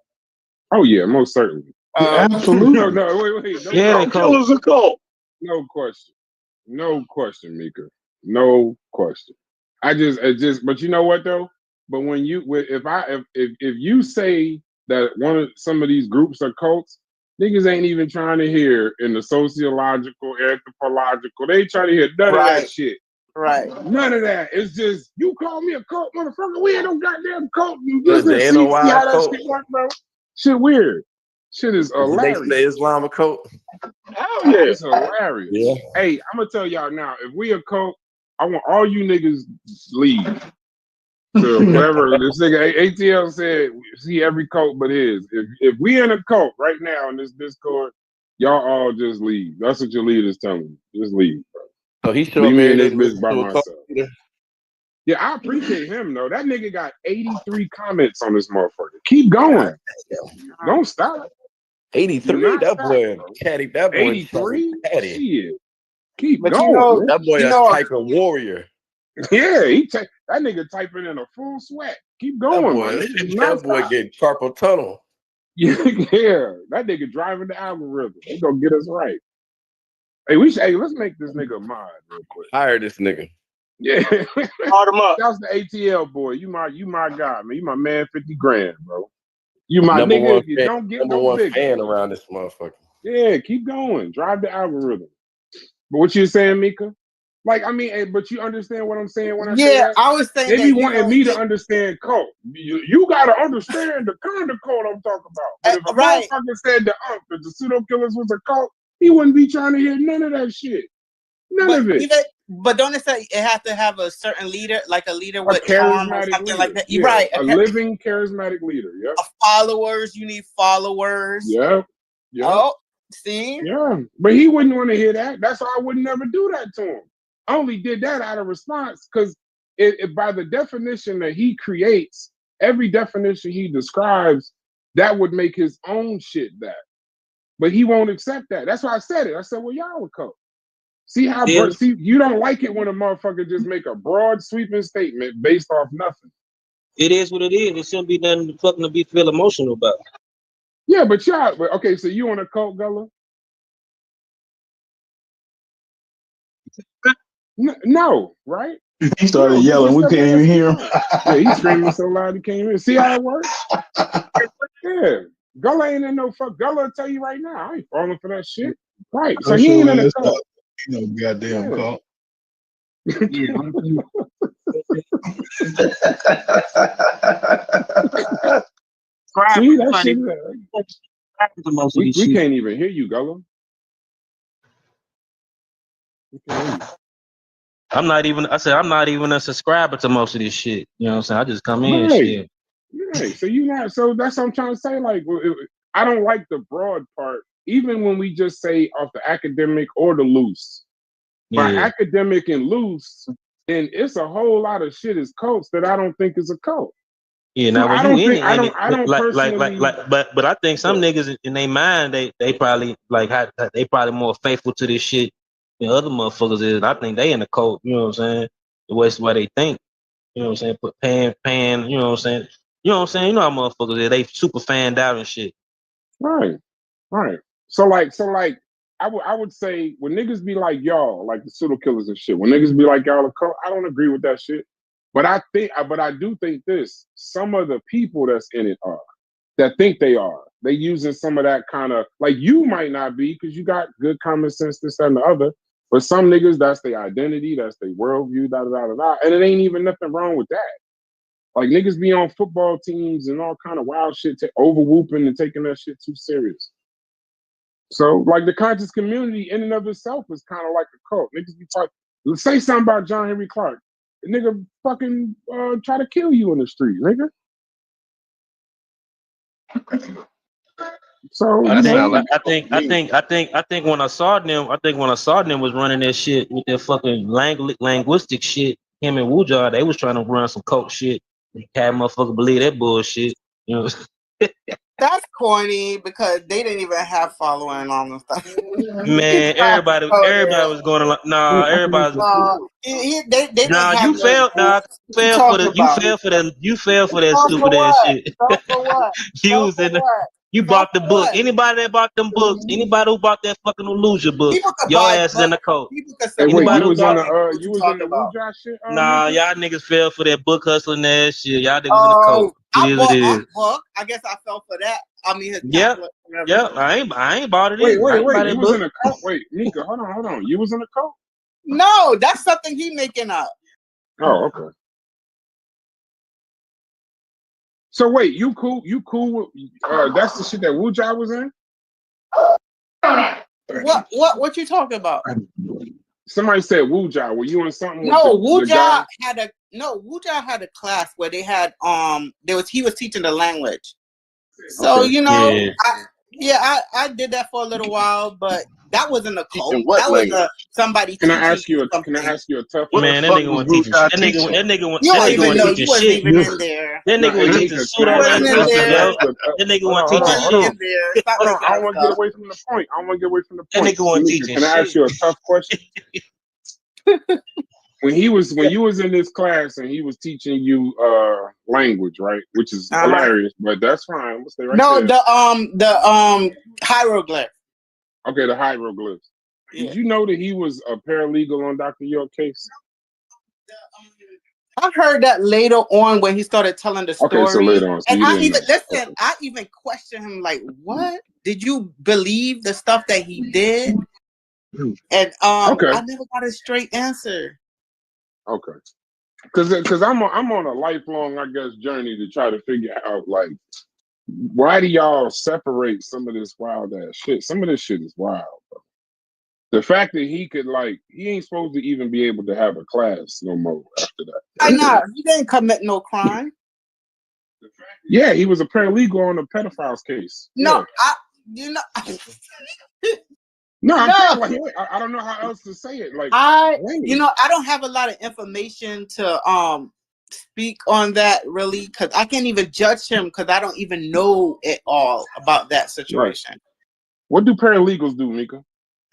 Oh yeah, most certainly. Absolutely. No, wait. Yeah, killers a cult. No question, Mika. No question. But you know what though? But when you, if you say that some of these groups are cults, niggas ain't even trying to hear in the sociological, anthropological. They ain't trying to hear none of that shit. Right. None of that. It's just you call me a cult, motherfucker. We ain't no goddamn cult. You The listen, see NOI how that cult. shit work, bro? Shit weird. Shit is hilarious. The Islamic cult. Hell yeah, it's hilarious. Yeah. Hey, I'm gonna tell y'all now. If we a cult, I want all you niggas leave. So whatever this nigga ATL said, see every cult but his. If we in a cult right now in this Discord, y'all all just leave. That's what your leader's telling you. Just leave, bro. So he sure leave me in made this bitch by to a myself. cult. Yeah, I appreciate him though. That nigga got 83 comments on this motherfucker. Keep going. Don't stop. 83. That boy, bro. caddy. That boy, 83. Shit. Keep But going. That boy is type of warrior. Yeah, that nigga typing in a full sweat. Keep going, man. That boy get carpal tunnel. Yeah, that nigga driving the algorithm. He gonna get us right. Hey, let's make this nigga a mod real quick. Hire this nigga. Yeah, Start him up. That's the ATL boy. You my guy, man. You my man. 50 grand, bro. You my number nigga. One If you fan, don't get number no one bigger. fan around this motherfucker. Yeah, keep going. Drive the algorithm. But what you saying, Mika? Like, I mean, but you understand what I'm saying when I say that? I was saying they be that, wanting me to understand cult. You gotta understand the kind of cult I'm talking about. But if a motherfucker said that the pseudo killers was a cult, he wouldn't be trying to hear none of that shit. None of it. But don't it say it has to have a certain leader, like a leader with charm or something leader. like that? Yeah, Right. A living charismatic leader. Yeah. Followers. You need followers. Yeah. Yeah. Oh, see? Yeah. But he wouldn't want to hear that. That's why I would never do that to him. I only did that out of response because by the definition that he creates, every definition he describes, that would make his own shit that. But he won't accept that. That's why I said it. I said, well, y'all would code. See how you don't like it when a motherfucker just make a broad sweeping statement based off nothing. It is what it is. It shouldn't be nothing fucking to be feel emotional about. Yeah, but y'all, okay, so you on a cult, Gullah? No, right? He started yelling. We can't even hear him. Yeah, he's screaming so loud he can't even see how it works. Yeah, Gullah ain't in no fuck. Gullah will tell you right now, I ain't falling for that shit. Right, so he ain't in a cult. No goddamn cult. See that shit? We can't even hear you, Gullah. I'm not even a subscriber to most of this shit. You know what I'm saying? I just come in and shit. Right. So you not. So that's what I'm trying to say. Like, I don't like the broad part. Even when we just say off the academic or the loose. By academic and loose, then it's a whole lot of shit is cults that I don't think is a cult. Yeah, now when you in it, I don't personally. But I think some niggas in their mind they probably they probably more faithful to this shit than other motherfuckers is. I think they in the cult. You know what I'm saying? The way they think. You know what I'm saying? Put pan. You know what I'm saying? You know what I'm saying? You know how motherfuckers is. They super fanned out and shit. Right. So like, I would say when niggas be like y'all, like the pseudo killers and shit. When niggas be like y'all a cult, I don't agree with that shit. But I do think this. Some of the people that's in it that think they are. They using some of that kind of, like, you might not be because you got good common sense, this, that, and the other. But some niggas, that's their identity, that's their worldview, and it ain't even nothing wrong with that. Like, niggas be on football teams and all kind of wild shit, over whooping and taking that shit too serious. So, like, the conscious community in and of itself is kind of like a cult. Niggas be talking, say something about John Henry Clark. The nigga fucking try to kill you in the street, nigga. So I think when I saw them was running that shit with their fucking linguistic shit. Him and Wujar, they was trying to run some cult shit. Had motherfucker believe that bullshit. You know. That's corny because they didn't even have following on the stuff. Man, everybody was going to everybody. You fell for that stupid ass shit. For what? You was in You bought the book. Anybody that bought them books, anybody who bought that fucking illusion book, your ass is in the coat. Hey, wait, Anybody you who was in bought the you was in the Wuja shit? Nah, Mika? y'all niggas fell for that book hustling ass shit. Y'all niggas in the coat. It is what it is. Book. I guess I fell for that. I mean, his Yep. Yep. I ain't bought it either. I ain't buy that You was book. in a cult? Wait, Mika, hold on. You was in a cult? No, that's something he making up. Oh, okay. So wait, you cool with that's the shit that Wuja was in? What you talking about? Somebody said Wuja. Were you in something No, with the guy? Wuja had a class where they had he was teaching the language. So Okay. I did that for a little while, but that wasn't a cult. In what That language? was somebody Can I teaching ask you you a something. tough Man, that fuck nigga was wasn't teaching Wuja shit. teaching? That nigga You don't wasn't even know. teaching You wasn't shit. even in there. That nigga was Hey, teaching Mika, pseudo can I wasn't in linguistics, there. yo. That nigga wasn't hold teaching on. You shit. in there. Stop Hold on, making I up don't want to get stuff. away from the point. That nigga wasn't Mika, teaching can I ask shit. you a tough question? When you was in this class and he was teaching you language, right? Which is hilarious, but that's fine. We'll stay right there. The hieroglyph. Okay, the hieroglyphs. Yeah. Did you know that he was a paralegal on Dr. York case? I heard that later on when he started telling the story. Okay, so later on, so and you I didn't even know. listen. I even questioned him, like, "What did you believe the stuff that he did?" And I never got a straight answer. Okay, because I'm on a lifelong, I guess, journey to try to figure out, like, why do y'all separate some of this wild ass shit? Some of this shit is wild, bro. The fact that he could, like, he ain't supposed to even be able to have a class no more after that. I know he didn't commit no crime. Yeah, he was a paralegal on a pedophile's case. No, yeah. No, I'm saying, like, I don't know how else to say it. Like, I don't have a lot of information to speak on that really, because I can't even judge him because I don't even know it all about that situation. Right. What do paralegals do, Mika?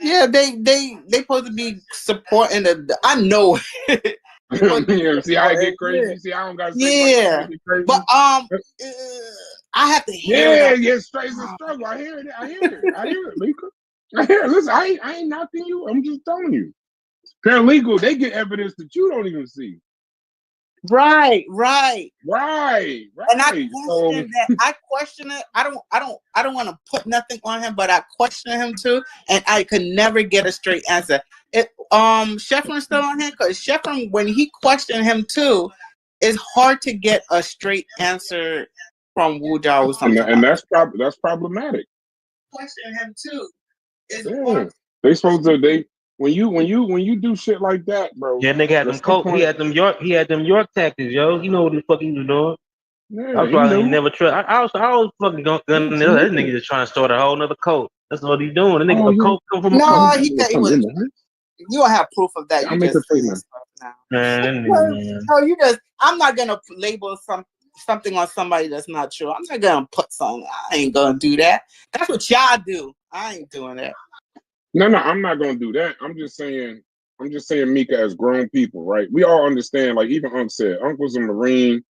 Yeah, they supposed to be supporting the. I know. Yeah, see how I get crazy. See, I don't gotta say much. Crazy. But I have to hear. Straight as a struggle. I hear it, Mika. I hear it. Listen, I ain't knocking you. I'm just telling you. Paralegal, they get evidence that you don't even see. Right. And I question it. I don't want to put nothing on him, but I question him too, and I could never get a straight answer. Sheffrin's still on here because Sheffrin, when he questioned him too, it's hard to get a straight answer from Wuja or something. And that's problematic. Question him too. They supposed to when you do shit like that, bro. Yeah, nigga had them coat. He had them York tactics, yo. You know what the fuck he was doing. Yeah, I was probably never trust. I was fucking gunning it up. That nigga just trying to start a whole nother code. That's what he's doing. The nigga coat come from a code. He was. You don't have proof of that. You just say stuff now. Man. No, you just. I'm not gonna label something on somebody that's not true. I'm not gonna put something. I ain't gonna do that. That's what y'all do. I ain't doing that. No, I'm not gonna do that. I'm just saying, Mika, as grown people, right? We all understand. Like even Unc said, Unc was a Marine,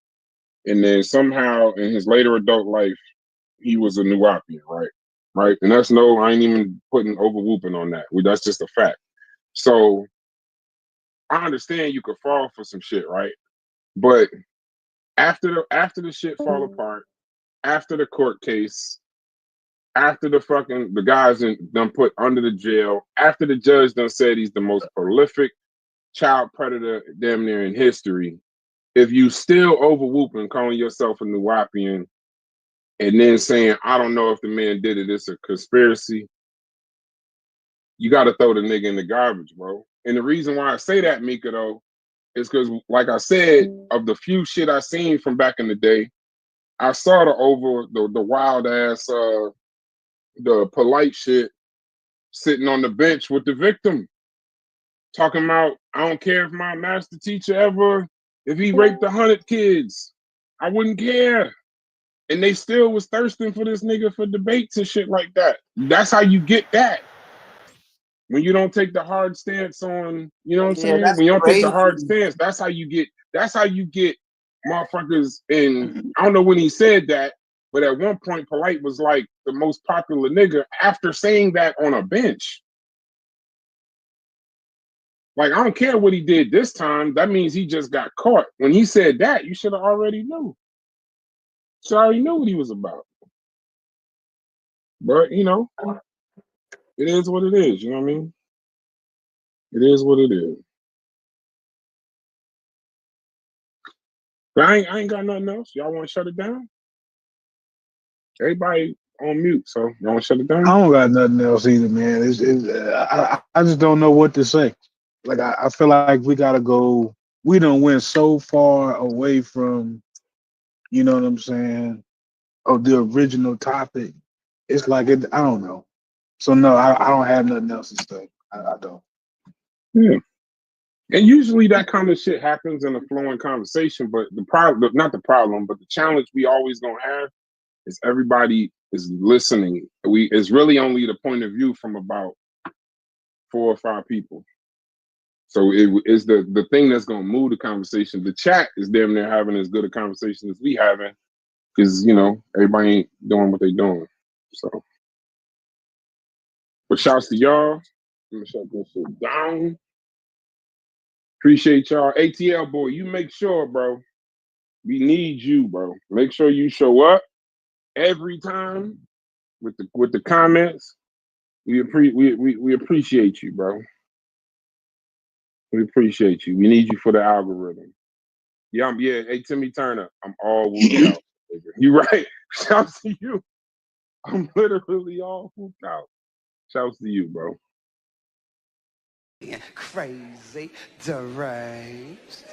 and then somehow in his later adult life, he was a Nuwapian, right? And I ain't even putting over whooping on that. That's just a fact. So I understand you could fall for some shit, right? But after the shit fall apart, after the court case, after the guys done put under the jail, after the judge done said he's the most prolific child predator damn near in history, if you still over whooping, calling yourself a Nuwapian, and then saying, I don't know if the man did it, it's a conspiracy, you got to throw the nigga in the garbage, bro. And the reason why I say that, Mika, though, is because, like I said, of the few shit I seen from back in the day, I saw the wild ass, the polite shit sitting on the bench with the victim, talking about, I don't care if my master teacher if he raped 100 kids, I wouldn't care. And they still was thirsting for this nigga for debates and shit like that. That's how you get that. When you don't take the hard stance on, you know what I'm saying? When you don't take the hard stance, that's how you get motherfuckers. And I don't know when he said that, But at one point, Polite was like the most popular nigga after saying that on a bench. Like, I don't care what he did this time. That means he just got caught. When he said that, you should have already knew. So I already knew what he was about. But, you know, it is what it is. You know what I mean? It is what it is. But I ain't got nothing else. Y'all want to shut it down? Everybody on mute, so y'all want to shut it down? I don't got nothing else either, man. I just don't know what to say. Like I feel like we gotta go. We done went so far away from, you know what I'm saying, of the original topic. It's like I don't know. So no, I don't have nothing else to say. I don't. Yeah. And usually that kind of shit happens in a flowing conversation, but the problem, not the problem, but the challenge we always gonna have is everybody is listening. It's really only the point of view from about 4 or 5 people. So it is the thing that's gonna move the conversation. The chat is damn near having as good a conversation as we having, because you know everybody ain't doing what they doing. So, but shouts to y'all. I'm gonna shut this shit down. Appreciate y'all. ATL boy, you make sure, bro. We need you, bro. Make sure you show up every time with the comments. We appreciate you, bro. We appreciate you. We need you for the algorithm. Yeah, hey Timmy Turner, I'm all whooped out. You right. Shouts to you. I'm literally all whooped out. Shouts to you, bro. Crazy, deranged.